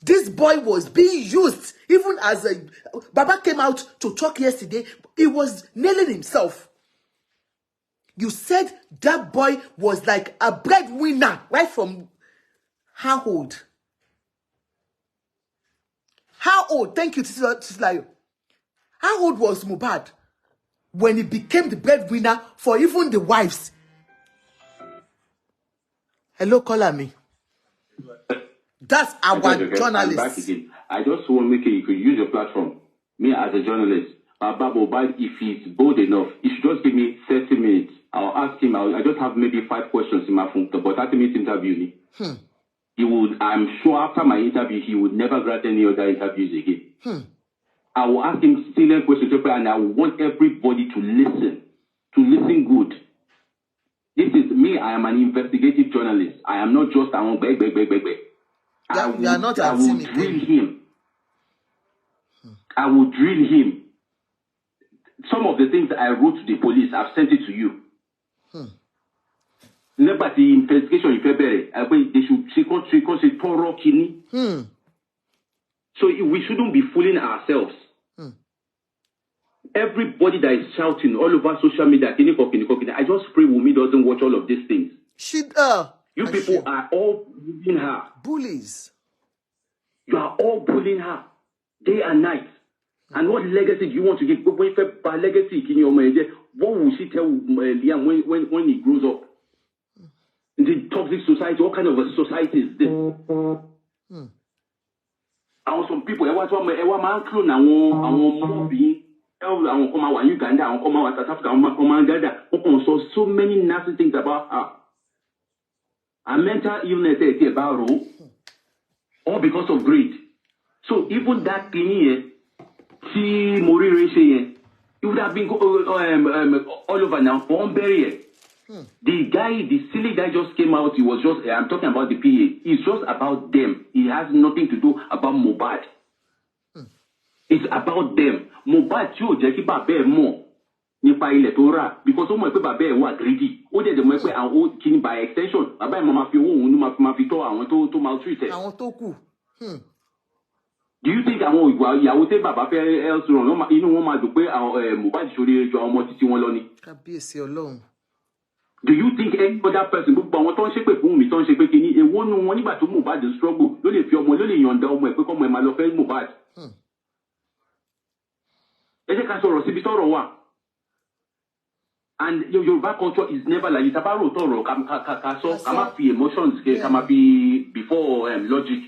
This boy was being used, even as a... Baba came out to talk yesterday. He was nailing himself. You said that boy was like a breadwinner, right from how old? How old? Thank you, Titilayo. How old was Mohbad when he became the breadwinner for even the wives? Hello, caller me. That's our journalist. Back again. I just want to make it, you could use your platform. Me as a journalist, Baba Mohbad, if he's bold enough, he should just give me 30 minutes. I'll ask him. I just have maybe 5 questions in my phone, but 30 minutes interview. He would. I'm sure after my interview, he would never grant any other interviews again. I will ask him salient questions, and I want everybody to listen good. This is me. I am an investigative journalist. I am not just a beg. I will drill him. I will drill him. Some of the things I wrote to the police, I've sent it to you. Never the investigation in February. They should thorough kidney. So we shouldn't be fooling ourselves. Everybody that is shouting all over social media, I just pray Wumi doesn't watch all of these things. You people are all bullying her. Bullies. You are all bullying her day and night. And what legacy do you want to give? What will she tell Liam when he grows up? In the toxic society, what kind of a society is this? And some people, so many nasty things about her. And mental illness, all because of greed. So even that thing here, it would have been all over now. The silly guy just came out. He was just, I'm talking about the PA. It's just about them. It has nothing to do about Mohbad. It's about them. Mohbad, you Jackie Babe more. Because someone put Babe was greedy. Or they might put our old king by extension. About Mama Fio, I want to maltreat it. Do you think I will take Baba else wrong? You know what to pay our Mohbad should do your multitude alone. Alone. Do you think any other person who don't shape a boom, don't shape a kidney, a one money but to Mohbad the struggle? Don't if you're only on down where become my love Mohbad. And your back culture is never like it's about Toro, come emotions, come before logic.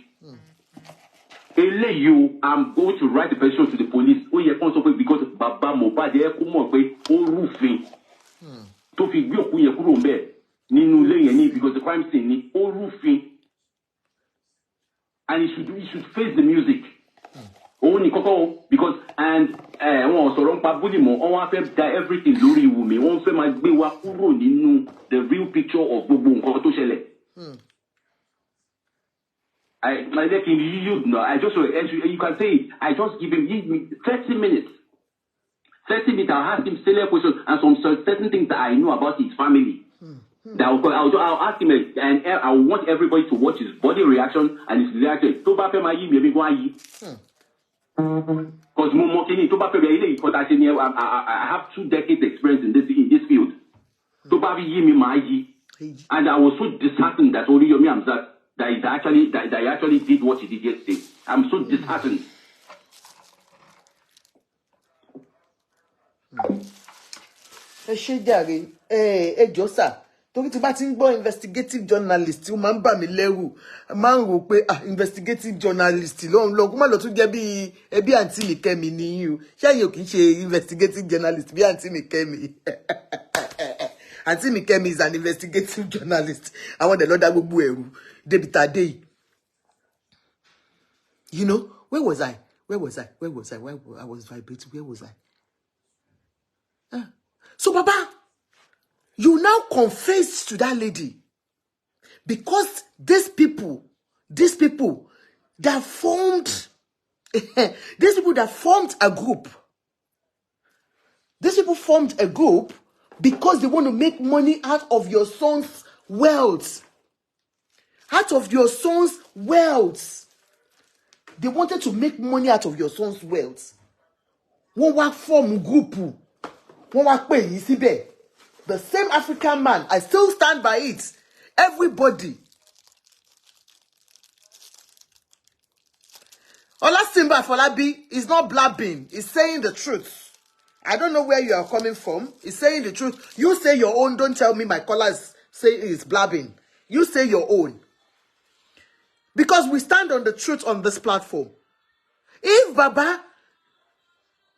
You, I'm going to write a petition to the police. Oh, yeah, because Baba Mohbad, they come up with all roofing. To figure out because the crime scene, all roofing. And he should face the music. Only because and so wrong everything Lori Wumi. The real picture of Bobo. I just you can say it. I just give me 30 minutes. 30 minutes, I'll ask him silly questions and some certain things that I know about his family. I'll ask him, and I want everybody to watch his body reaction and his reaction. Because I have 2 decades experience in this field. And I was so disheartened that only Yomi Amzat that he actually did what he did yesterday. I'm so disheartened. Josa. Torí tí bá ti ń gbọ́ investigative journalist ó máa ń bà mí lẹ́rù máa ń rò pé investigative journalist lọ́hùn lọ́hùn kó má lọ tún jẹ́ bí ẹbí àǹtí mi Kẹ́mi nìyí o ṣé yìí ò kì í ṣe investigative journalist bí àǹtí mi Kẹ́mi àǹtí mi Kẹ́mi is an investigative journalist àwọn dẹ̀ lọ́dá gbogbo ẹ̀rù débi tá a dé yìí. You know, where was I? Where was I? Where was I? Where I was vibrating? Where was I? So, Baba, you now confess to that lady because these people that formed, these people that formed a group. These people formed a group because they want to make money out of your son's wealth. Out of your son's wealth. They wanted to make money out of your son's wealth. One work form group. One work pay isibe. The same African man. I still stand by it. Everybody. Olasimba Folabi is not blabbing. He's saying the truth. I don't know where you are coming from. He's saying the truth. You say your own. Don't tell me my callers say it's blabbing. You say your own. Because we stand on the truth on this platform. If Baba,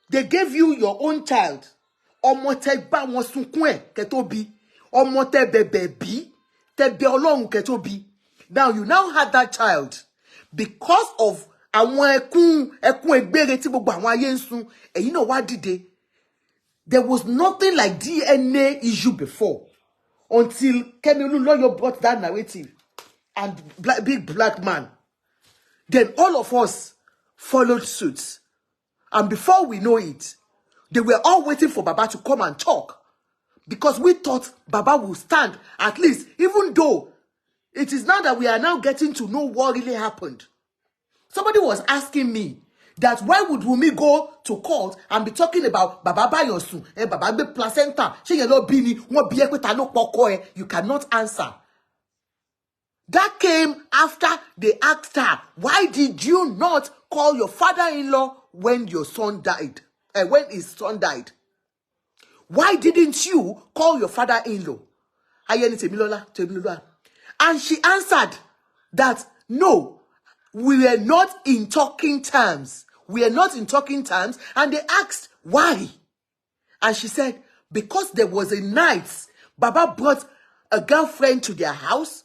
they gave you your own child, omote ba won sunkun ketobi, omote bebebi, te be Ọlọ́run ketobi. Now you now had that child because of àwọn ẹkún egbere tí gbogbo àwọn ayé ń sun. And you know what did they? There was nothing like DNA issue before until Kemi Olunloyo brought that narrative and big black man. Then all of us followed suit. And before we know it, they were all waiting for Baba to come and talk. Because we thought Baba would stand, at least, even though it is now that we are now getting to know what really happened. Somebody was asking me that why would Wunmi go to court and be talking about Baba Bayosun and Baba be placenta? You cannot answer. That came after they asked her, why did you not call your father-in-law when your son died? When his son died? Why didn't you call your father-in-law? And she answered that, no, we are not in talking terms. We are not in talking terms. And they asked, why? And she said, because there was a night, Baba brought a girlfriend to their house,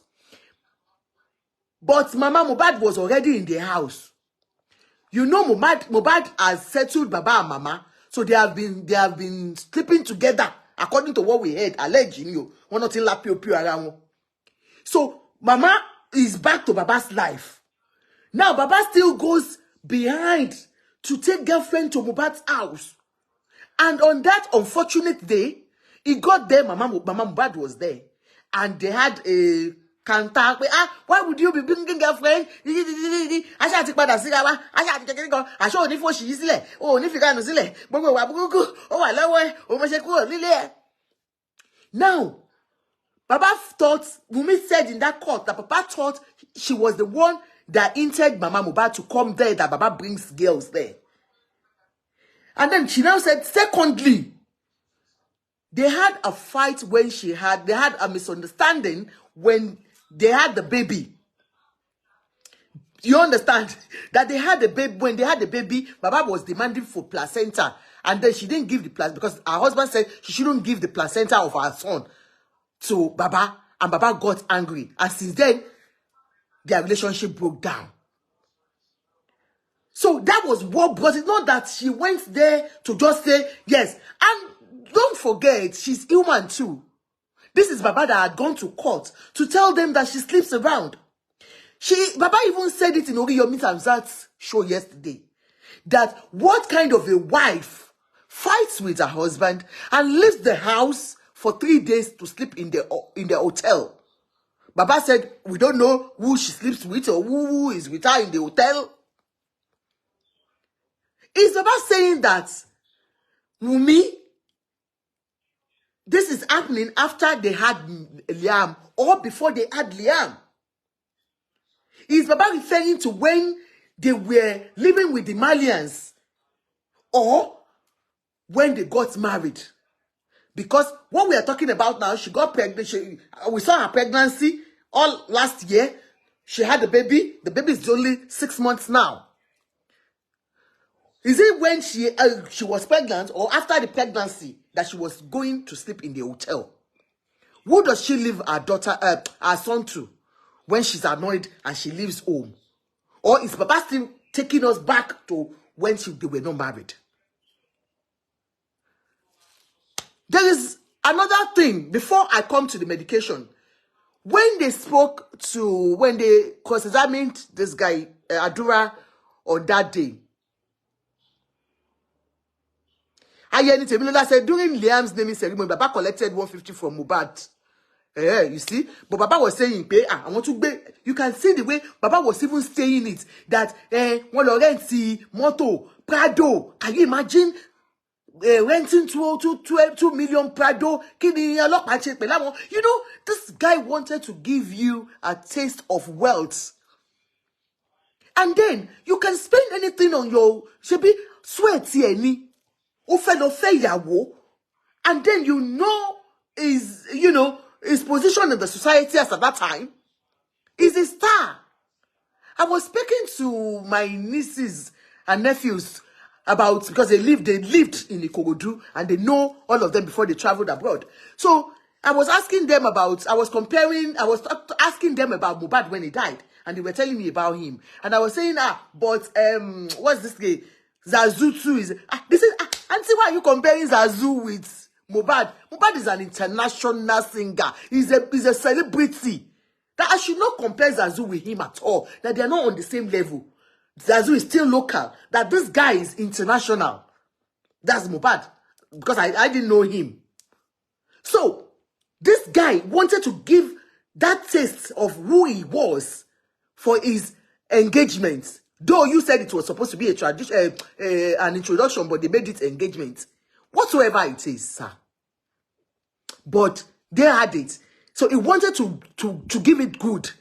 but Mama Mohbad was already in their house. You know, Mohbad has settled Baba and Mama, so they have been sleeping together, according to what we heard, alleging you. So Mama is back to Baba's life. Now Baba still goes behind to take girlfriend to Mohbad's house. And on that unfortunate day, he got there, Mama Mohbad was there. And they had a canter. Why would you be bringing girlfriend? Now, Baba thought, Wunmi said in that court that Papa thought she was the one that entered Mama Mohbad to come there, that Baba brings girls there. And then she now said, secondly, they had a fight when they had a misunderstanding when they had the baby. You understand? That they had the baby, when they had the baby, Baba was demanding for placenta. And then she didn't give the placenta because her husband said she shouldn't give the placenta of her son to Baba. And Baba got angry. And since then, their relationship broke down. So that was what brought it. Not that she went there to just say, yes. And don't forget, she's human too. This is Baba that had gone to court to tell them that she sleeps around. Baba even said it in Oriyomi Hamzat's show yesterday. That what kind of a wife fights with her husband and leaves the house for 3 days to sleep in the hotel. Baba said, we don't know who she sleeps with or who is with her in the hotel. Is Baba saying that Wunmi, this is happening after they had Liam or before they had Liam? Is Baba referring to when they were living with the Malians or when they got married? Because what we are talking about now, she got pregnant. We saw her pregnancy all last year. She had a baby. The baby is only 6 months now. Is it when she was pregnant or after the pregnancy that she was going to sleep in the hotel? Who does she leave her son to when she's annoyed and she leaves home? Or is Baba still taking us back to when they were not married. There is another thing before I come to the medication. When they cross-examined this guy, Adura, on that day, Ayeni Temilola said during Liam's naming ceremony, Baba collected 150 from Mohbad. You see, but Baba was saying, I want to be. You can see the way Baba was even saying it, that one Lorenzi, Moto, Prado. Can you imagine renting 2 million Prado? You know, this guy wanted to give you a taste of wealth. And then you can spend anything on your shebi sweat any and then his position in the society as at that time is a star. I was speaking to my nieces and nephews about, because they lived in Ikorodu and they know all of them before they traveled abroad. So I was asking them about, I was asking them about Mohbad when he died, and they were telling me about him. And I was saying, but what's this guy? Zazu too is this is Auntie, why are you comparing Zazu with Mohbad? Mohbad is an international singer. He's a celebrity. That I should not compare Zazu with him at all. That they are not on the same level. Zazu is still local. That this guy is international. That's Mohbad. Because I didn't know him. So this guy wanted to give that taste of who he was for his engagement. Though you said it was supposed to be an introduction, but they made it engagement. Whatsoever it is, sir. But they had it. So he wanted to give it good.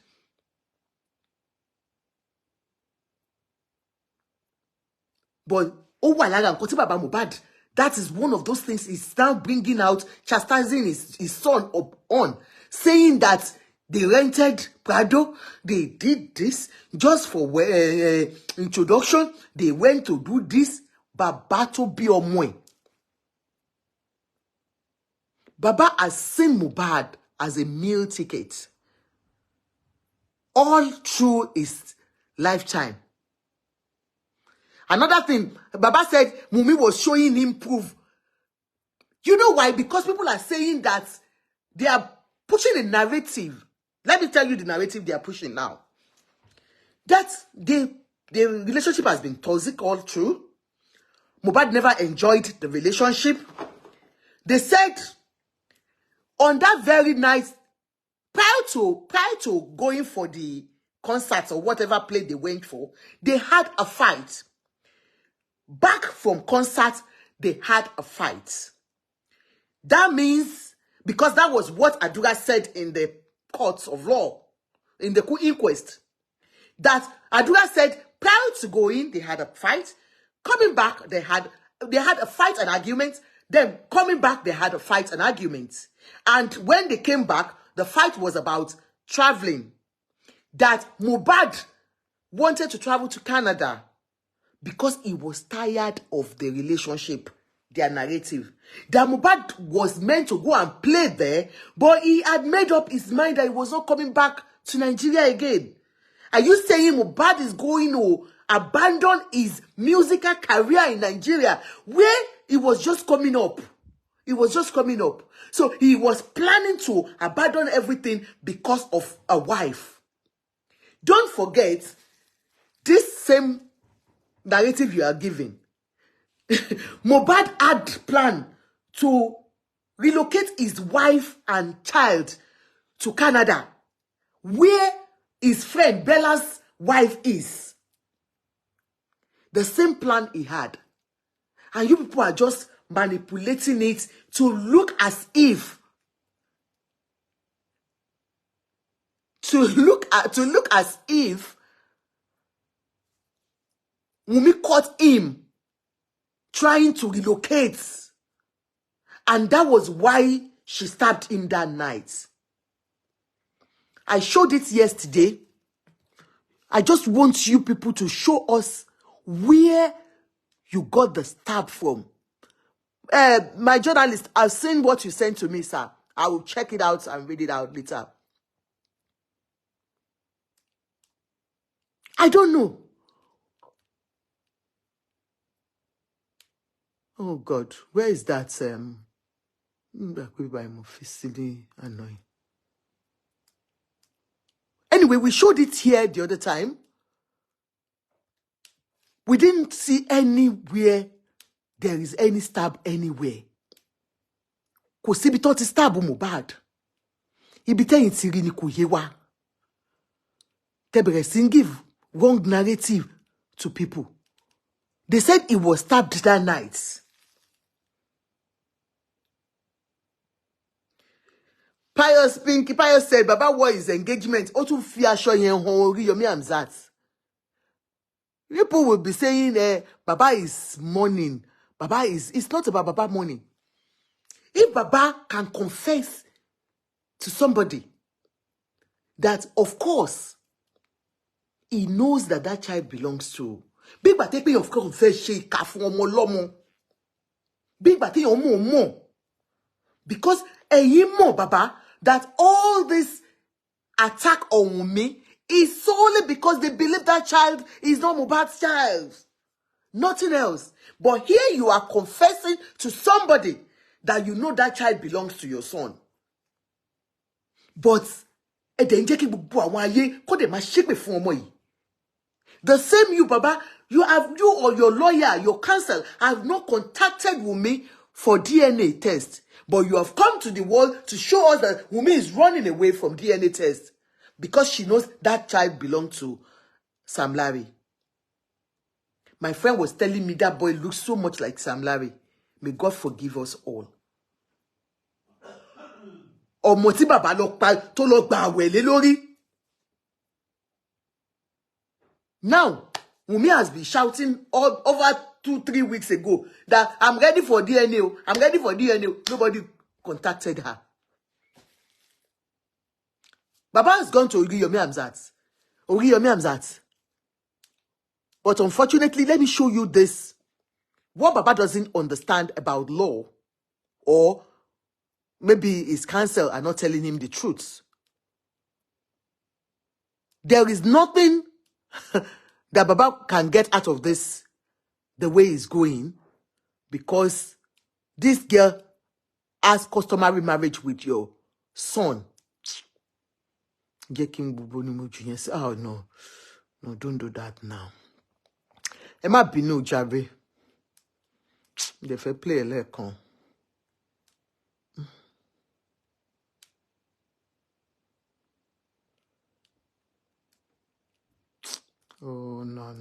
But Mohbad, that is one of those things he's now bringing out, chastising his son on, saying that they rented Prado, they did this just for introduction, they went to do this. Baba to be Omoy. Baba has seen Mohbad as a meal ticket all through his lifetime. Another thing, Baba said Mumi was showing him proof. You know why? Because people are saying that they are pushing a narrative. Let me tell you the narrative they are pushing now. That the relationship has been toxic all through. Mohbad never enjoyed the relationship. They said on that very night, prior to going for the concerts or whatever play they went for, they had a fight. Back from concert, they had a fight. That means, because that was what Adura said in the courts of law, in the inquest, that Adura said prior to going, they had a fight. Coming back, they had a fight and argument. Then coming back, they had a fight and argument. And when they came back, the fight was about traveling. That Mohbad wanted to travel to Canada because he was tired of the relationship, their narrative. That Mohbad was meant to go and play there, but he had made up his mind that he was not coming back to Nigeria again. Are you saying Mohbad is going to abandon his musical career in Nigeria, where he was just coming up? He was just coming up. So he was planning to abandon everything because of a wife. Don't forget, this same narrative you are giving, Mohbad had planned to relocate his wife and child to Canada, where his friend Bella's wife is. The same plan he had. And you people are just manipulating it to look as if Wunmi caught him trying to relocate. And that was why she stabbed him that night. I showed it yesterday. I just want you people to show us where you got the stab from. My journalist, I've seen what you sent to me, sir. I will check it out and read it out later. I don't know. Oh God, where is that? That could be by Mofisili annoying. Anyway, we showed it here the other time. We didn't see anywhere there is any stab anywhere. Kò síbi tó ti stab Mohbad. Ibi tẹ́yìn ti rí ni kò yé wa. Tẹ́ bẹ̀rẹ̀ sí give wrong narrative to people. They said he was stabbed that night. Pinky Pius said, Baba wore his engagement. Ó tún fi aṣọ yẹn hàn Oríyọmí Hamzat. People will be saying, Baba is mourning. It's not about Baba mourning. If Baba can confess to somebody that, of course, he knows that that child belongs to. Big Bate of confess she kafun omo lomo. Big Bate omo. Because mo Baba, that all this attack on me is solely because they believe that child is not Mohbad's child. Nothing else. But here you are confessing to somebody that you know that child belongs to your son. But the same you, Baba, you or your lawyer, your counsel have not contacted Wunmi for DNA test. But you have come to the world to show us that Wunmi is running away from DNA test because she knows that child belonged to Sam Larry. My friend was telling me that boy looks so much like Sam Larry. May God forgive us all. Ọmọ tí bàbá lọ pa tó lọ gba àwẹ̀ lé lórí. Now, Wunmi has been shouting all over 2-3 weeks ago that I'm ready for DNA. I'm ready for DNA. Nobody contacted her. Baba has gone to Oríyọmí Hamzat. But unfortunately, let me show you this. What Baba doesn't understand about law, or maybe his counsel are not telling him the truth. There is nothing that Baba can get out of this the way it's going, because this girl has customary marriage with your son. Oh, no. No, don't do that now. Emma Binu Jabe. They fair play a lekon. Oh, no.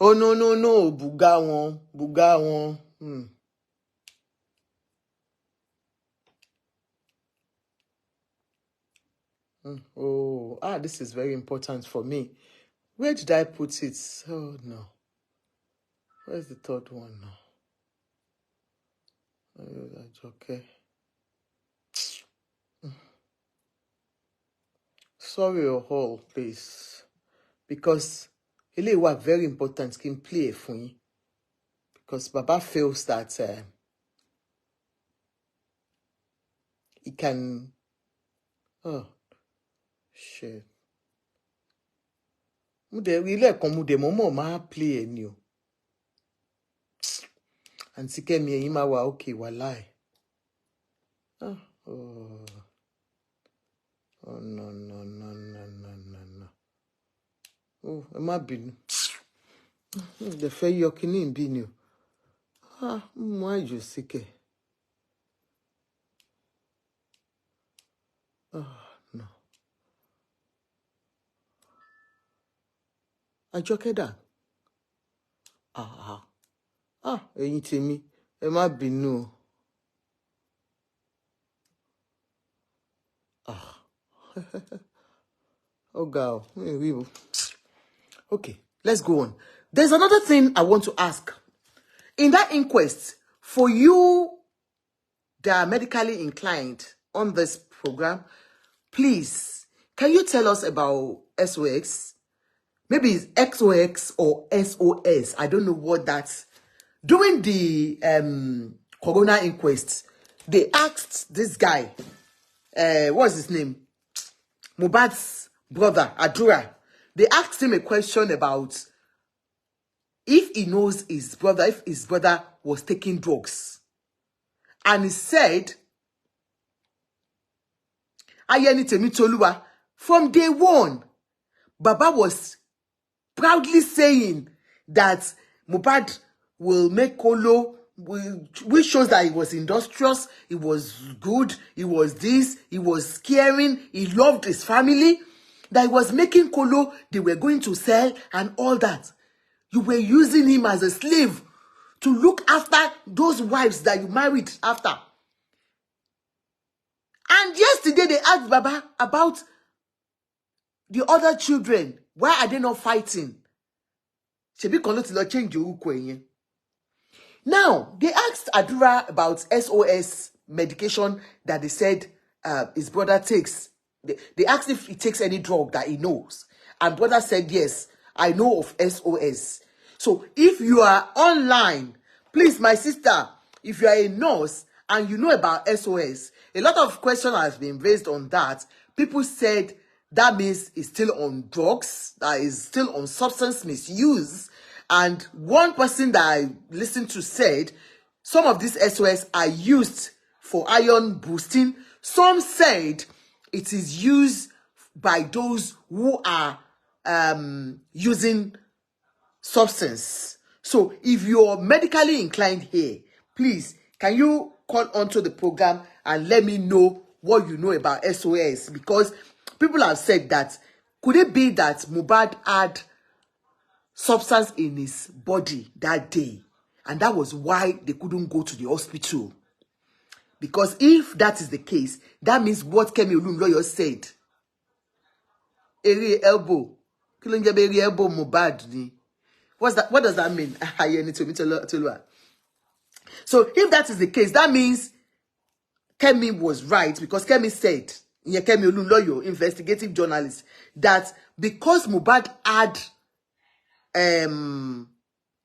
Oh, no. Buga won. Oh, this is very important for me. Where did I put it? Oh, no. Where's the third one now? Oh, that's okay. Sorry, all, please. Because it was very important. Can play for you. Because Baba feels that he can. Oh, shit. Mude really come mude momo ma play a new. And sike mi ima wa okay walai. Oh, no. Oh, Emma Binu. The fair yokini in Binu. Why you sick? Oh, no. I joke that. Ẹ̀yin tèmi, ẹ má bínú. Oh, God. Okay, let's go on. There's another thing I want to ask. In that inquest, for you that are medically inclined on this program, please, can you tell us about SOX? Maybe it's XOX or SOS. I don't know what that's. During the coroner inquest, they asked this guy, what's his name? Mohbad's brother, Adura. They asked him a question about if he knows his brother, if his brother was taking drugs. And he said, Ayeni Temitoluwa, from day one, Baba was proudly saying that Mohbad will make Kolo, which shows that he was industrious, he was good, he was this, he was caring, he loved his family, that he was making Kolo, they were going to sell and all that. You were using him as a slave to look after those wives that you married after. And yesterday they asked Baba about the other children. Why are they not fighting? Now, they asked Adura about SOS medication that they said his brother takes. They asked if he takes any drug that he knows. And brother said, yes, I know of SOS. So if you are online, please, my sister, if you are a nurse and you know about SOS, a lot of questions has been raised on that. People said that means he's still on drugs, that is still on substance misuse. And one person that I listened to said some of these SOS are used for iron boosting. Some said it is used by those who are using substance. So if you're medically inclined here, please, can you call onto the program and let me know what you know about SOS? Because people have said that, could it be that Mohbad had substance in his body that day, and that was why they couldn't go to the hospital? Because if that is the case, that means what Kemi Olunloyo said. Eri elbow. Eri elbow Mohbad ni. What's that? What does that mean? So if that is the case, that means Kemi was right, because Kemi said, Kemi Olunloyo, investigative journalist, that because Mohbad had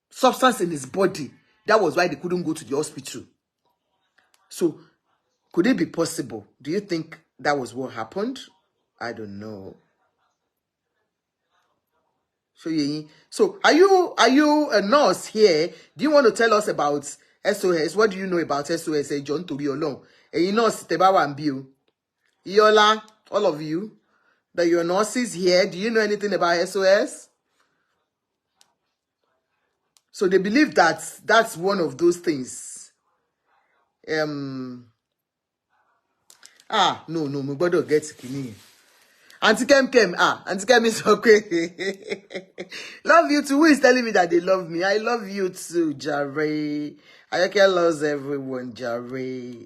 substance in his body, that was why they couldn't go to the hospital. So could it be possible? Do you think that was what happened? I don't know. So are you a nurse here? Do you want to tell us about SOS? What do you know about SOS? John to be alone. And you nurse Tebawa and Bill. Iola, all of you, that you're nurses here. Do you know anything about SOS? So they believe that that's one of those things. No, my brother gets kini. Auntie Kem, Auntie Kem is okay. Love you too. Who is telling me that they love me? I love you too, Jare. Ayake loves everyone, Jare.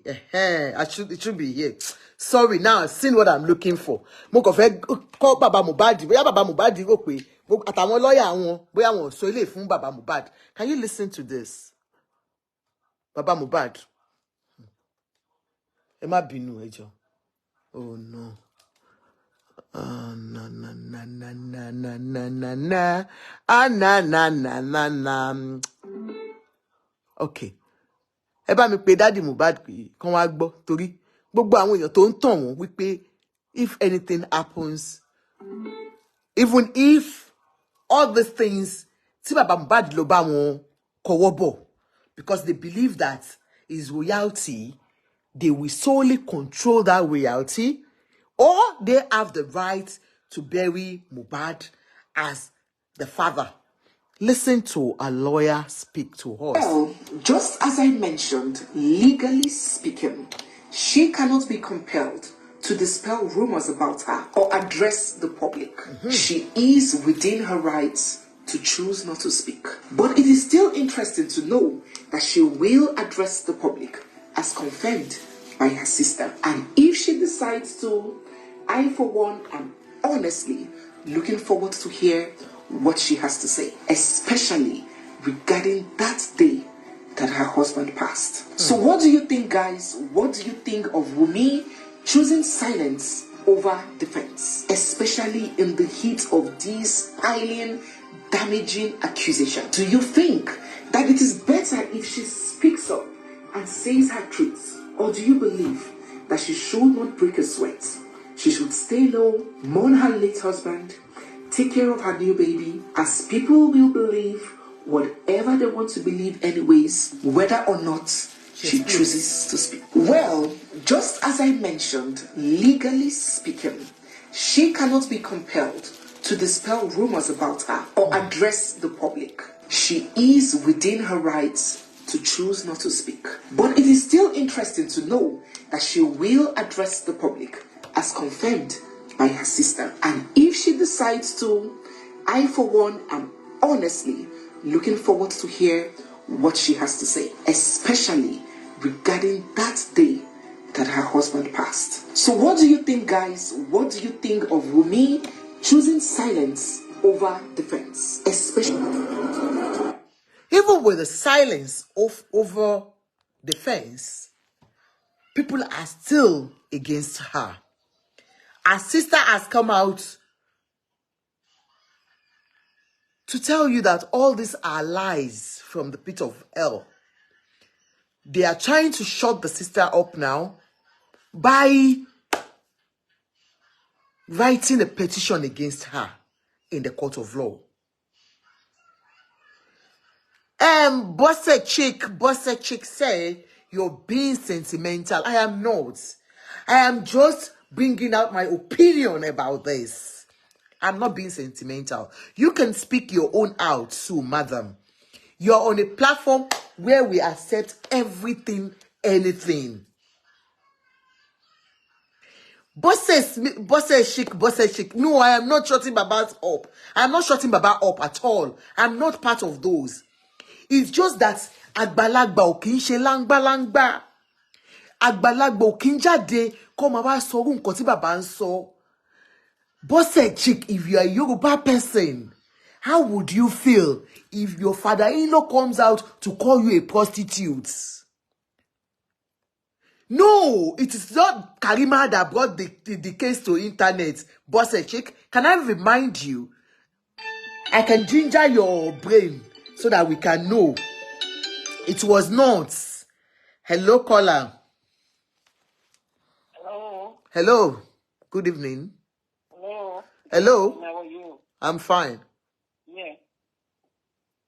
It should be here. Sorry, now I've seen what I'm looking for. Mo kàn fẹ́ call Baba Mohbad. Bóyá Baba Mohbad rò pé àtàwọn lawyer wọn, bóyá wọn sọ ilé fún Baba Mohbad. Can you listen to this? Baba Mohbad. Ẹ má bínú ẹ jọ̀ọ́. Oh no. Okay. Ẹ bá mi pè Daddy Mohbad pé kàn wá gbọ́, torí gbogbo àwọn èèyàn tó ń tàn wọ́n wípé if anything happens, even if all these things, tí Baba Mohbad ló bá wọn kọ́wọ́ bọ̀, because they believe that his royalty, they will solely control that royalty, or they have the right to bury Mohbad as the father. Listen to a lawyer speak to us. Well, just as I mentioned, legally speaking, she cannot be compelled to dispel rumors about her or address the public. She is within her rights to choose not to speak. But it is still interesting to know that she will address the public as confirmed by her sister. And if she decides to, I for one am honestly looking forward to hear what she has to say, especially regarding that day that her husband passed. So what do you think, guys? What do you think of Wunmi choosing silence over defense, especially in the heat of these piling, damaging accusations? Do you think that it is better if she speaks up and says her truth? Or do you believe that she should not break a sweat? She should stay low, mourn her late husband, take care of her new baby, as people will believe whatever they want to believe anyways, whether or not she chooses to speak. Well, just as I mentioned, legally speaking, she cannot be compelled to dispel rumors about her or address the public. She is within her rights to choose not to speak. But it is still interesting to know that she will address the public as confirmed by her sister. And if she decides to, I for one am honestly looking forward to hear what she has to say, especially regarding that day that her husband passed. So what do you think, guys? What do you think of Wunmi choosing silence over defense, especially? Even with the silence over defense, people are still against her. Her sister has come out to tell you that all these are lies from the pit of hell. They are trying to shut the sister up now by writing a petition against her in the court of law. Bosse Chick said, you're being sentimental. I am not. I am just bringing out my opinion about this. I'm not being sentimental. You can speak your own out too, madam. You're on a platform where we accept everything, anything. Bosse Chick. No, I am not shutting Baba up. I'm not shutting Baba up at all. I'm not part of those. It's just that àgbàlagbà ò kì í ṣe láńgbáláńgbá. Àgbàlagbà ò kì í jáde kó máa wá sọ orú nǹkan tí bàbá ń sọ. Bosse Chick, if you are a Yoruba person, how would you feel if your father-in-law comes out to call you a prostitute? No, it is not Karima that brought the case to internet. Bosse Chick, can I remind you? I can ginger your brain so that we can know. It was not. Hello, caller. Hello. Hello. Good evening. Hello. Hello. How are you? I'm fine. Yeah.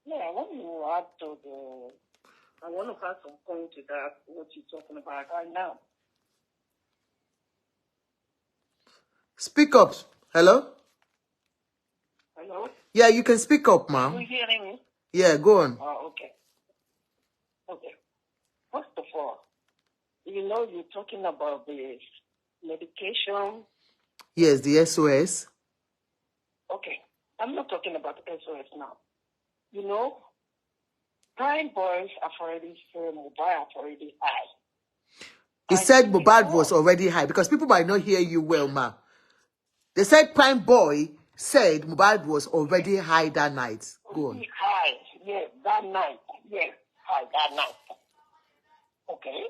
Yeah, I want to add to I want to add some point to that, what you're talking about right now. Speak up. Hello? Hello? Yeah, you can speak up, Are ma'am. you hearing me? Yeah, go on. Oh, okay. Okay. First of all, you know, you're talking about the medication. Yes, the SOS. Okay. I'm not talking about the SOS now. You know, prime boys have already said Mohbad have already high. He said Mohbad was already high because people might not hear you well, ma. They said Prime Boy said Mohbad was already high that night. Go on. High, yes, that night. Yes, high that night. Okay.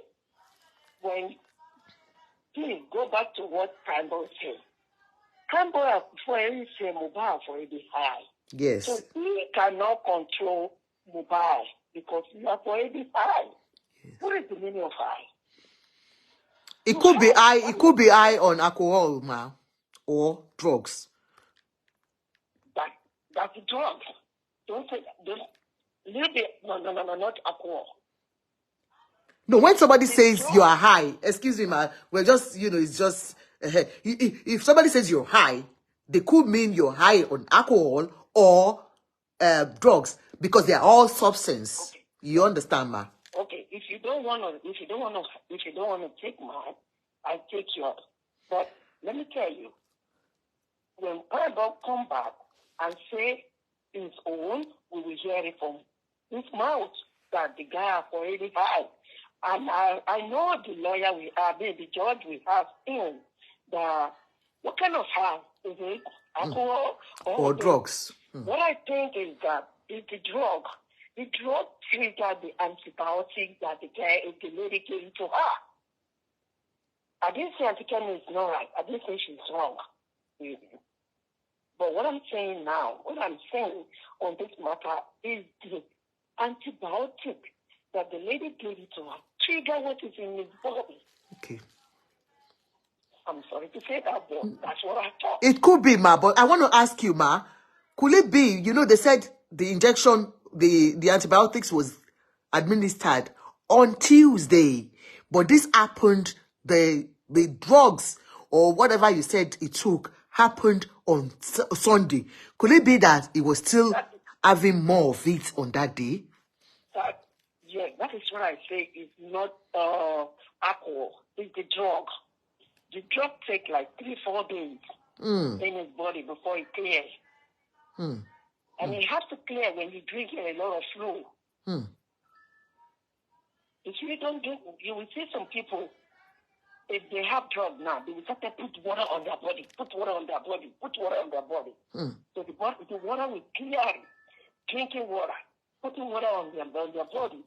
When please go back to what Prime Boy said. Prime Boy has already said Mohbad already high. Yes. So he cannot control Mohbad because you are already high. Yes. What is the meaning of high? It could be high. It could be high on alcohol, ma, or drugs. That's drugs. Don't say don't leave it. No, not alcohol. No, when somebody says you are high, excuse me, ma, we're just, it's just if somebody says you're high, they could mean you're high on alcohol or drugs because they are all substance. Okay. You understand, ma? Okay. If you don't want to take mine, I take yours. But let me tell you, when Bible come back and say his own, we will hear it from his mouth that the guy has already high. And I know the lawyer we have, the judge we have in the what kind of high is it? Alcohol or drugs? What I think is that it's the drug. The drug triggered the antibiotic that the lady gave to her. I didn't say antibiotic is not right. I didn't say she's wrong. But what I'm saying now, what I'm saying on this matter is the antibiotic that the lady gave it to her trigger what is in his body. Okay. I'm sorry to say that, but that's what I thought. It could be, ma, but I want to ask you, ma, could it be, they said the injection the antibiotics was administered on Tuesday, but this happened, the drugs or whatever you said it took happened on Sunday. Could it be that it was still having more of it on that day? Yeah, that is what I say. It's not alcohol. It's the drug. The drug takes like 3-4 days in his body before it clears. And it has to clear when you drink a lot of fluid. If you don't do, you will see some people, if they have drugs now, they will start to put water on their body, put water on their body. So the water will clear it. Drinking water, putting water on their body,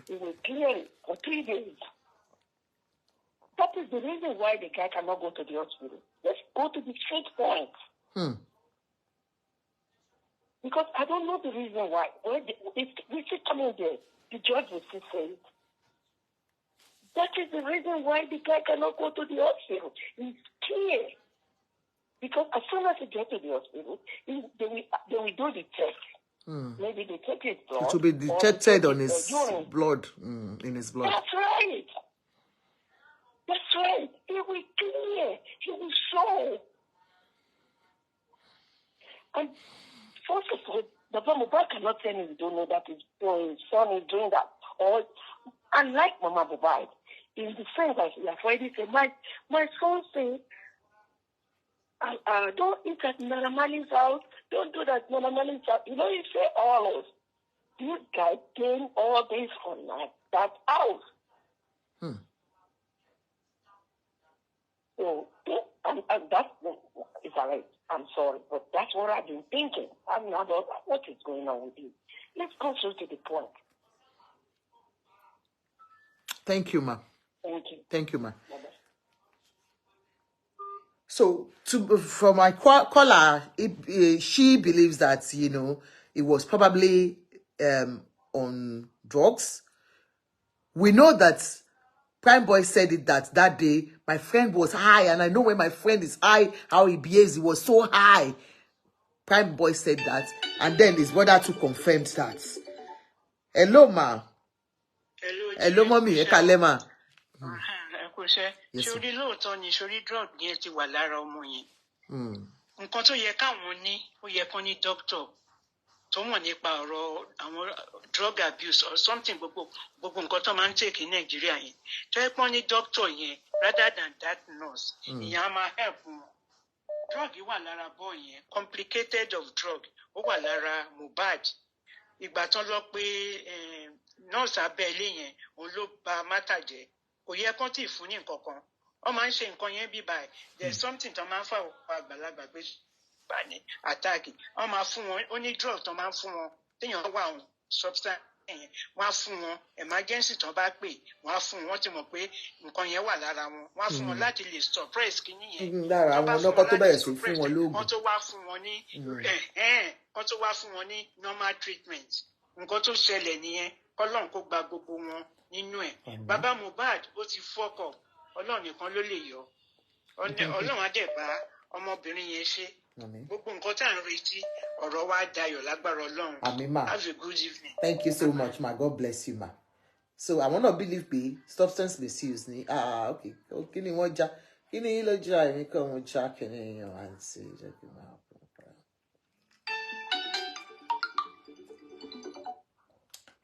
it will clear it for 3 days. That is the reason why the guy cannot go to the hospital. Let's go to the straight point. Because I don't know the reason why. If we still coming there, the judge will still say it. That is the reason why the guy cannot go to the hospital. It's clear. Because as soon as he gets to the hospital, they will do the test. Maybe they take his blood. It will be detected on his blood, in his blood. That's right. That's right. He will clear. He will show. And first of all, the Mohbad cannot tell me we don't know that his son is doing that. Or unlike Mama Mohbad, in the sense that he has already said, my son says, don't eat at Naramali's house. Don't do that Naramali's house. You know, you say all of this guy came all this from that house. So, and that's it's all right. I'm sorry, but that's what I've been thinking. I'm not about what is going on with you. Let's go straight to the point. Thank you, ma. Thank you. Thank you, ma. Bye-bye. So, from my caller, she believes that, it was probably on drugs. We know that Prime Boy said it that day, my friend was high, and I know when my friend is high, how he behaves, he was so high. Prime Boy said that, and then his brother too confirmed that. Hello, ma. Hello, mommy. Ekalema. Yes, ṣorí lóòótọ́ ni ṣorí drug yẹn ti wà lára ọmọ yẹn. Nǹkan tó yẹ káwọn ní, ó yẹ kán ní doctor tó mọ̀ nípa ọ̀rọ̀ àwọn drug abuse or something gbogbo nǹkan tó máa ń take ní Nàìjíríà yẹn. Tó yẹ kán ní doctor yẹn rather than that nurse. Ìyẹn á máa help wọn. Drug wà lára boy yẹn, complicated of drug, ó wà lára Mohbad. Ìgbà tán lọ pé nurse abẹ́lé yẹn, òun ló ba mátà jẹ́. Kò yẹ kán tí fún ní nǹkan kan. Wọ́n máa ń ṣe nǹkan yẹn bí báyìí. There's something tó máa ń fà àgbàlagbà pé bá ní attack. Wọ́n máa fún wọn, ó ní drug tó máa ń fún wọn. Téèyàn wà on substance yẹn, wọ́n á fún wọn. Emergency tó bá pè, wọ́n á fún wọn. Wọ́n ti mọ̀ pé nǹkan yẹn wà lára wọn. Wọ́n á fún wọn láti lè suppress kíní yẹn. Lára àwọn ọlọ́kọ́ tó bẹ̀rẹ̀ sí fún wọn lóògùn. Wọ́n tó wá fún wọn ní wọ́n tó wá fún wọn ní normal treatment. Nǹkan tó ṣẹlẹ̀ nìyẹn. Ọlọ́run kó gba gbogbo wọn nínú ẹ̀. Bàbá Mohbad ó ti fọ́kọ̀. Ọlọ́run nìkan ló lè yọ. Ọlọ́run á dẹ̀ bá ọmọbìnrin yẹn ṣe. Gbogbo nǹkan tá à ń retí ọ̀rọ̀ wa dayọ̀ lágbára Ọlọ́run. Àmín, ma. Have a good evening. Thank you so much, ma. God bless you, ma. So I wanna believe pé substance misuse ni. Okay. Kí ni wọ́n já? Kí ni ló já èmi kan mo já kíni èèyàn àǹtí jẹ́ kí n máa pọ̀.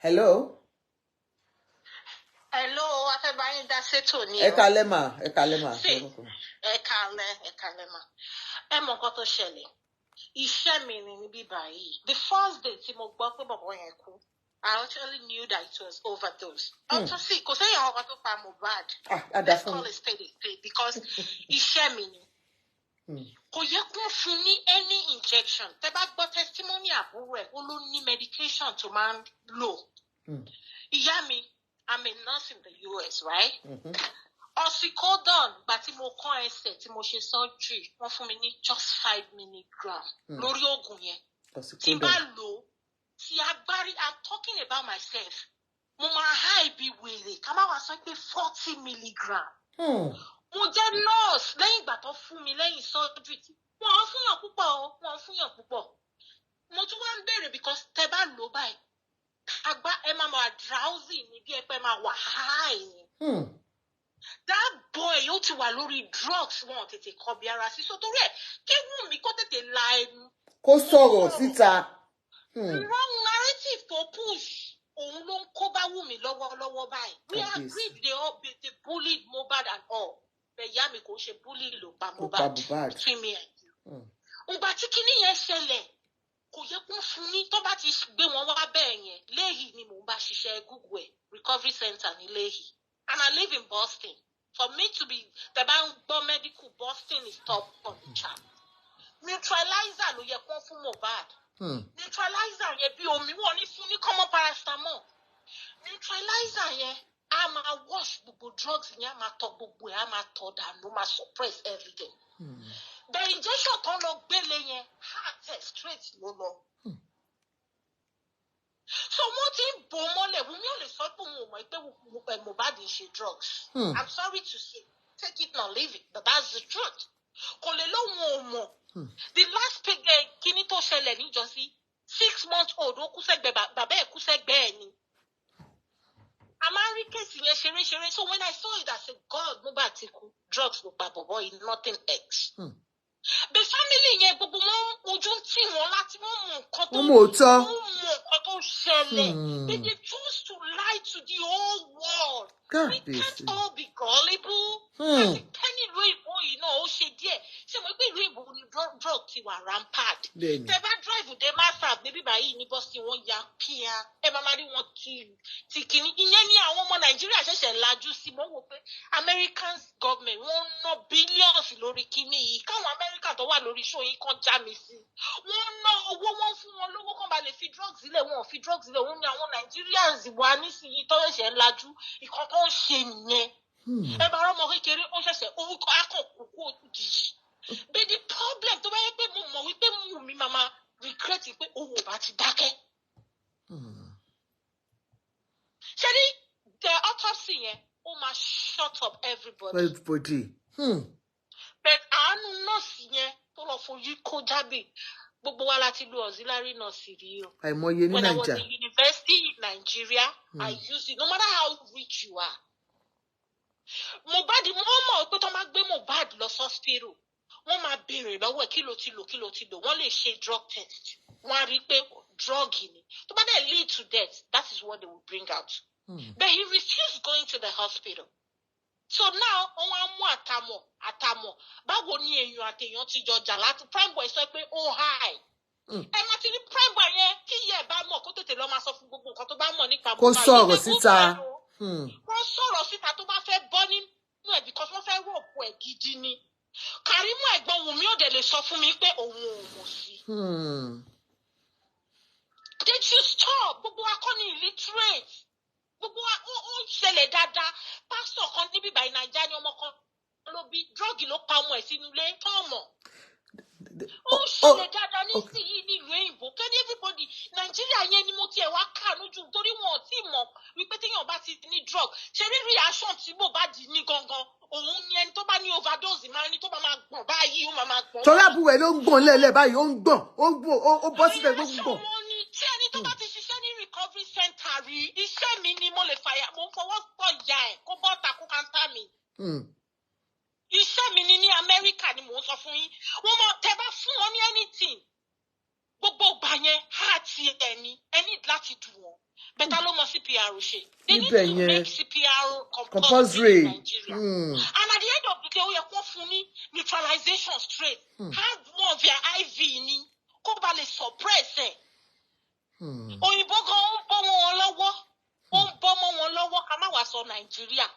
Hello. Hello, afẹ́báyín dá sétò ní. Ẹ kálẹ́ mà. Ẹ kálẹ́ ma. Ẹ mọ nǹkan tó ṣẹlẹ̀. Iṣẹ́ mi ni níbí báyìí. The first day tí mo gbọ́ pé bọ̀bọ̀ yẹn kú, I actually knew that it was overdose. Autopsy, kò sẹ́yìn ọkọ̀ tó pa Mohbad. Let's call it spade because iṣẹ́ mi ni. Kò yẹ kó fún ní any injection. Tẹ́ bá gbọ́ testimony àbúrò ẹ̀, ó ló ní medication tó máa ń lò. Ìyá mi, I'm a nurse in the US, right? Oxycodone, gbà tí mo kán ẹsẹ̀ tí mo ṣe surgery, wọ́n fún mi ní just 5 milligram lórí oògùn yẹn. Tí bá lò, tí agbárí, I'm talking about myself. Mo máa high bí wèrè, ká má wá sọ pé 40 milligram. Mo jẹ́ nurse lẹ́yìn ìgbà tó fún mi lẹ́yìn surgery. Wọ́n fúnyàn púpọ̀ o, wọ́n fúnyàn púpọ̀. Mo tún wá ń bèrè because tẹ́ bá lò báyìí, Agba Emma drowsy ni bí ẹ máa wà high. That boy yóò ti wà lórí drugs wọn tètè kọ bí ara sí. So torí ẹ̀ kí Wùnmí kó tètè la ẹnu. Kó sọ̀rọ̀ síta. Wrong narrative to push. Òun ló ń kó bá Wùnmí lọ́wọ́lọ́wọ́ báyìí. We agreed they bullied Mohbad and all. But ìyá mi kò ṣe bully ló pa Mohbad between me and you. Ìgbà tí kinní yẹn ṣẹlẹ̀ kò yẹ kó fún ní tó bá ti gbé wọn wá bẹ́ẹ̀ yẹn Léhì ni mò ń bá ṣiṣẹ́ Google recovery center ní Léhì. And I live in Boston. For me to be the bank medical, Boston is top on the chart. Neutralizer ló yẹ kó fún Mohbad. Neutralizer yẹn bí omi wọn ní fún ní common paracetamol. Neutralizer yẹn a máa wash gbogbo drugs yẹn a máa tọ gbogbo ẹ̀ a máa tọ dànù máa suppress everything. The injection tó lọ gbélé yẹn heart test straight ló lọ. So wọ́n ti ń bò mọ́lẹ̀ Wùnmí ò lè sọ pé òun ò mọ̀ pé Mohbad ń ṣe drugs. I'm sorry to say take it or leave it but that's the truth. Kò lè lóhun ò mọ̀. The last pig kíní tó ṣẹlẹ̀ níjọ́sí 6 months old ó kú sẹ́gbẹ̀ bàbá ẹ̀ kú sẹ́gbẹ̀ ẹ̀ ni. A máa ń rí kéèsì yẹn ṣeré so when I saw it I said God Mohbad ti kú drugs ló pa bọ̀bọ̀ yìí nothing else. The family yẹn gbogbo wọn ojú ń tì wọ́n láti wọ́n mú nǹkan tó ṣẹlẹ̀. They choose to lie to the whole world. We can't all be gullible. Àti kẹ́ni ìlú ìbò yìí náà ó ṣe díẹ̀. Ṣé mo gbé ìlú ìbò ni drug ti wà rampant? Tẹ bá drive dé Massab níbí báyìí ní Boston wọ́n ya píà. Ẹ máa rí wọn ti kìíní. Ìyẹn ni àwọn ọmọ Nàìjíríà ṣẹ̀ṣẹ̀ lajú sí. Mo wò pé American government wọ́n ná billions lórí kíní yìí. Káwọn America tó wà lórí show yìí kan já mi sí. Wọ́n ná owó wọn fún wọn lówó kan bá lè fi drugs sílẹ̀ wọn ò fi drugs sílẹ̀ wọ́n ní àwọn Nigerians wà nísìnyí tó ṣẹ̀ṣẹ̀ lajú ìkan tó ń ṣe nìyẹn. Ẹ bá rọ́mọ kékeré ó ṣẹ̀ṣẹ̀ orúkọ akọ̀kọ̀kọ̀ òjijì. But the problem tó bá yẹ pé mo mọ̀ wípé Wùnmí màmá regret pé òun ò bá ti dákẹ́. Ṣé ní the autopsy yẹn ó máa shut up everybody. But àánú nọ́ọ̀sì yẹn tó lọ fojú kó jábì gbogbo wa láti lo auxiliary nurse rí o. Àìmọye ní Naija. When I was in university in Nigeria, I used it no matter how rich you are. Mohbad wọ́n mọ̀ pé tó máa gbé Mohbad lọ hospital wọ́n máa béèrè lọ́wọ́ ẹ̀ kí ló ti lò wọ́n lè ṣe drug test wọ́n á rí i pé drug ni tó bá dẹ̀ lead to death that is what they will bring out. But he refused going to the hospital. So now wọ́n á mú àtàmọ̀ báwo ni èèyàn àtèèyàn ti jọ jà láti prime boy sọ pé ó high. Ẹ máa ti ní prime boy yẹn kí iye ẹ̀ bá mọ̀ kó tètè lọ máa sọ fún gbogbo nǹkan tó bá mọ̀ nípa Mohbad. Kó sọ̀rọ̀ síta. Wọ́n sọ̀rọ̀ síta tó bá fẹ́ bọ́ nínú ẹ̀ because wọ́n fẹ́ rọ̀pù ẹ̀ gidi ni. Kàrímù ẹ̀gbọ́n Wùnmí ò dẹ̀ lè sọ fún mi pé òun ò mọ̀ sí. They should stop gbogbo akọni illiterate. Gbogbo ó ṣẹlẹ̀ dáadáa. Pásítọ̀ kan níbí báyìí Nàìjíríà ni ọmọ kan ló bí drug ló pa ọmọ ẹ̀ sínú ilé tọ́ọ̀mọ̀. Ó ṣẹlẹ̀ dáadáa nísìnyí nílùú òyìnbó. Kẹ́ni everybody Nàìjíríà yẹn ni mo tiẹ̀ wá kàánú jù torí wọn ò tí ì mọ̀ wípé téèyàn bá ti ní drug. Ṣé rí reaction tí Mohbad ní gangan? Òun ni ẹni tó bá ní overdose máa ní tó bá máa gbọ̀n báyìí ó máa gbọ̀n. Torí àbúrò ẹ̀ ló ń gbọ̀n lẹ́lẹ̀ báyìí ó ń gbọ̀n ó bọ́ síbẹ̀ ló ń gbọ̀n. Tí ẹni tó bá ti ṣiṣẹ́ ní recovery center rí iṣẹ́ mi ni mo lè fàyà mo ń fọwọ́ pọ̀ ìyá ẹ̀ kó bọ́ta kó kántá mi. Iṣẹ́ mi ni ní Amẹ́ríkà ni mò ń sọ fún yín. Wọ́n mọ̀ tẹ́ bá fún wọn ní anything. Gbogbo ìgbà yẹn àti ẹni láti dùn wọ́n. Bẹ́tà ló mọ CPR ṣe. They need to make CPR compulsory in Nigeria. And at the end of the day, ó yẹ kó fún ní neutralization straight. Have more of their IV ni kó ba lè suppress ẹ̀. Òyìnbó gan ń bọ́ wọn lọ́wọ́. Ó ń bọ́ mọ́ wọn lọ́wọ́ ká má wàá sọ Nàìjíríà.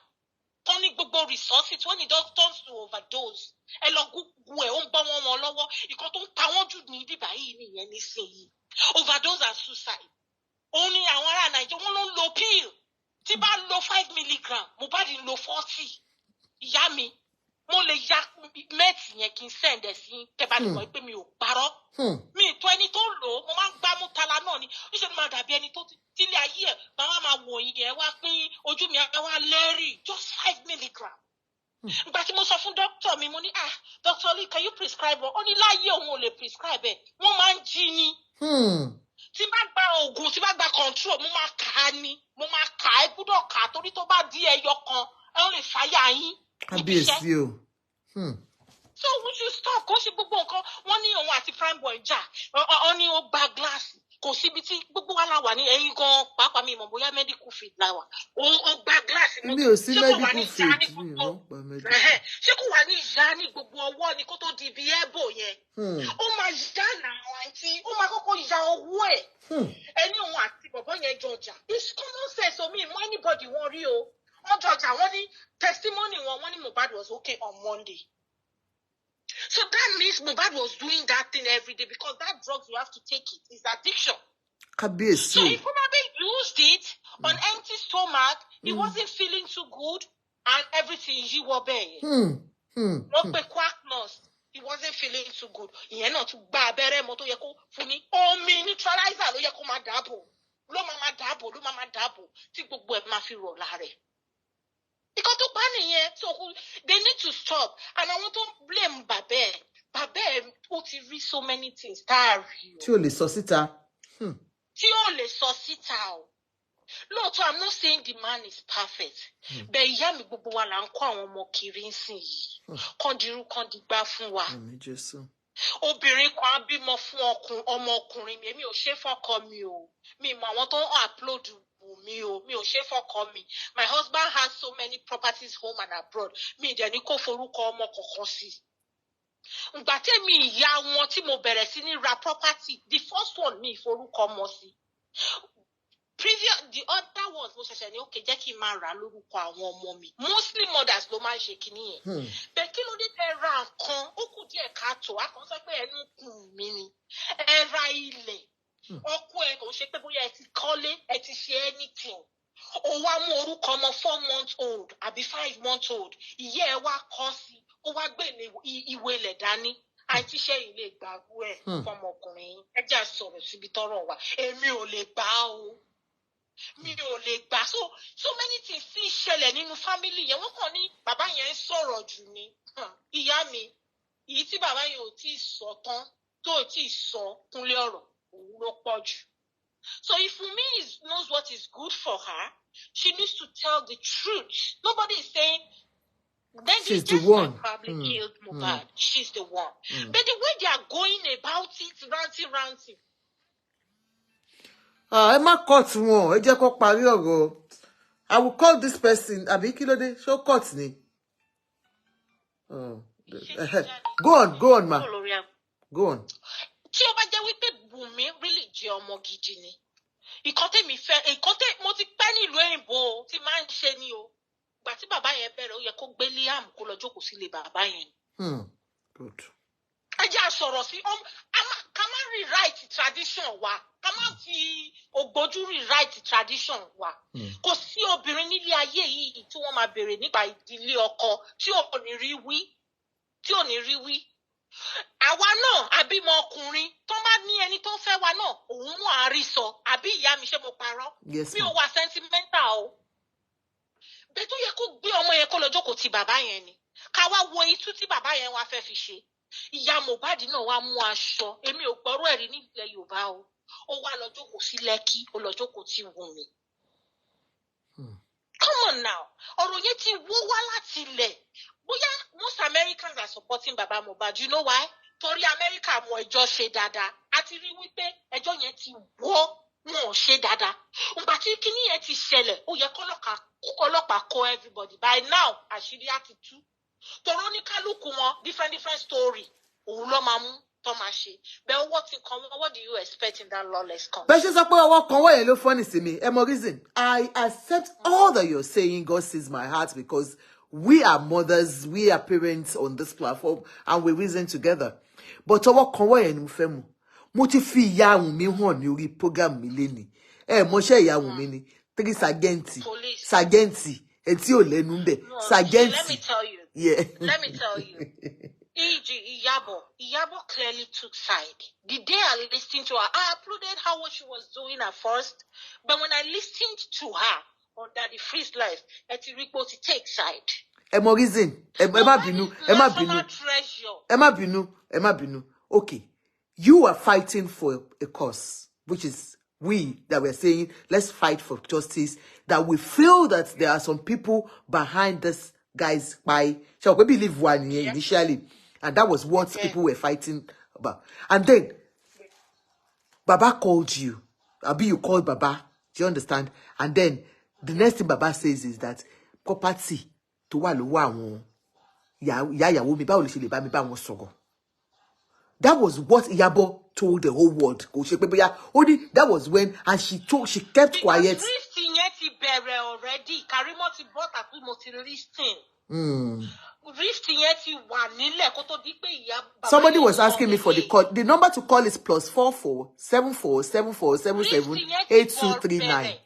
Tọ́ ní gbogbo resources when the doctors to overdose. Ẹ lọ gúgú ẹ̀ ó ń bọ́ wọn lọ́wọ́. Ìkan tó ń ta wọ́n jù ní bíbá yìí nìyẹn nísìnyí. Overdose and suicide. Òun ni àwọn ará Nàìjíríà wọ́n ló ń lo pill. Tí bá lo 5 milligram, Mohbad ń lo 40. Ìyá mi, mo lè ya mẹ́ẹ̀tì yẹn kí n send ẹ̀ sí tẹ́bá lè mọ̀ pé mi ò parọ́. Mi ì tó ẹni tó lò ó, mo máa ń gbá mú tala náà ni. Níṣẹ́ ni máa dàbí ẹni tó tílé ayé ẹ̀ máa wò yín ẹ̀ wá pín ojú mi ẹ̀ wá lẹ́rìí just 5 milligram. Ìgbà tí mo sọ fún dókítà mi, mo ní Dr. Lee, can you prescribe one? Ó ní láyé òun ò lè prescribe ẹ̀. Wọ́n máa ń jí ni. tí bá gba oògùn tí bá gba control mo máa kà á ní mo máa kà á gbọ́dọ̀ kà á torí tó bá di ẹyọ kan ẹ ó lè fàyà yín níbi iṣẹ́. So we should stop kó ṣe gbogbo nǹkan wọ́n ní òun àti prime boy jà ọ ní ó gba gíláàsì kò síbi tí gbogbo wa la wà ní ẹ̀yìn gan pàápàá mi mọ̀ bóyá medical field la wà ó gba gíláàsì mọ́tò mi ò sí medical field mi ò pa medical. ṣé kò wà ní ìyá ní gbogbo ọwọ́ ni kó tó di ibi ẹ̀bò yẹn ó máa yá àwọn àǹtí ó máa kọ́kọ́ ya owó ẹ̀ ẹni òun àti bọ̀bọ́ yẹn jọjà it's common sense omi ìmọ̀ anybody wọn rí o wọ́n jọjà wọ́n ní testimony wọ́n ní Mohbad was okay on Monday. So that means Mohbad was doing that thing every day because that drugs you have to take it is addiction. So he probably used it on empty stomach. He wasn't feeling too good and everything he was bad. Not the quack nurse. He wasn't feeling too good. He not to babere moto yeko funi. Oh me neutralizer lo yeko ma dabo. Lo mama dabo. Ti gbogbo e ma fi ro lare. Because to ban here, so they need to stop. And I want to blame Babe. Babe, who read so many things. Tí ó lè sọ síta. Tí ó lè sọ síta o. Look, I'm not saying the man is perfect. But ìyá mi gbogbo wa là ń kọ́ àwọn ọmọ kiri ńsìn yìí. Kàn dirú kàn dìgbà fún wa. Obìnrin kan bímọ fún ọmọ ọkùnrin mi, èmi ò ṣe fọ́kọ mi o. Mi mọ àwọn tó ń upload mi ò ṣe fọ́kọ mi. My husband has so many properties home and abroad. Mi dẹ̀ ní kó forúkọ ọmọ kọ̀ọ̀kan sí. Ìgbà tẹ́mi ìyá wọn tí mo bẹ̀rẹ̀ sí ní ra property, the first one mi forúkọ ọmọ sí. The other ones mo ṣẹ̀ṣẹ̀ ní okay jẹ́ kí n máa rà lórúkọ àwọn ọmọ mi. Mostly mothers ló máa ń ṣe kinní yẹn. Bẹ́ẹ̀ kí ló dé tẹ́ ra nǹkan ó kù díẹ̀ káàtó a kàn sọ pé ẹnu kùn mí ni. Ẹ ra ilẹ̀. Ọkọ ẹ kò ṣe pé bóyá ẹ ti kọ́lé ẹ ti ṣe anything. Ó wá mú orúkọ ọmọ 4 months old àbí 5 months old. Ìyá ẹ wá kọ́ sí ó wá gbé ìwé ilẹ̀ dání. Àìtí ṣẹ́yìn lè gbàgbó ẹ̀ fọmọkùnrin. Ẹ jẹ́ sọ̀rọ̀ síbi tọ́rọ̀ wà. Èmi ò lè gbà o. Mi ò lè gbà. So many things sì ṣẹlẹ̀ nínú family yẹn. Wọ́n kàn ní bàbá yẹn ń sọ̀rọ̀ jù ni. Ìyá mi, èyí tí bàbá yẹn ò tí ì sọ tán tó ò tí ì sọ kúnlé ọ̀rọ̀ òun ló pọ̀ jù. So if Wunmi knows what is good for her, she needs to tell the truth. Nobody is saying then she's the one probably killed Mohbad. She's the one. But the way they are going about it, ranting. Ẹ má cut wọn, ẹ jẹ́ kó parí ọ̀rọ̀. I will call this person. Àbí kí ló dé? Show cut ni. Go on, ma. Go on. Tí ó bá jẹ́ wípé Wunmi really jẹ́ ọmọ gidi ni. Mo ti pẹ́ nílùú òyìnbó tí máa ń ṣe ni o. Gbà tí bàbá yẹn bẹ̀rẹ̀ ó yẹ kó gbé Liam kó lọ jókòó sílé bàbá yẹn. Good. Ẹ jẹ́ àsọ̀rọ̀ sí ká má rewrite tradition wa. Ká má fi ògbójú rewrite tradition wa. Kò sí obìnrin nílé ayé yìí tí wọ́n máa béèrè nípa ìdílé ọkọ tí ò ní rí wí. Àwa náà àbímọ ọkùnrin tó bá ní ẹni tó fẹ́ wa náà òun náà á rí sọ àbí ìyá mi ṣé mo parọ́ mi ò wà sentimental o bẹ́ẹ̀ tó yẹ kó gbé ọmọ yẹn kó lọ jókòó ti bàbá yẹn ni ká wá wo itú tí bàbá yẹn wá fẹ́ fi ṣe ìyá Mohbad náà wá mú aṣọ èmi ò gbọ́rọ̀ ẹ̀rí nílẹ̀ Yorùbá o ó wá lọ jókòó sí Lẹ́kì ó lọ jókòó ti Wùnmí. Come on now ọ̀rọ̀ yẹn ti wó wá láti ilẹ̀. Bóyá most Americans are supporting Baba Mohbad. You know why? Torí America mọ ẹjọ́ ṣe dáadáa. A ti rí wípé ẹjọ́ yẹn ti wọ́ wọn ṣe dáadáa. Ìgbà tí kíní yẹn ti ṣẹlẹ̀, ó yẹ kọ́lọ́pàá kó everybody. By now, àṣírí á ti tú. Torí oníkálukú wọn different story. Òun ló máa mú tó máa ṣe. But what do you expect in that lawless country? Bẹ́ẹ̀ ṣe sọ pé ọwọ́ kan wọ́n yẹn ló fọ́nì sí mi. Ẹ mọ reason. I accept all that you're saying. God sees my heart because we are mothers, we are parents on this platform, and we reason together. But ọwọ́ kan wọ́n yẹn ni mo fẹ́ mọ̀. Mo ti fi ìyá Wunmi hàn ní orí program mi lénìí. Mo ṣe ìyá Wunmi ni 3 Sargenti, etí ò lẹ́nu ń bẹ̀. Sargenti. Let me tell you. Yeah. Let me tell you. E.g. Iyabo clearly took side. The day I listened to her, I applauded her what she was doing at first. But when I listened to her under the freeze life, eti ripo to take side. Ẹ mọ reason. Ẹ má bínú. Okay. You are fighting for a cause. which is we that we're saying, let's fight for justice, that we feel that there are some people behind this guy's by shall we believe one year initially, and that was what people were fighting about. And then Baba called you. Abi, you called Baba. Do you understand? And then the next thing Baba says is that property to wa lo wa won ya yawo mi báwo lè ṣe lè bá mi bá wọn sọ̀rọ̀. That was what Iyabo told the whole world. Only that was when, and she kept quiet. Already. Karimoti bought a Somebody was asking me for the call. The number to call is +44 74 74 77 8239.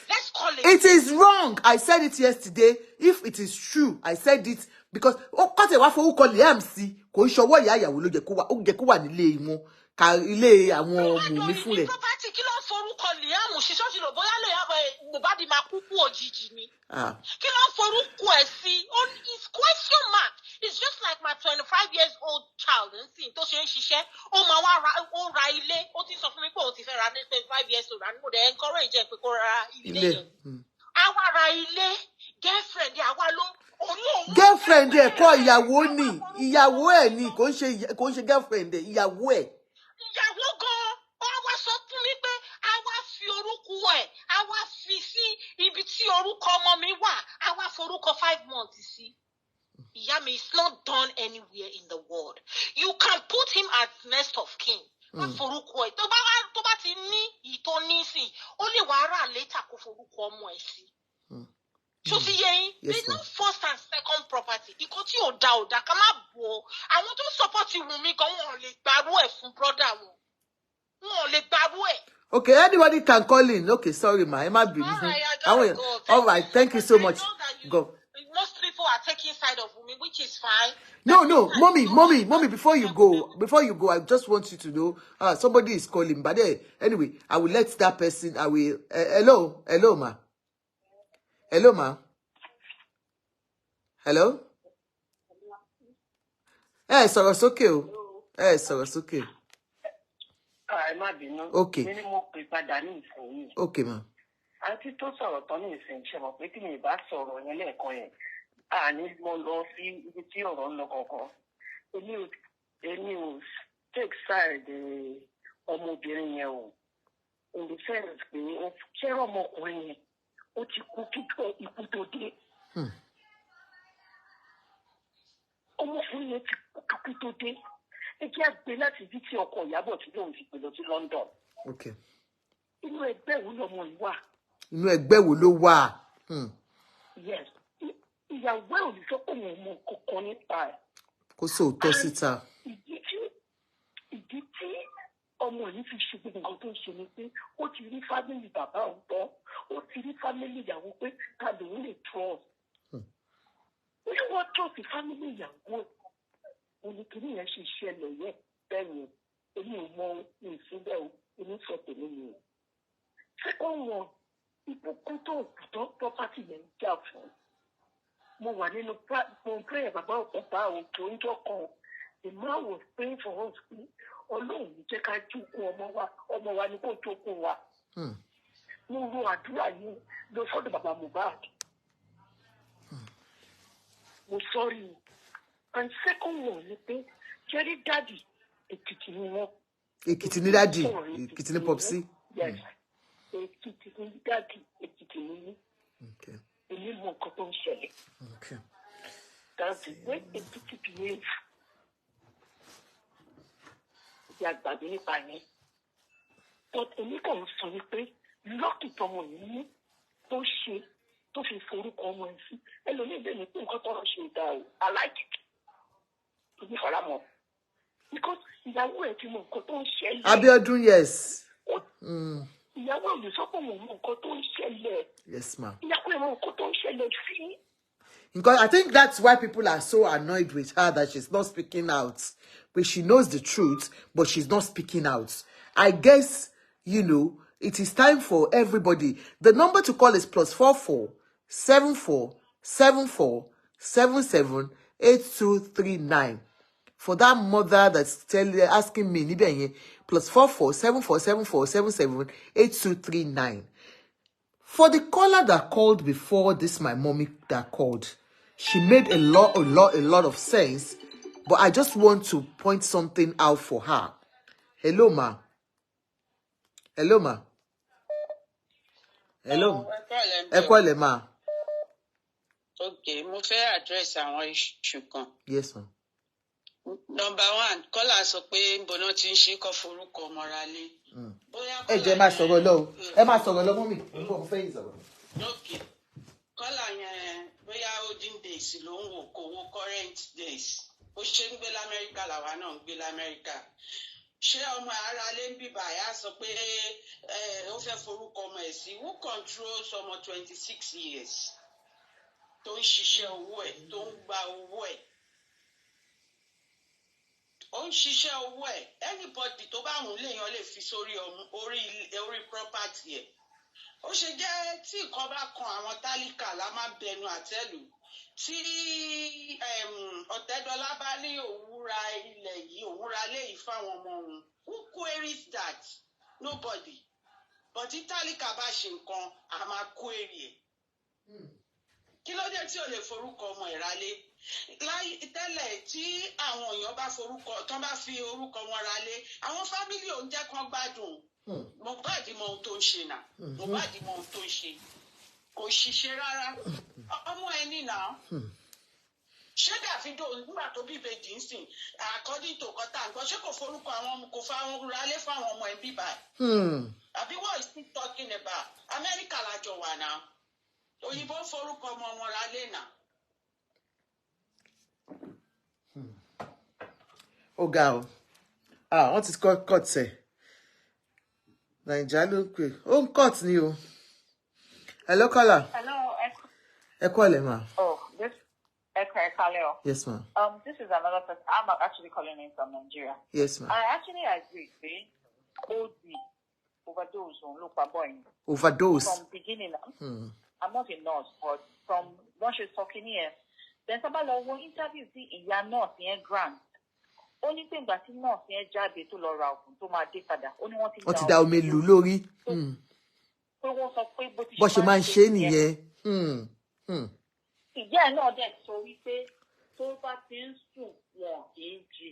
Let's call it. It is wrong. I said it yesterday. If it is true, I said it because MC kò ṣọwọ́ ìyá ìyàwó ló jẹ́ kó wà nílé wọn ka ilé àwọn mùmí fún rẹ̀. Property kí ló forúkọ Liam ṣiṣọ́ ti lò bóyá lè yàbọ̀ Mohbad máa kúkú òjijì ni. Kí ló forúkọ ẹ̀ sí? It's question mark. It's just like my 25 years old child nsìn tó ṣe ń ṣiṣẹ́ ó máa wá ra ilé ó ti sọ fún mi pé ó ti fẹ́ ra ní 25 years old and mo dẹ̀ encourage ẹ̀ pé kó ra ilé yẹn. Àwa ra ilé girlfriend àwa ló. Girlfriend ẹ kọ́ ìyàwó ni ìyàwó ẹ ni kò ń ṣe girlfriend ẹ ìyàwó ẹ. Ìyàwó gan àwa sọ fún mi pé àwa fi orúkọ ẹ àwa fi sí ibi tí orúkọ ọmọ mi wà àwa forúkọ 5 months sí. Ìyá mi, it's not done anywhere in the world. You can put him as next of kin. Forúkọ ẹ tó bá ti ní ìtò nísìn ó lè wá rà later kó forúkọ ọmọ ẹ sí. So there's no first and second property. Iko tí ò dá ká má bò. Àwọn tó support Wunmi gan wọn lè gbàrú ẹ̀ fún brother wọn. Wọn lè gbàrú ẹ̀. Okay, anybody can call in. Okay, sorry, ma. Emma be all right, thank you so much. Go. Most people are taking side of Wunmi, which is fine. No, mommy, before you go, I just want you to know, somebody is calling. But anyway, I will let that person, hello, ma. Hello, ma. Hello? Sọ̀rọ̀ sókè. Okay. Okay, ma. Àǹtí tó sọ̀rọ̀ tán ní ìsìn ṣe mọ̀ pé tí mi bá sọ̀rọ̀ yẹn lẹ́ẹ̀kan yẹn àní mo lọ sí ibi tí ọ̀rọ̀ ń lọ kankan. Èmi ò take side ọmọbìnrin yẹn o. In the sense pé ṣé ọmọkùnrin yẹn ó ti kú kíkọ́ ikú tó dé. Ọmọkùnrin yẹn ti kú kíkú tó dé. Ẹ jẹ́ àgbẹ̀ láti bí tí ọkọ Ìyábọ̀ tí lóun ti gbé lọ sí London. Okay. Inú ẹgbẹ́ wo lọmọ yìí wà? Inú ẹgbẹ́ wo ló wà? Yes. Ìyàwó ẹ̀ ò ní sọ pé òun mọ kankan nípa ẹ̀. Kó sóòótọ́ síta. Ìdí tí ọmọ yìí fi ṣe gbogbo nǹkan tó ń ṣe ni pé ó ti rí fámìlì bàbá òun tán ó ti rí fámìlì ìyàwó pé ká lòun lè trust. Ó ní wọ́n trust fámìlì ìyàwó ẹ̀. Oníkìní yẹn ṣe ṣẹlẹ̀ yẹn bẹ́ẹ̀ ni èmi ò mọ ìsúnbẹ́ o èmi sọ tèmi ni o. Second one, ìbùkún tó òkùtọ́ property yẹn ń jà fún. Mo wà nínú prayer bàbá ọ̀pá òkè oúnjẹ kan. The man was praying for us pé Ọlọ́run jẹ́ ká jókòó ọmọ wa ni kò jókòó wa. Mo ro àdúrà yìí lọ sọ́dọ̀ bàbá Mohbad. Mo sọ́rí o. And second one ni pé Jerry daddy Èkìtì ni wọ́n. Èkìtì ni daddy, Èkìtì ni popsi. Yes. Èkìtì ni daddy, Èkìtì ni mí. Okay. Èmi mọ nǹkan tó ń ṣẹlẹ̀. Okay. That's the way Èkìtì behave. Ìyá àgbàdo nípa yẹn. But èmi kàn ń sọ ni pé lọ́kì tọmọ yìí ní tó ṣe tó fi forúkọ ọmọ ẹ̀ sí. Ẹlòmíì bẹ́ẹ̀ ni pé nǹkan tọrọ ṣe ìdá o. I like it. Èmi fara mọ́. Because ìyàwó ẹ̀ ti mọ nǹkan tó ń ṣẹlẹ̀. Abiodun, yes. Ìyàwó ẹ̀ lè sọ pé mo mọ nǹkan tó ń ṣẹlẹ̀. Yes, ma'am. Ìyàwó ẹ̀ mọ nǹkan tó ń ṣẹlẹ̀ sí. Because I think that's why people are so annoyed with her that she's not speaking out. But she knows the truth, but she's not speaking out. I guess, it is time for everybody. The number to call is +44 74 74 77 8239. For that mother that's asking me, +44 7474 77 8239. For the caller that called before this, my mommy that called, she made a lot of sense, but I just want to point something out for her. Hello, ma. Hello, ma. Hello. Ekwale, ma. Okay, mo fẹ́ address àwọn issue kan. Yes, ma'am. Number one, caller sọ pé nbọ̀nà ti ń ṣe kọ́ forúkọ ọmọra lé. Ẹ jẹ́ má sọ̀rọ̀ lọ o. Ẹ má sọ̀rọ̀ lọ mọ́ mi. Mo fẹ́ yín sọ̀rọ̀. Okay. Caller yẹn bóyá olden days ló ń wò kó wo current days. Ó ṣe ń gbé l'Amẹ́ríkà làwa náà ń gbé l'Amẹ́ríkà. Ṣé ọmọ ara lé ń bíbà yá sọ pé ó fẹ́ forúkọ ọmọ ẹ̀ sí? Who controls ọmọ 26 years? Tó ń ṣiṣẹ́ owó ẹ̀, tó ń gba owó ẹ̀. Ó ń ṣiṣẹ́ owó ẹ̀. Anybody tó bá wùn léèyàn lè fi sórí orí property ẹ̀. Ó ṣe jẹ́ tí nǹkan bá kan àwọn tálíkà la máa bẹnu àtẹ́lù. Tí Ọ̀tẹ́dọ́lá bá ní òun ra ilẹ̀ yìí, òun ra léyìí fáwọn ọmọ òun. Who queries that? Nobody. But tí tálíkà bá ṣe nǹkan, a máa query ẹ̀. Kí ló dé tí ò lè forúkọ ọmọ ẹ̀ ralé? Tẹ́lẹ̀ tí àwọn èèyàn bá tán bá fi orúkọ wọn ralé, àwọn fámílì òun jẹ́ kán gbádùn. Mohbad mọ ohun tó ń ṣe náà. Mohbad mọ ohun tó ń ṣe. Kò ṣiṣẹ́ rárá. Ọmọ ẹni náà. Ṣé Davido nígbà tó bí ìbejì ń sìn, according to kọ́tà nǹkan, ṣé kò forúkọ kò fa àwọn ralé fáwọn ọmọ ẹ̀ bíbá ẹ̀? Àbí what is he talking about? Amẹ́ríkà lájọ wà náà. Òyìnbó forúkọ ọmọ wọn ralé náà. Ó ga o. Wọ́n ti cut ẹ̀. Naija ló pè. Ó ń cut ni o. Hello, caller. Hello. Ekwale, ma. Oh, this Ekwale. Yes, ma'am. This is another person. I'm actually calling in from Nigeria. Yes, ma'am. I actually agree. See, OD overdose on local boy. Overdose. From beginning. I'm not a nurse, but from when she's talking here, then somebody will interview the ìyá nurse in grant. Only thing that nurse in jáde tó lọ ra ògùn tó máa dé padà. Ó ní wọ́n ti dá omi lù lórí. Pé wọ́n sọ pé bó ṣe máa ń ṣe nìyẹn. Ìyá náà dẹ̀ sọ wípé tó bá ti ń sùn wọn kì í jí.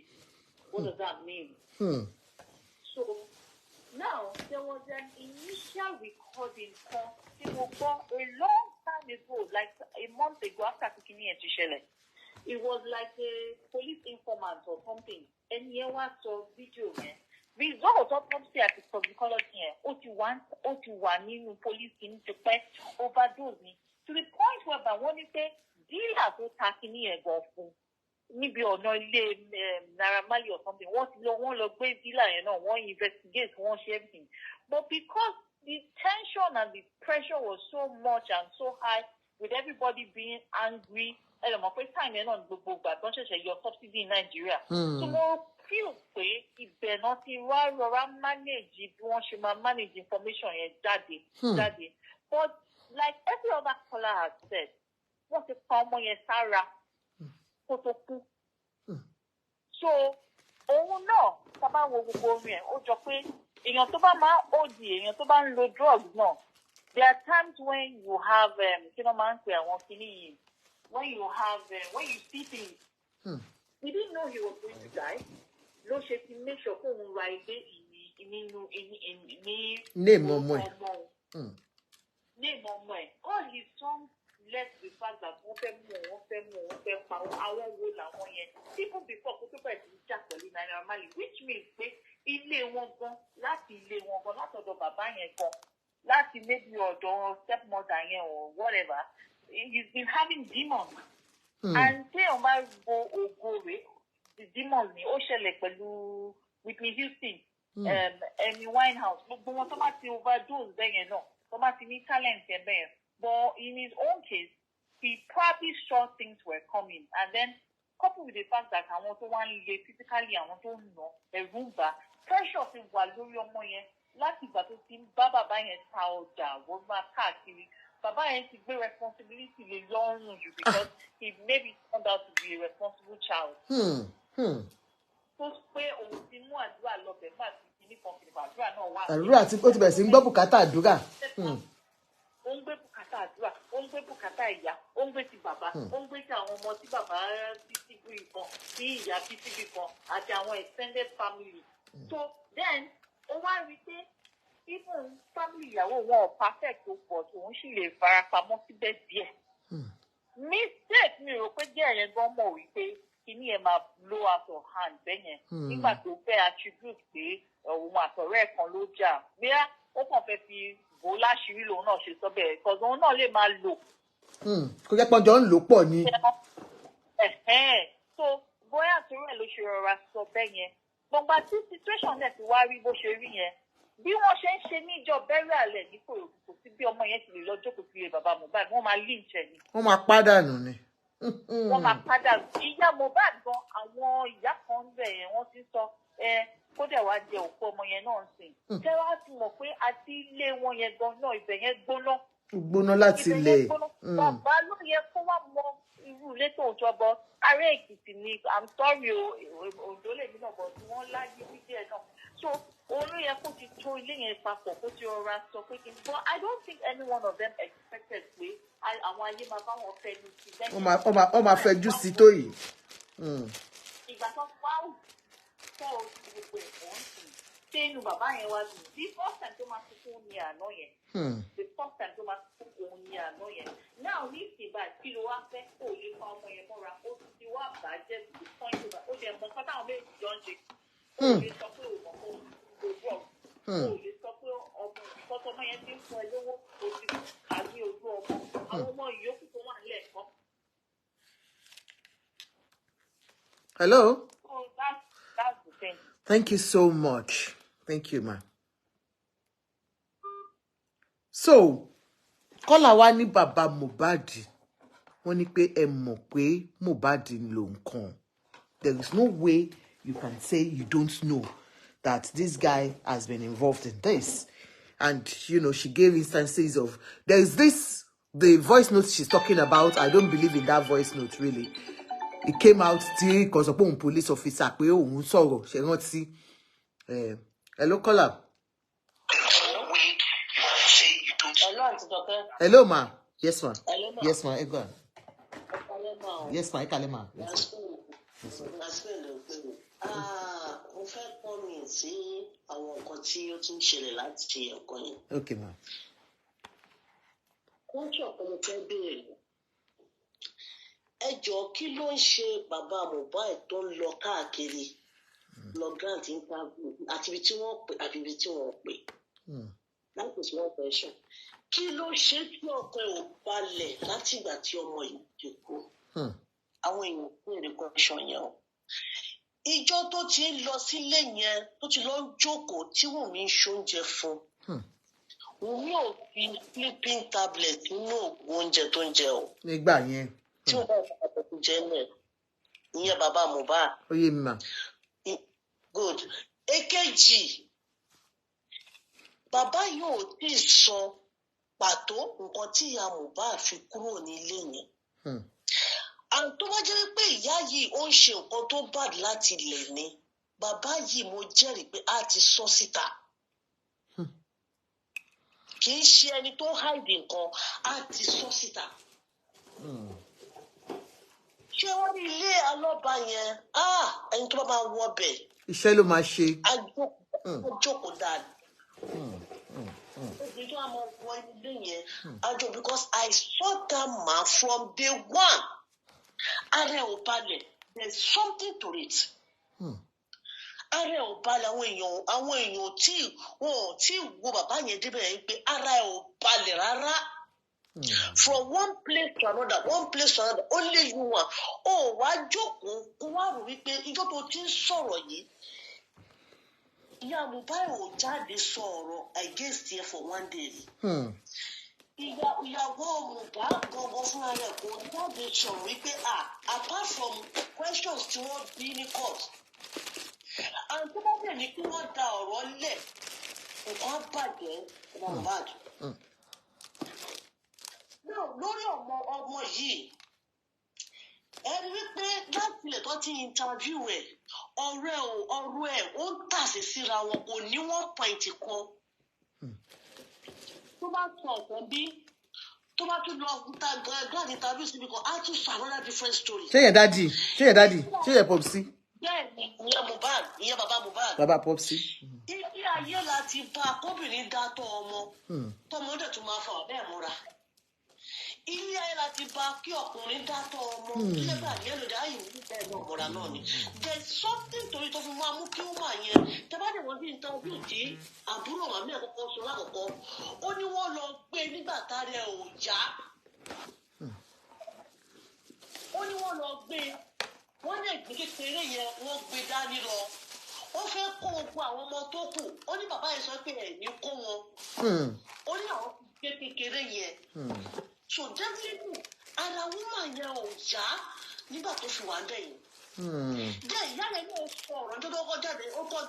What does that mean? So now there was an initial recording from a long time ago, like a month ago after Kikini and Tishele. It was like a police informant or something. And here was a video. Result of autopsy at the toxicology here. OT1 in police in to overdose me. To the point where by one say dealers who Takini and go for maybe or no Naramali or something. What one look great dealer, one investigate, one share everything. But because the tension and the pressure was so much and so high, with everybody being angry, time on your subsidy in Nigeria. So more feel if they're not manage information daddy. But like every other caller has said, what's the common Sarah? So no, drugs no. There are times when you have when you see things. We didn't know he was going to die. No shaking, make sure who right name on way. All his songs left the fact that people before which means maybe your stepmother or whatever. He's been having demons. And say on my go the demons Whitney Houston, Amy Winehouse, but automatically overdose then automatically talent but in his own case, he probably saw things were coming, and then coupled with the fact that I want to one physically, I want to know a rumba pressure in Valorio Moyen, like if I to see Baba buying a powder, what my party. Baba has a great responsibility to learn you because he maybe turned out to be a responsible child. tó pé òun ti mú àdúrà lọ bẹ̀ máa ti kìíní kan kìíní kan àdúrà náà wà. àdúrà tí ó ti bẹ̀rẹ̀ sí ń gbọ́ bùkátà àdúrà. ó ń gbé bùkátà àdúrà, ó ń gbé bùkátà ìyá, ó ń gbé ti bàbá, ó ń gbé ti àwọn ọmọ tí bàbá bí síbí kan, tí ìyá bí síbí kan, àti àwọn extended family. So then ó wá rí pé even family ìyàwó wọn ò perfect tó pọ̀ tó ń sì lè farapamọ́ síbẹ̀ díẹ̀. Mistake mi rò pé díẹ̀ yẹn gan mọ̀ wípé kíní ẹ̀ máa blow out of hand bẹ́yẹn nígbà tó fẹ́ attribute pé òun àtọ̀rẹ́ ẹ̀ kan ló jà bóyá ó kàn fẹ́ fi bò láṣìírí lòun náà ṣe sọ bẹ́ẹ̀ because òun náà lè máa lò. Kò jẹ́ pọ́njọ́ ń lò pọ̀ ni. So bóyá àtúrò ẹ̀ ló ṣe rọra sọ bẹ́yẹn gbọ̀ngbà tí situation náà ti wá rí bó ṣe rí yẹn bí wọ́n ṣe ń ṣe níjọ bẹ́rẹ̀ àlẹ́ ní kò sí bí ọmọ yẹn ti lè lọ jókòó sí ilé bàbá Mohbad wọ́n máa lynch ẹ̀ ni. Wọ́n máa pàdánù ni. Wọ́n máa pàdánù. Ìyá Mohbad gan àwọn ìyá kan ń bẹ̀ yẹn wọ́n ti sọ kó dẹ̀ wá jẹ òkú ọmọ yẹn náà sìn. Ṣé wàá ti mọ̀ pé àti ilé wọn yẹn gan náà ibẹ̀ yẹn gbóná. Gbóná láti ilẹ̀. Bàbá ló yẹ kó wá mọ irú ilé tó jọbọ ará Èkìtì ni I'm sorry o Oǹdó lèmi náà bọ̀ tí wọ́n láyé wíjẹ́ náà. So òun ló yẹ kó ti tó ilé yẹn papọ̀ kó ti rọra sọ pé kí n bọ́ I don't think any one of them expected pé àwọn ayé máa bá wọn fẹ́ ní ti lẹ́yìn. Wọ́n máa fẹjú sí tó yìí. Ìgbà tó wá wù fọ́ oṣù gbogbo ẹ̀kọ́ ń sìn ṣé inú bàbá yẹn wá dùn the first time tó máa sunkún ní àná yẹn the first time tó máa sunkún òun ní àná yẹn now ní ìsìnbà kí ló wá fẹ́ kó lè fa ọmọ yẹn mọ́ra ó ti wá bàjẹ́ to the point where ó dẹ̀ mọ nǹkan táwọn méjì jọ ń ṣe ó lè sọ pé òun mọ̀ kó gbogbo ó lè sọ pé ọmọ ìfọ́tọ́mọ yẹn ti ń fún ẹ lówó ó ti kà ní ojú ọmọ àwọn ọmọ ìyókù tó wà nílẹ̀ kọ́. Hello. So that's the thing. Thank you so much. Thank you, ma. So, kọ́lá wa ní bàbá Mohbad wọ́n ní pé ẹ mọ̀ pé Mohbad ló ń kàn. There is no way you can say you don't know that this guy has been involved in this. And, you know, she gave instances of, there is this, the voice note she's talking about, I don't believe in that voice note, really. It came out still because of a police officer, pé òun sọ̀rọ̀, ṣé rántí. Hello, caller. Hello, ma. Yes, ma. Hello, ma. Yes, ma. Go on. Yes, ma. Kalema. Yes, ma. Mo fẹ́ kọ́ mi sí àwọn nǹkan tí ó ti ń ṣẹlẹ̀ láti ṣe ọkọ yẹn. Okay, ma. Wọ́n tí ọ̀pọ̀ mo fẹ́ béèrè. Ẹ jọ̀ọ́ kí ló ń ṣe bàbá Mohbad tó ń lọ káàkiri lọ grant interview àti ibi tí wọ́n pè àti ibi tí wọ́n pè. That is one question. Kí ló ṣe tí ọkọ ẹ̀ ò balẹ̀ láti ìgbà tí ọmọ yìí ti kú? Àwọn èèyàn fún èrè question yẹn o. Ìjọ tó ti ń lọ sílé yẹn tó ti lọ ń jókòó tí Wùnmí ń ṣoúnjẹ fún. Wùnmí ò fi sleeping tablet nínú oògùn oúnjẹ tó ń jẹ o. Nígbà yẹn. Tí ó bá ìpàdé jẹ náà ìyẹn bàbá Mohbad. Ó yé mi mà. Good. Èkejì, bàbá yóò tí ì sọ pàtó nǹkan tí ìyá Mohbad fi kúrò nílé yẹn. Àwọn tó bá jẹ́ pé ìyá yìí ó ń ṣe nǹkan tó bad láti ilẹ̀ ni bàbá yìí mo jẹ́rìí pé a ti sọ síta. Kì í ṣe ẹni tó hide nǹkan a ti sọ síta. Ṣé wọ́n ní ilé alọ́ba yẹn ẹni tó bá máa wọ bẹ̀. Iṣẹ́ ló máa ṣe. A jókòó dáadáa. Obìnrin tó wà máa wọ ilé yẹn a jọ because I saw that man from day one. Ara ẹ̀ ò balẹ̀, there is something to it. Ara ẹ̀ ò balẹ̀ àwọn èèyàn tí wo bàbá yẹn débẹ̀ yẹn pé ara ẹ̀ ò balẹ̀ rárá. From one place to another, only you one. Ó wá jókòó kó wá rò wípé ijó tó ti ń sọ̀rọ̀ yìí. Ìyá Mohbad ò jáde sọ̀rọ̀ against here for one day. Ìyàwó Mohbad gbọ́ngàn fúnra rẹ̀ kò jáde sọ̀rọ̀ wípé apart from questions tí wọ́n bí ní court. And tó bá bẹ̀rẹ̀ ní kí wọ́n da ọ̀rọ̀ lẹ̀ nǹkan bàjẹ́ Mohbad. Lórí ọmọ yìí ẹ rí wípé láti ilẹ̀ tó ti interview ẹ̀ ọ̀rọ̀ ẹ̀ ó ń tàsí síra wọn kò ní one point kan. Tó bá sọ ọ̀kan bí tó bá tún lọ grand interview síbi kan á tún sọ another different story. Ṣé yẹn dádì? Ṣé yẹn Popsi? Bẹ́ẹ̀ni, ìyẹn Mohbad, ìyẹn bàbá Mohbad. Bàbá Popsi. Ilé ayé láti bá kóbìnrin dátọ̀ ọmọ tọmọ dẹ̀ tún máa fà bẹ́ẹ̀ múra. Ilé ayé láti bá kí ọkùnrin dátọ̀ ọmọ ilé gbà ní ẹlòdì ayé ní bẹ́ẹ̀ náà múra náà ni. There is something torí tó fi máa mú kí ó wà yẹn. Tẹ́bá dẹ̀ wọ́n bí nǹkan bí ìdí àbúrò màmí àkọ́kọ́ sọ lákọ̀ọ́kọ́. Ó ní wọ́n lọ gbé nígbà tára ẹ̀ ò yá. Ó ní wọ́n lọ gbé wọ́n lè gbé kékeré yẹn wọ́n gbé dání lọ. Ó fẹ́ kó gbogbo àwọn ọmọ tó kù. Ó ní bàbá yẹn sọ pé ẹ̀ ní kó wọn. Ó ní àwọn gbé kékeré yẹn. So definitely ara woman yẹn ò yá nígbà tó fi wà ń bẹ̀yìn. Bẹ́ẹ̀ ìyá rẹ̀ náà sọ ọ̀rọ̀ tó kọ́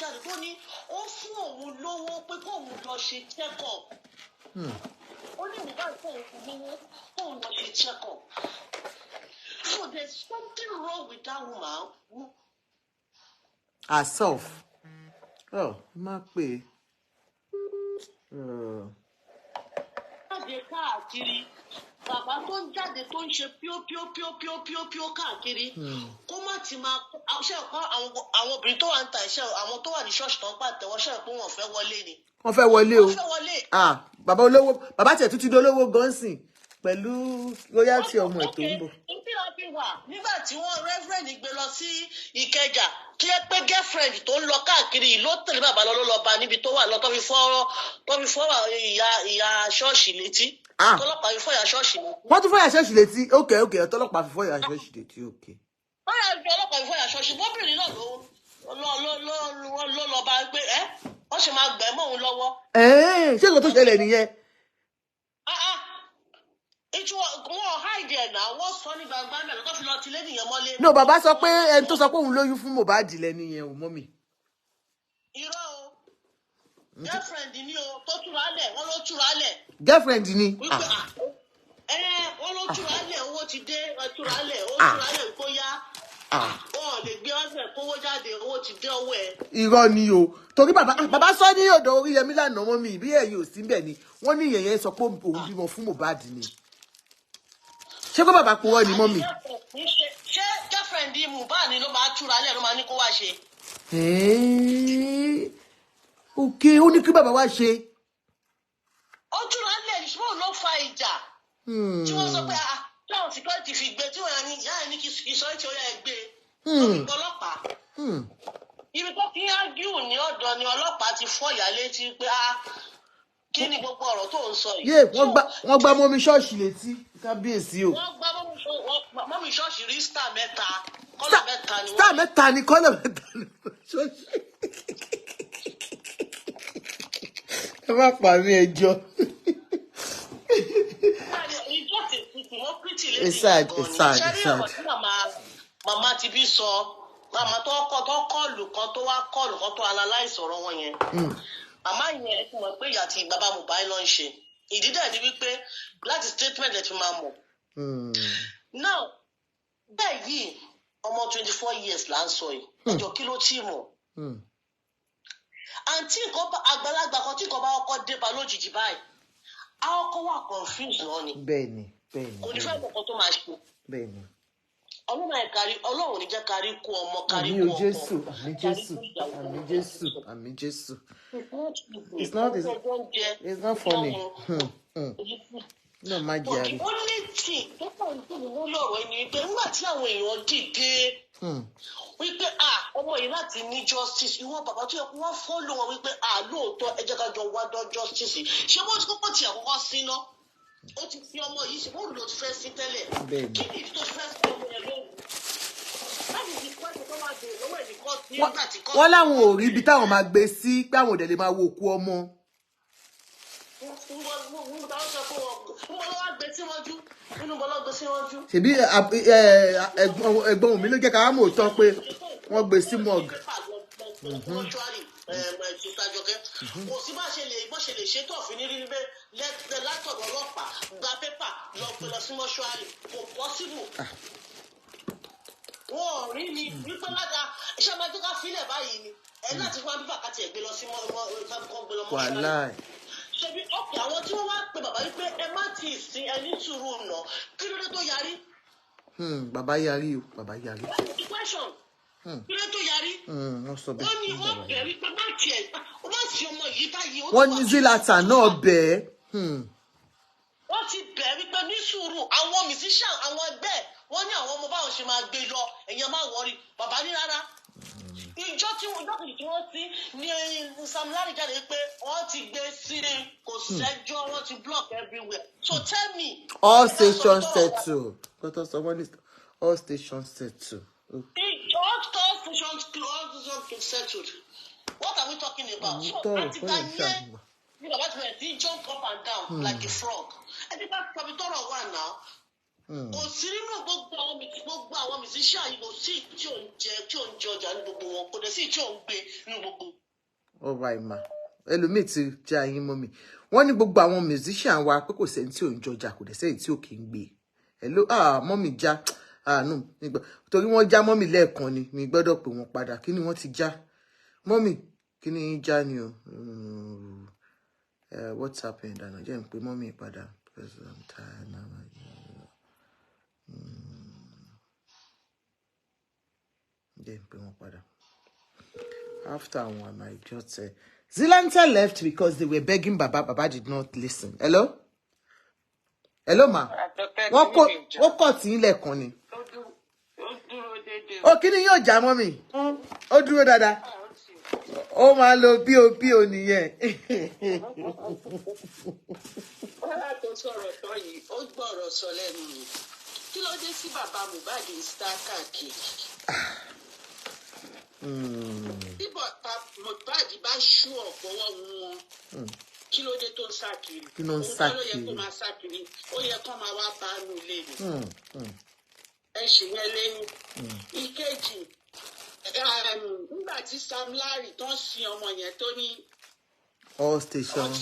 jáde tó ní ó fún òun lówó pé kóun lọ ṣe check-up. Ó ní ìgbà kóun fún lówó kóun lọ ṣe check-up. So there's something wrong with that woman. Herself. Oh, má pè. Jáde káàkiri. Bàbá tó ń jáde tó ń ṣe píó káàkiri. Kó má ti máa ṣe ọ̀pọ̀ àwọn obìnrin tó wà ń ta iṣẹ́ àwọn tó wà ní ṣọ́ọ̀ṣì tó ń pàtẹ́wọ́ ṣe pé wọ́n fẹ́ wọlé ni. Wọ́n fẹ́ wọlé o. Bàbá olówó, bàbá tiẹ̀ tún ti dolówó gọ́nsìn pẹ̀lú royalty ọmọ ẹ̀ tó ń bọ̀. Nígbà tí wọ́n reverend gbé lọ sí Ìkẹjà kí ẹ pé girlfriend tó ń lọ káàkiri yìí ló tẹ̀lé bàbá lọ bá níbi tó wà lọ tó fi fọ́ ìyá ṣọ́ọ̀ṣì létí. Tọ́lọ́pàá fi fọ́ ìyá ṣọ́ọ̀ṣì létí. Wọ́n tún fọ́ ìyá ṣọ́ọ̀ṣì létí. Okay, tọ́lọ́pàá fi fọ́ ìyá ṣọ́ọ̀ṣì létí. Okay. Wọ́n yà fi ọlọ́pàá fi fọ́ ìyá ṣọ́ọ̀ṣì bóbìnrin náà ló lọ bá gbé wọ́n sì máa gbẹ̀ mọ́ òun lọ́wọ́. Ṣé nǹkan tó ṣẹlẹ̀ nìyẹn? Wọ́n hide ẹ̀ náà wọ́n sọ ní gbangba mẹ́rin tó fi lọ tilé nìyẹn mọ́lé. No, bàbá sọ pé ẹni tó sọ pé òun lóyún fún Mohbad lẹ́nu yẹn ò mọ́ mi. Irọ́ o. Girlfriend ni o tó túra lẹ̀ wọ́n ló túra lẹ̀. Girlfriend ni. Wọ́n ló túra lẹ̀ owó ti dé túra lẹ̀ ó túra lẹ̀ kó yá. Wọ́n lè gbé ọ̀sẹ̀ kówó jáde owó ti dé owó ẹ̀. Irọ́ ni o. Torí bàbá sọ ní ọ̀dọ̀ Oríyẹmí lánàá mọ́ mi ìbí ẹ̀yìn ò sí bẹ̀ ni. Wọ́n ní ìyẹn sọ pé òun bímọ fún Mohbad ni. Ṣé kó bàbá purọ́ ni mọ́ mi? Ṣé girlfriend Mohbad ni ló máa túra lẹ̀ ló máa ní kó wá ṣe? Okay, ó ní kí bàbá wá ṣe. Ó túra lẹ̀ ṣùgbọ́n ló fa ìjà. Tí wọ́n sọ pé táwọn security fi gbé tí wọ́n yà ní ìyá ẹ̀ ní kí ìsọ̀rí tí ó yà ẹ̀ gbé. Lórí ọlọ́pàá. Ibi tó fi ń ágíù ní ọ̀dọ̀ ni ọlọ́pàá ti fọ́ ìyá létí pé kí ni gbogbo ọ̀rọ̀ tó ń sọ yìí. Wọ́n gbá mọ́mí ṣọ́ọ̀ṣì létí kábíyèsí o. Wọ́n gbá mọ́mí ṣọ́ọ̀ṣì rí star mẹ́ta kọ́lọ̀ mẹ́ta ni wọ́n. Star mẹ́ta ni kọ́lọ̀ mẹ́ta ni ṣọ́ọ̀ṣì. Ẹ má parí ẹjọ́. Ìjọ tètè wọ́n pìtì létí It's sad. Màmá ti bí sọ màmá tó kọlù kan tó wá kọlù kan tó analyze ọ̀rọ̀ wọn yẹn. Màmá yẹn ti mọ̀ pé ìyá àti bàbá Mohbad ló ń ṣe. Ìdí dẹ̀ ni wípé láti statement ẹ̀ fi máa mọ̀. Now bẹ́ẹ̀ yìí ọmọ 24 years là ń sọ yìí. Ẹjọ́ kí ló tí mọ̀? Àǹtí nǹkan àgbàlagbà kan tí nǹkan bá kọ́kọ́ dé bá lójijì báyìí. A kọ́kọ́ wà confused náà ni. Bẹ́ẹ̀ni. Kò ní fẹ́ mọ̀ kan tó máa ṣe. Bẹ́ẹ̀ni. Ọlọ́run ní jẹ́ kárí kú ọmọ kárí kú ọkọ. Àmín Jésù. It's not funny. No magic. Ó ní tí tó kàn ń dùn mí lọ́rọ̀ ẹni wípé nígbà tí àwọn èèyàn dìde wípé ọmọ yìí láti ní justice ìwọ bàbá tó yẹ kó wọ́n fọ́lọ́ wọn wípé lóòótọ́ ẹ jẹ́ ká jọ wá dán justice ṣé wọ́n ti kọ́kọ́ tiẹ̀ kọ́kọ́ sí ná ó ti fi ọmọ yìí ṣe wọ́n lò ti fẹ́ sí tẹ́lẹ̀ kí ni ìdí tó fẹ́ sí ọmọ yẹn lóhùn láti fi kọ́ ẹ̀sẹ̀ tó máa bèèrè lọ́wọ́ ẹ̀ nìkan nígbà tí kọ́. Wọ́n láwọn ò rí ibi táwọn máa gbé sí pé àwọn òdẹ̀ lè máa wo òkú ọmọ. Ṣèbí ẹ̀gbọ́n mi ló jẹ́ ká mọ̀ tán pé wọ́n gbé sí morgue. Kò sí bá ṣe lè ṣe tó fi ní rí pé látọ̀dọ̀ ọlọ́pàá gba pépà lọ gbé lọ sí mọ́ṣúárì kò pọ́sibù. Wọ́n rí ni wípé lága iṣẹ́ máa jẹ́ ká fílẹ̀ báyìí ni. Ẹ láti fún abífà ká tiẹ̀ gbé lọ sí mọ́ṣúárì. Ṣebí ọ̀pẹ̀ àwọn tí wọ́n wá pe bàbá wípé ẹ má ti sin ẹni sùúrù nà kí ló dé tó yarí. Bàbá yarí o, bàbá yarí. That's the question. Kí ló dé tó yarí. Wọ́n sọ bẹ́ẹ̀. Wọ́n ní wọ́n bẹ̀rí pé má tiẹ̀ ó má ti ọmọ yìí báyìí. Wọ́n ní Zlatan náà bẹ́ẹ̀. Wọ́n ti bẹ̀rí pé ní sùúrù àwọn musician àwọn ẹgbẹ́ wọ́n ní àwọn ọmọ báwọn ṣe máa gbé lọ èèyàn máa wọrí bàbá ní rárá. Ìjọ tí wọ́n sí ní Sam Larry jáde pé wọ́n ti gbé sí kò sẹ́jọ́ wọ́n ti block everywhere. So tell me. All stations settle. Dr. Someone is all stations settle. Okay. All stations settled. What are we talking about? So àti ká yẹ ní bàbá tí wọ́n ti jump up and down like a frog. I think that's probably tọrọ wà now. Kò sí nínú gbogbo àwọn musician yìí kò sí tí ò ń jẹ ọjà ní gbogbo wọn kò dẹ̀ sí tí ò ń gbé nínú gbogbo. Ọba ìmà ẹlòmíì ti jẹ ayín mọ́ mi wọ́n ní gbogbo àwọn musician wa pé kò sẹ́ni tí ò ń jọjà kò dẹ̀ sẹ́ni tí ò kì í gbé hello mọ́mì já no torí wọ́n já mọ́mì lẹ́ẹ̀kan ni mi gbọ́dọ̀ pè wọ́n padà kí ni wọ́n ti já mọ́mì kí ni já ni o what's happened dáná jẹ́ ń pè mọ́mì padà because I'm tired now. After one, I just said Zlatan left because they were begging Baba. Baba did not listen. Hello? Hello, ma. What cut in le koni? Oh, kini yo ja mommy. O dúró dáadáa. O ma lo bí o nìyẹn. Wọ́n tó sọ̀rọ̀ tán yìí, ó gbọ́rọ̀ sọ lẹ́nu mi. Kí ló dé sí bàbá Mohbad ń sá káàkiri? Bí Mohbad bá ṣú ọ̀pọ̀wọ́ wọn, kí ló dé tó ń sá kiri? Kí ló ń sá kiri? Òun ló yẹ kó máa sá kiri, ó yẹ kó máa wá bá nù lé ni. Ẹ ṣì yẹn lẹ́yìn. Ìkejì, nígbà tí Sam Larry tó ń sin ọmọ yẹn tó ní all stations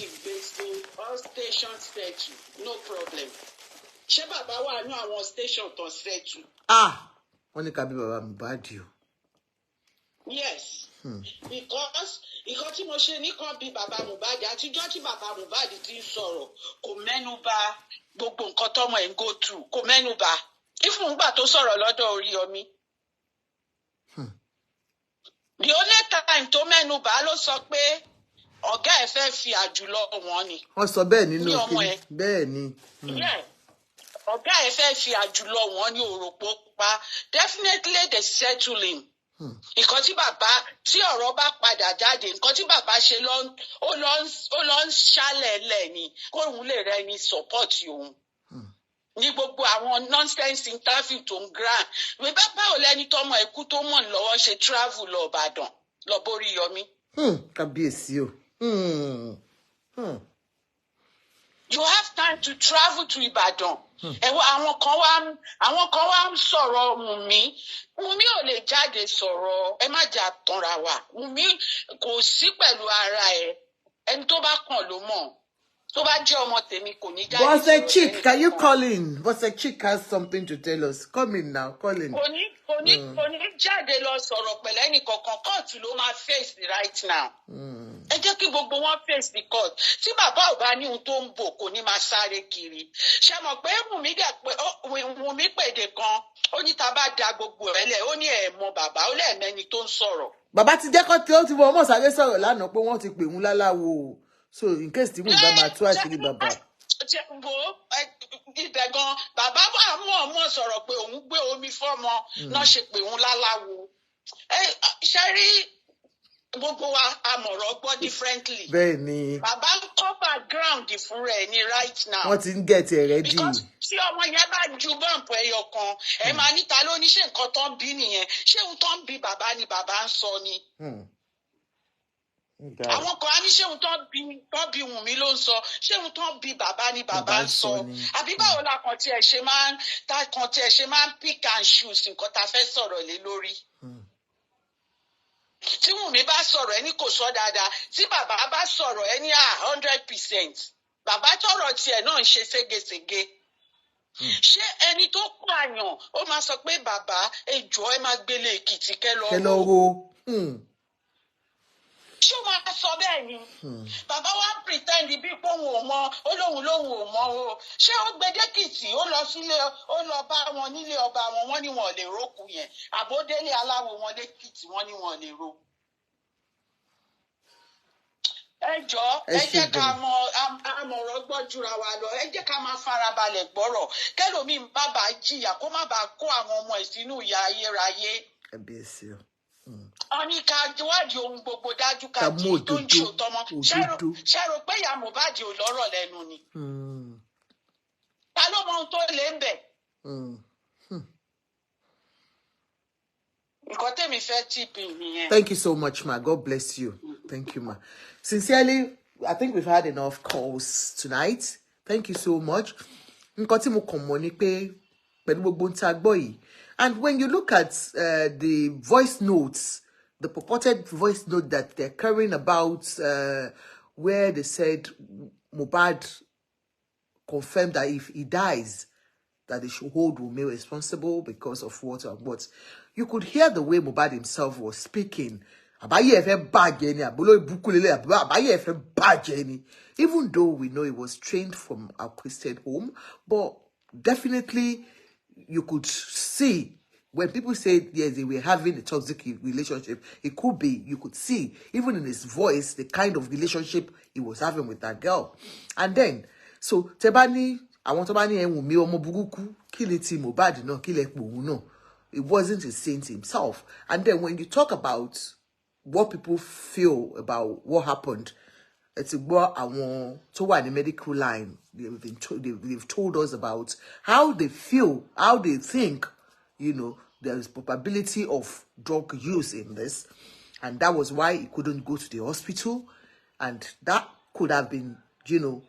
settle, no problem. Ṣé bàbá wà ní àwọn station tó settle? Wọ́n ní ká bí bàbá Mohbad o. Yes. Because ìkan tí mo ṣe ní kan bí bàbá Mohbad àtijọ́ tí bàbá Mohbad ti ń sọ̀rọ̀ kò mẹ́nu bà gbogbo nǹkan tọ́mọ ẹ̀ ń go through kò mẹ́nu bà ìfúngbà tó sọ̀rọ̀ lọ́dọ̀ Oríyọmí. The only time tó mẹ́nu bà ló sọ pé ọ̀gá ẹ̀ fẹ́ fi àjùlọ wọn ni. Wọ́n sọ bẹ́ẹ̀ nínú òfin bẹ́ẹ̀ ni. Ọ̀gá ẹ̀ fẹ́ fi àjùlọ wọn ní òròpó pa definitely they settle him. Nǹkan tí bàbá tí ọ̀rọ̀ bá padà jáde nǹkan tí bàbá ṣe ó lọ ń ṣálẹ̀ lẹ̀ ni kóun lè rẹ ní support òun. Ní gbogbo àwọn nonsense interview tó ń grant wí báwo lẹni tọmọ ẹkú tó mọ̀ lọ́wọ́ ṣe travel lọ Ìbàdàn lọ borí Yọmí. Kábíyèsí o. You have time to travel to Ìbàdàn. Àwọn kan wá ń sọ̀rọ̀ Wùnmí ò lè jáde sọ̀rọ̀ ẹ má jà tanra wa Wùnmí kò sí pẹ̀lú ara ẹ̀ ẹni tó bá kàn ló mọ̀ tó bá jẹ́ ọmọ tèmi kò ní jáde. Boss a chick, can you call in? Boss a chick has something to tell us. Come in now, call in. Kò ní jáde lọ sọ̀rọ̀ pẹ̀lú ẹnìkankan kóòtù ló máa face right now. Ẹ jẹ́ kí gbogbo wọn face the court. Tí bàbá ò bá ní ohun tó ń bò kò ní máa sáré kiri. Ṣé mọ̀ pé Wùnmí pèdè kan ó ní tá bá da gbogbo ẹ̀ lẹ̀ ó ní ẹ̀ mọ bàbá ó lẹ́ẹ̀mẹ́ni tó ń sọ̀rọ̀. Bàbá ti jẹ́ kó tí ó ti wọ ọmọ sáré sọ̀rọ̀ lánàá pé wọ́n ti pè wọ́n láláwo. So in case tí mo bá máa tú àṣírí bàbá. Ibẹ̀ gan bàbá wà mọ̀ sọ̀rọ̀ pé òun gbé omi fọ́mọ náà ṣe pé òun láláwo. Ṣé rí gbogbo wa àmọ̀rọ̀ gbọ́ differently. Bẹ́ẹ̀ni. Bàbá ń cover ground fún rẹ̀ ní right now. Wọ́n ti ń get it ready. Because tí ọmọ yẹn bá ju bọ́ǹpù ẹyọ kan ẹ máa níta ló ní ṣe nǹkan tó ń bí nìyẹn ṣé ohun tó ń bí bàbá ni bàbá ń sọ ni. Àwọn kan á ní ṣé ohun tó ń bí Wùnmí ló ń sọ ṣé ohun tó ń bí bàbá ni bàbá ń sọ àbí báwo la kàn tiẹ̀ ṣe máa ń pick and choose nǹkan tá a fẹ́ sọ̀rọ̀ lé lórí. Tí Wùnmí bá sọ̀rọ̀ ẹni kò sọ dáadáa tí bàbá bá sọ̀rọ̀ ẹni 100%. Bàbá tọrọ tiẹ̀ náà ń ṣe ségesège. ṣé ẹni tó pààyàn ó máa sọ pé bàbá ẹjọ́ ẹ máa gbélé Èkìtì kẹ́ lọ Hello. ṣé ó máa sọ bẹ́ẹ̀ ni bàbá wa pretend bí pé òun ò mọ ó lóun ò mọ o ṣé ó gbẹdẹkìtì ó lọ sílé ó lọ bá wọn nílé ọba wọn ní wọn ò lè rókù yẹn àbódélé aláwo wọn lẹ́kìtì wọn ní wọn ò lè ro. ẹ jọ̀ọ́ ẹ jẹ́ ká mọ àmọ̀ràn gbọ́ jura wa lọ ẹ jẹ́ ká máa farabalẹ̀ gbọ́rọ̀ kẹ́lòmíì bàbá jìyà kó má bàa kó àwọn ọmọ ẹ̀ sínú ìyà ayérayé. Wọ́n ní ká wádìí ohun gbogbo dájú ká jí tó ń ṣe òótọ́ mọ́ ṣe rò pé ìyá Mohbad ò lọ́rọ̀ lẹ́nu ni. Ta ló mọ ohun tó lè ń bẹ̀? Nǹkan tèmi fẹ́ tìpì nìyẹn. Thank you so much, ma. God bless you. Thank you, ma. Sincerely, I think we've had enough calls tonight. Thank you so much. Nǹkan tí mo kàn mọ̀ ni pé pẹ̀lú gbogbo ń ta gbọ́ yìí. And when you look at the voice notes, the purported voice note that they're carrying about where they said Mohbad confirmed that if he dies, that they should hold Wunmi responsible because of what and what. You could hear the way Mohbad himself was speaking. Even though we know he was trained from a Christian home, but definitely you could see when people say yes, they were having a toxic relationship, it could be, you could see, even in his voice, the kind of relationship he was having with that girl. And then, Tebani, I want Tebani Wunmi ọmọ burúkú, kill it Mohbad, no, kill it no. It wasn't a saint himself. And then when you talk about what people feel about what happened, it's about àwọn tó wà ní medical line. They've told us about how they feel, how they think, you know, there is probability of drug use in this. And that was why he couldn't go to the hospital. And that could have been, you know,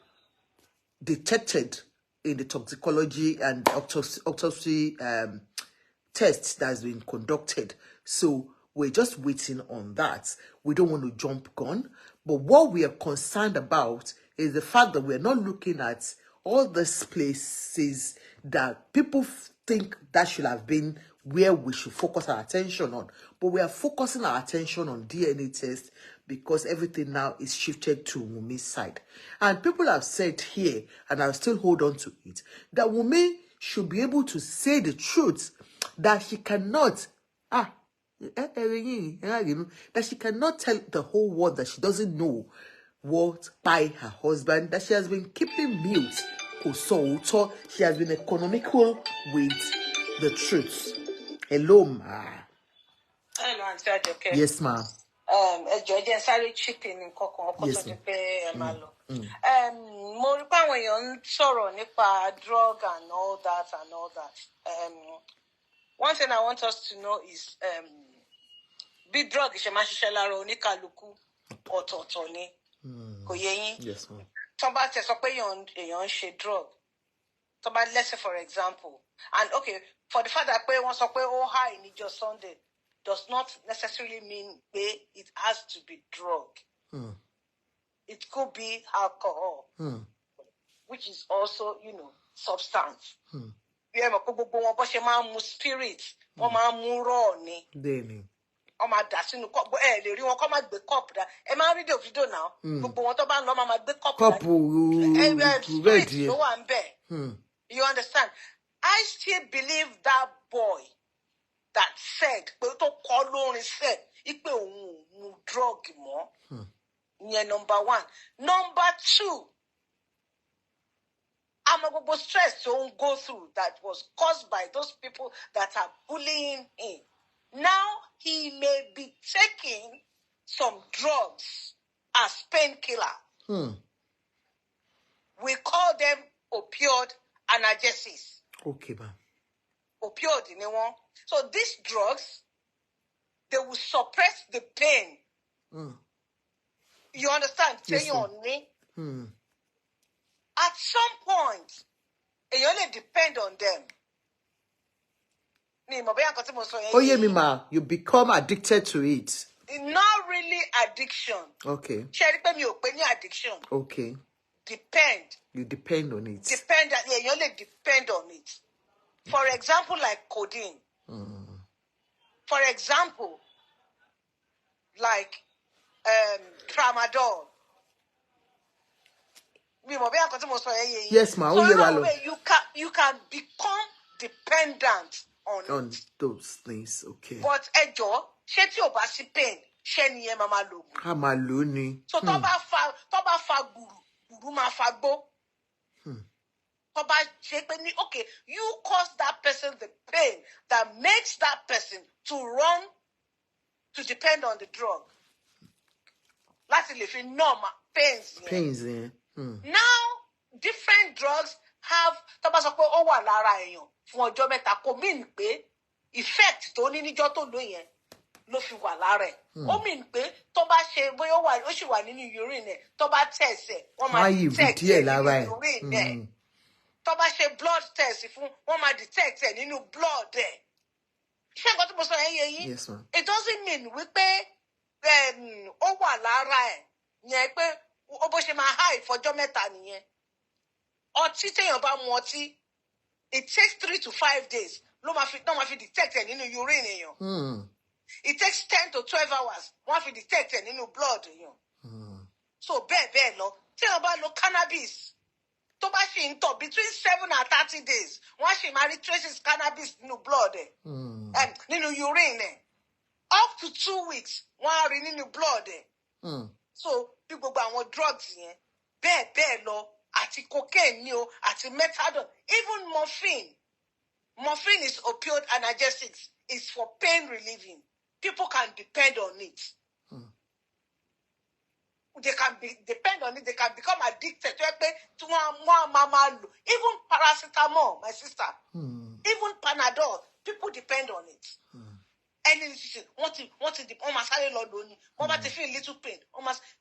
detected in the toxicology and autopsy test that's been conducted. So we're just waiting on that. We don't want to jump gun. But what we are concerned about is the fact that we're not looking at all these places that people think that should have been where we should focus our attention on. But we are focusing our attention on DNA test because everything now is shifted to Wunmi's side. And people have said here, and I'll still hold on to it, that Wunmi should be able to say the truth, that she cannot, that she cannot tell the whole world that she doesn't know what by her husband, that she has been keeping mute. So she has been economical with the truth. Hello, ma. Hello, Auntie Ajoke. Yes, ma. Ẹjọ́ sáré chipping nǹkan kan ọkọ tó di pé ẹ máa lọ. Mo rí pé àwọn èèyàn ń sọ̀rọ̀ nípa drug and all that and all that. One thing I want us to know is bí drug ṣe máa ṣiṣẹ́ lára oníkálukú ọ̀tọ̀ọ̀tọ̀ ni. Kò yé yín. Yes, ma. Tó bá tẹ̀ sọ pé èèyàn ń ṣe drug. Tó bá let's say for example, and okay, for the fact that pé wọ́n sọ pé ó high níjọ́ Sunday does not necessarily mean it has to be drug. It could be alcohol, which is also, you know, substance. Yeah, but gbogbo wọn bó ṣe máa ń mu spirit, wọ́n máa ń mu raw ni. Wọ́n máa dà sínú cup. Ẹ lè rí wọn kó máa gbé cup dá. Ẹ máa rí video now. Gbogbo wọn tó bá ń lọ máa gbé cup dá. Spirit ló wà ń bẹ̀. You understand? I still believe that boy that said, pé tó kọ́ lórin said, ipe òun mu drug mọ́. Yeah, number one. Number two, I'm a stress to go through that was caused by those people that are bullying him. Now he may be taking some drugs as painkiller. We call them opioid analgesics. Okay, ma'am. Opioid, you know. So these drugs, they will suppress the pain. You understand? Yes, Say on me. At some point, it only depend on them. Oh, yeah, Mima, you become addicted to it. Not really addiction. Okay. Addiction. Okay. Depend. You depend on it. Depend. Yeah, èèyàn lè depend on it. For example, like codeine. For example, like tramadol. Yes, ma. So you can become dependent on it. Those things, okay. But ẹjọ́, ṣé tí ò bá sí pain, ṣé ni ẹ máa lò gùn? Ká máa lò ní. So tó bá fa gbùrù máa fa gbó. Tó bá ṣe pé ní, okay, you cause that person the pain that makes that person to depend on the drug. Láti lè fi numb pains. Pains, yeah. Now, different drugs have, tó bá sọ pé ó wà lára èèyàn fún ọjọ́ mẹ́ta, kò mean pé effect tó ní níjọ́ tó lò yẹn ló fi wà lára ẹ̀. Ó mean pé tó bá ṣe bóyá ó sì wà nínú urine ẹ̀, tó bá test ẹ̀, wọ́n máa detect ẹ̀ nínú urine ẹ̀. Tó bá ṣe blood test fún, wọ́n máa detect ẹ̀ nínú blood ẹ̀. Ṣé nǹkan tí mo sọ yẹn yé yín? Yes, ma'am. It doesn't mean wípé ó wà lára ẹ̀ yẹn pé ó bó ṣe máa high fọjọ́ mẹ́ta nìyẹn. Ọtí téèyàn bá mu ọtí, it takes 3 to 5 days ló máa fi detect ẹ̀ nínú urine èèyàn. It takes 10 to 12 hours wọ́n á fi detect ẹ̀ nínú blood èèyàn. So bẹ́ẹ̀ lọ, téèyàn bá lo cannabis, tó bá ṣì ń tọ̀ between 7 and 30 days, wọ́n á ṣì máa rí traces cannabis nínú blood ẹ̀, nínú urine ẹ̀. Up to 2 weeks, wọ́n á rí nínú blood ẹ̀. So bí gbogbo àwọn drugs yẹn, bẹ́ẹ̀ lọ, àti cocaine ni o, àti methadone, even morphine. Morphine is opioid analgesics. It's for pain relieving. People can depend on it. They can depend on it. They can become addicted to one. Even paracetamol, my sister. Even Panadol. People depend on it. Anything. Wọ́n máa sáré lọ lónìí. Wọ́n bá ti feel little pain.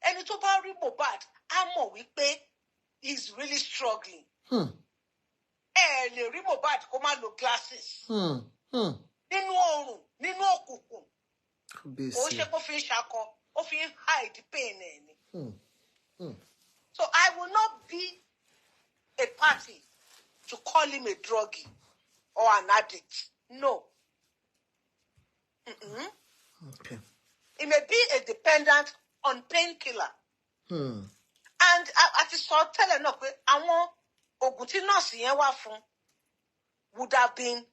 Ẹni tó bá rí Mohbad, á mọ̀ wípé he's really struggling. Lè rí Mohbad kó má lo glasses. Nínú oòrùn, nínú òkùnkùn. Ó ṣe kó fi ń ṣakọ, ó fi ń hide pain ẹ̀ ni. So I will not be a party to call him a druggie or an addict. No. Okay. He may be a dependent on painkiller. And àti sọ tẹ́lẹ̀ náà pé àwọn oògùn tí nọ́ọ̀sì yẹn wá fún would have been,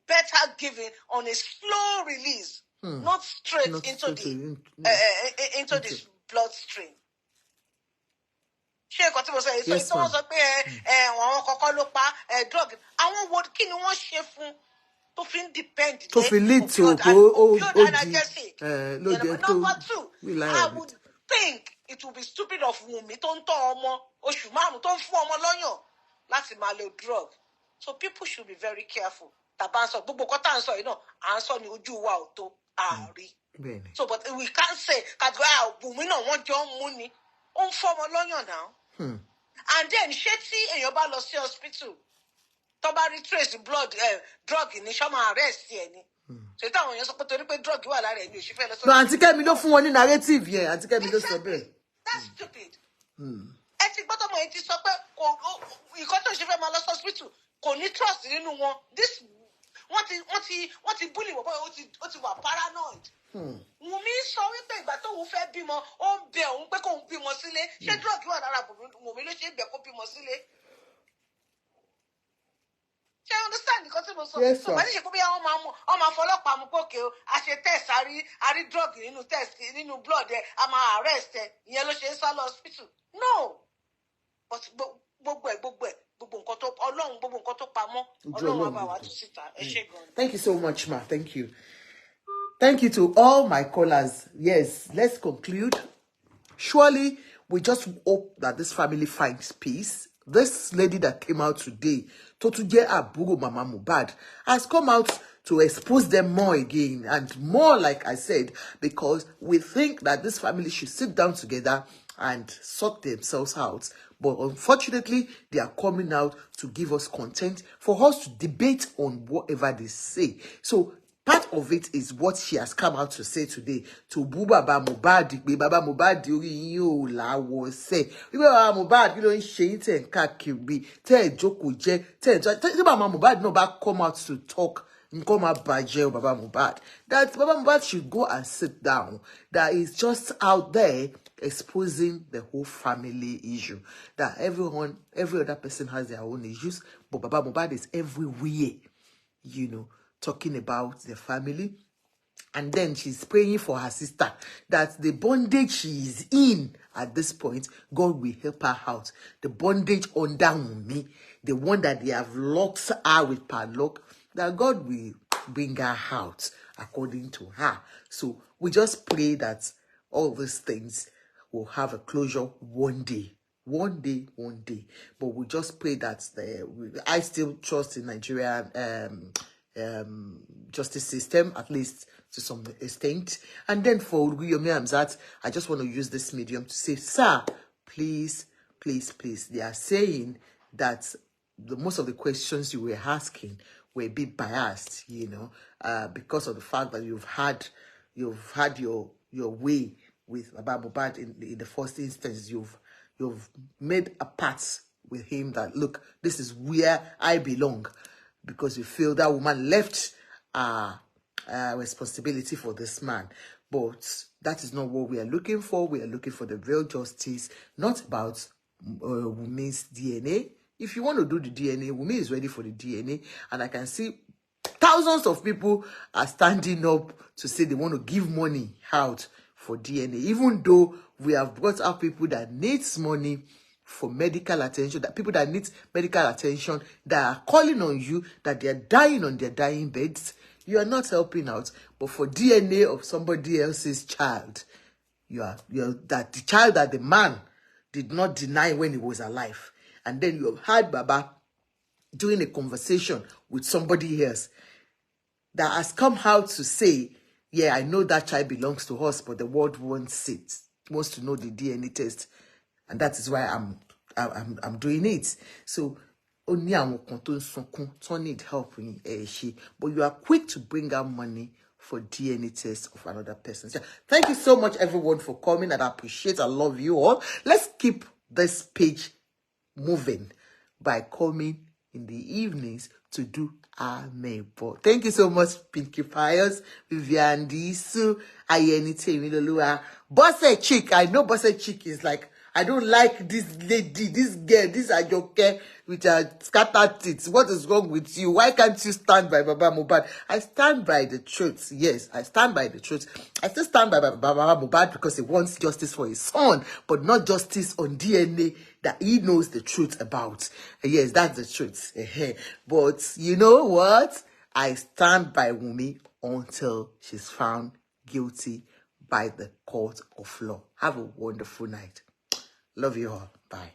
better given on a slow release, not straight into the bloodstream. Ṣé nǹkan tí mo sọ yìí? So tí wọ́n sọ pé àwọn kọ̀ọ̀kan ló pa drug. Àwọn wo kí ni wọ́n ṣe fún tó fi ń depend tó fi lead to opioid analgesic? Number 2, I would think it would be stupid of Wunmi tó ń tọ́ ọmọ oṣù 5 tó ń fún ọmọ lọ́yàn láti máa lo drug. So people should be very careful. Tàbá ń sọ gbogbo nǹkan tá à ń sọ yìí náà, à ń sọ ní ojú wa ò tó àárí. So but we can't say kàdúrà Wunmi náà wọ́n jọ ń mú ni. Ó ń fún ọmọ lọ́yàn náà. And then ṣé tí èèyàn bá lọ sí hospital tó bá rí trace blood drug ní ṣọ́ máa arrest ẹ̀ ni. Ṣé táwọn èèyàn sọ pé torí pé drug wà lára ẹ̀ ni òṣìfẹ́ lọ sọ. No, Aunty Kẹ́mi ló fún wọn ní narrative yẹn. Aunty Kẹ́mi ló sọ bẹ́ẹ̀. That's stupid. Ẹ ti gbọ́dọ̀ mọ̀ ẹ ti sọ pé ìkọ́ tó ṣe fẹ́ máa lọ sí hospital kò ní trust nínú wọn. Wọ́n ti bully wọ́n bọ́ọ̀ ó ti wà paranoid. Wùmí sọ wípé ìgbà tóun fẹ́ bímọ ó ń bẹ òun pé kóun bímọ sílé. Ṣé drug wà lára Wùmí ló ṣe é bẹ̀ kó bímọ sílé? Ṣé you understand nǹkan tí mo sọ? Yes, sir. Wọ́n ní ṣe pé bí wọ́n máa fọlọ́pàá mú pókè o, a ṣe test àrí drug nínú test nínú blood ẹ̀, a máa arrest ẹ̀, ìyẹn ló ṣe ń sá lọ hospital. No. But gbogbo nǹkan tó Ọlọ́run gbogbo nǹkan tó pamọ́ Ọlọ́run á bá wa tú síta. Ẹ ṣé gan. Thank you so much, ma. Thank you. Thank you to all my callers. Yes, let's conclude. Surely, we just hope that this family finds peace. This lady that came out today, Totuje Aburo Mama Mohbad, has come out to expose them more again and more, like I said, because we think that this family should sit down together and sort themselves out. But unfortunately, they are coming out to give us content for us to debate on whatever they say. So part of it is what she has come out to say today. To boo Baba Mohbad, Baba Mohbad, you la was say. Baba Mohbad, you don't shade and kakibi, tell Joko J, tell Baba Mohbad no back come out to talk. Come out by jail, Baba Mohbad. That Baba Mohbad should go and sit down. That is just out there exposing the whole family issue. That every other person has their own issues, but Baba Mohbad is everywhere, you know, talking about the family. And then she's praying for her sister that the bondage she is in at this point, God will help her out. The bondage under me, the one that they have locked her with padlock, that God will bring her out according to her. So we just pray that all these things will have a closure one day. One day. But we just pray that I still trust in Nigerian justice system, at least to some extent. And then for Oluyomi Hamzat, I just want to use this medium to say, sir, please. They are saying that most of the questions you were asking were a bit biased, you know, because of the fact that you've had your way with Baba Mohbad in the first instance. You've made a pact with him that, look, this is where I belong, because you feel that woman left responsibility for this man. But that is not what we are looking for. We are looking for the real justice, not about Wumi's DNA. If you want to do the DNA, Wumi is ready for the DNA. And I can see thousands of people are standing up to say they want to give money out for DNA, even though we have brought up people that needs money for medical attention, that people that need medical attention, that are calling on you, that they are dying on their dying beds. You are not helping out. But for DNA of somebody else's child, you're that the child that the man did not deny when he was alive. And then you have had Baba doing a conversation with somebody else that has come out to say, yeah, I know that child belongs to us, but the world wants it, wants to know the DNA test, and that is why I'm doing it. So only don't need help, but you are quick to bring out money for DNA test of another person. So thank you so much, everyone, for coming, and I appreciate. I love you all. Let's keep this page moving by coming in the evenings to do our neighbor. Thank you so much, Pinky Pius, Vivian Disu, Ayeni Temilolua, Bosse Chick. I know Bosse Chick is like, I don't like this lady, this girl, this Ajoke with her scattered teeth. What is wrong with you? Why can't you stand by Baba Mohbad? I stand by the truth. Yes, I stand by the truth. I still stand by Baba Mohbad because he wants justice for his son, but not justice on DNA that he knows the truth about. Yes, that's the truth. But you know what? I stand by Wumi until she's found guilty by the court of law. Have a wonderful night. Love you all. Bye.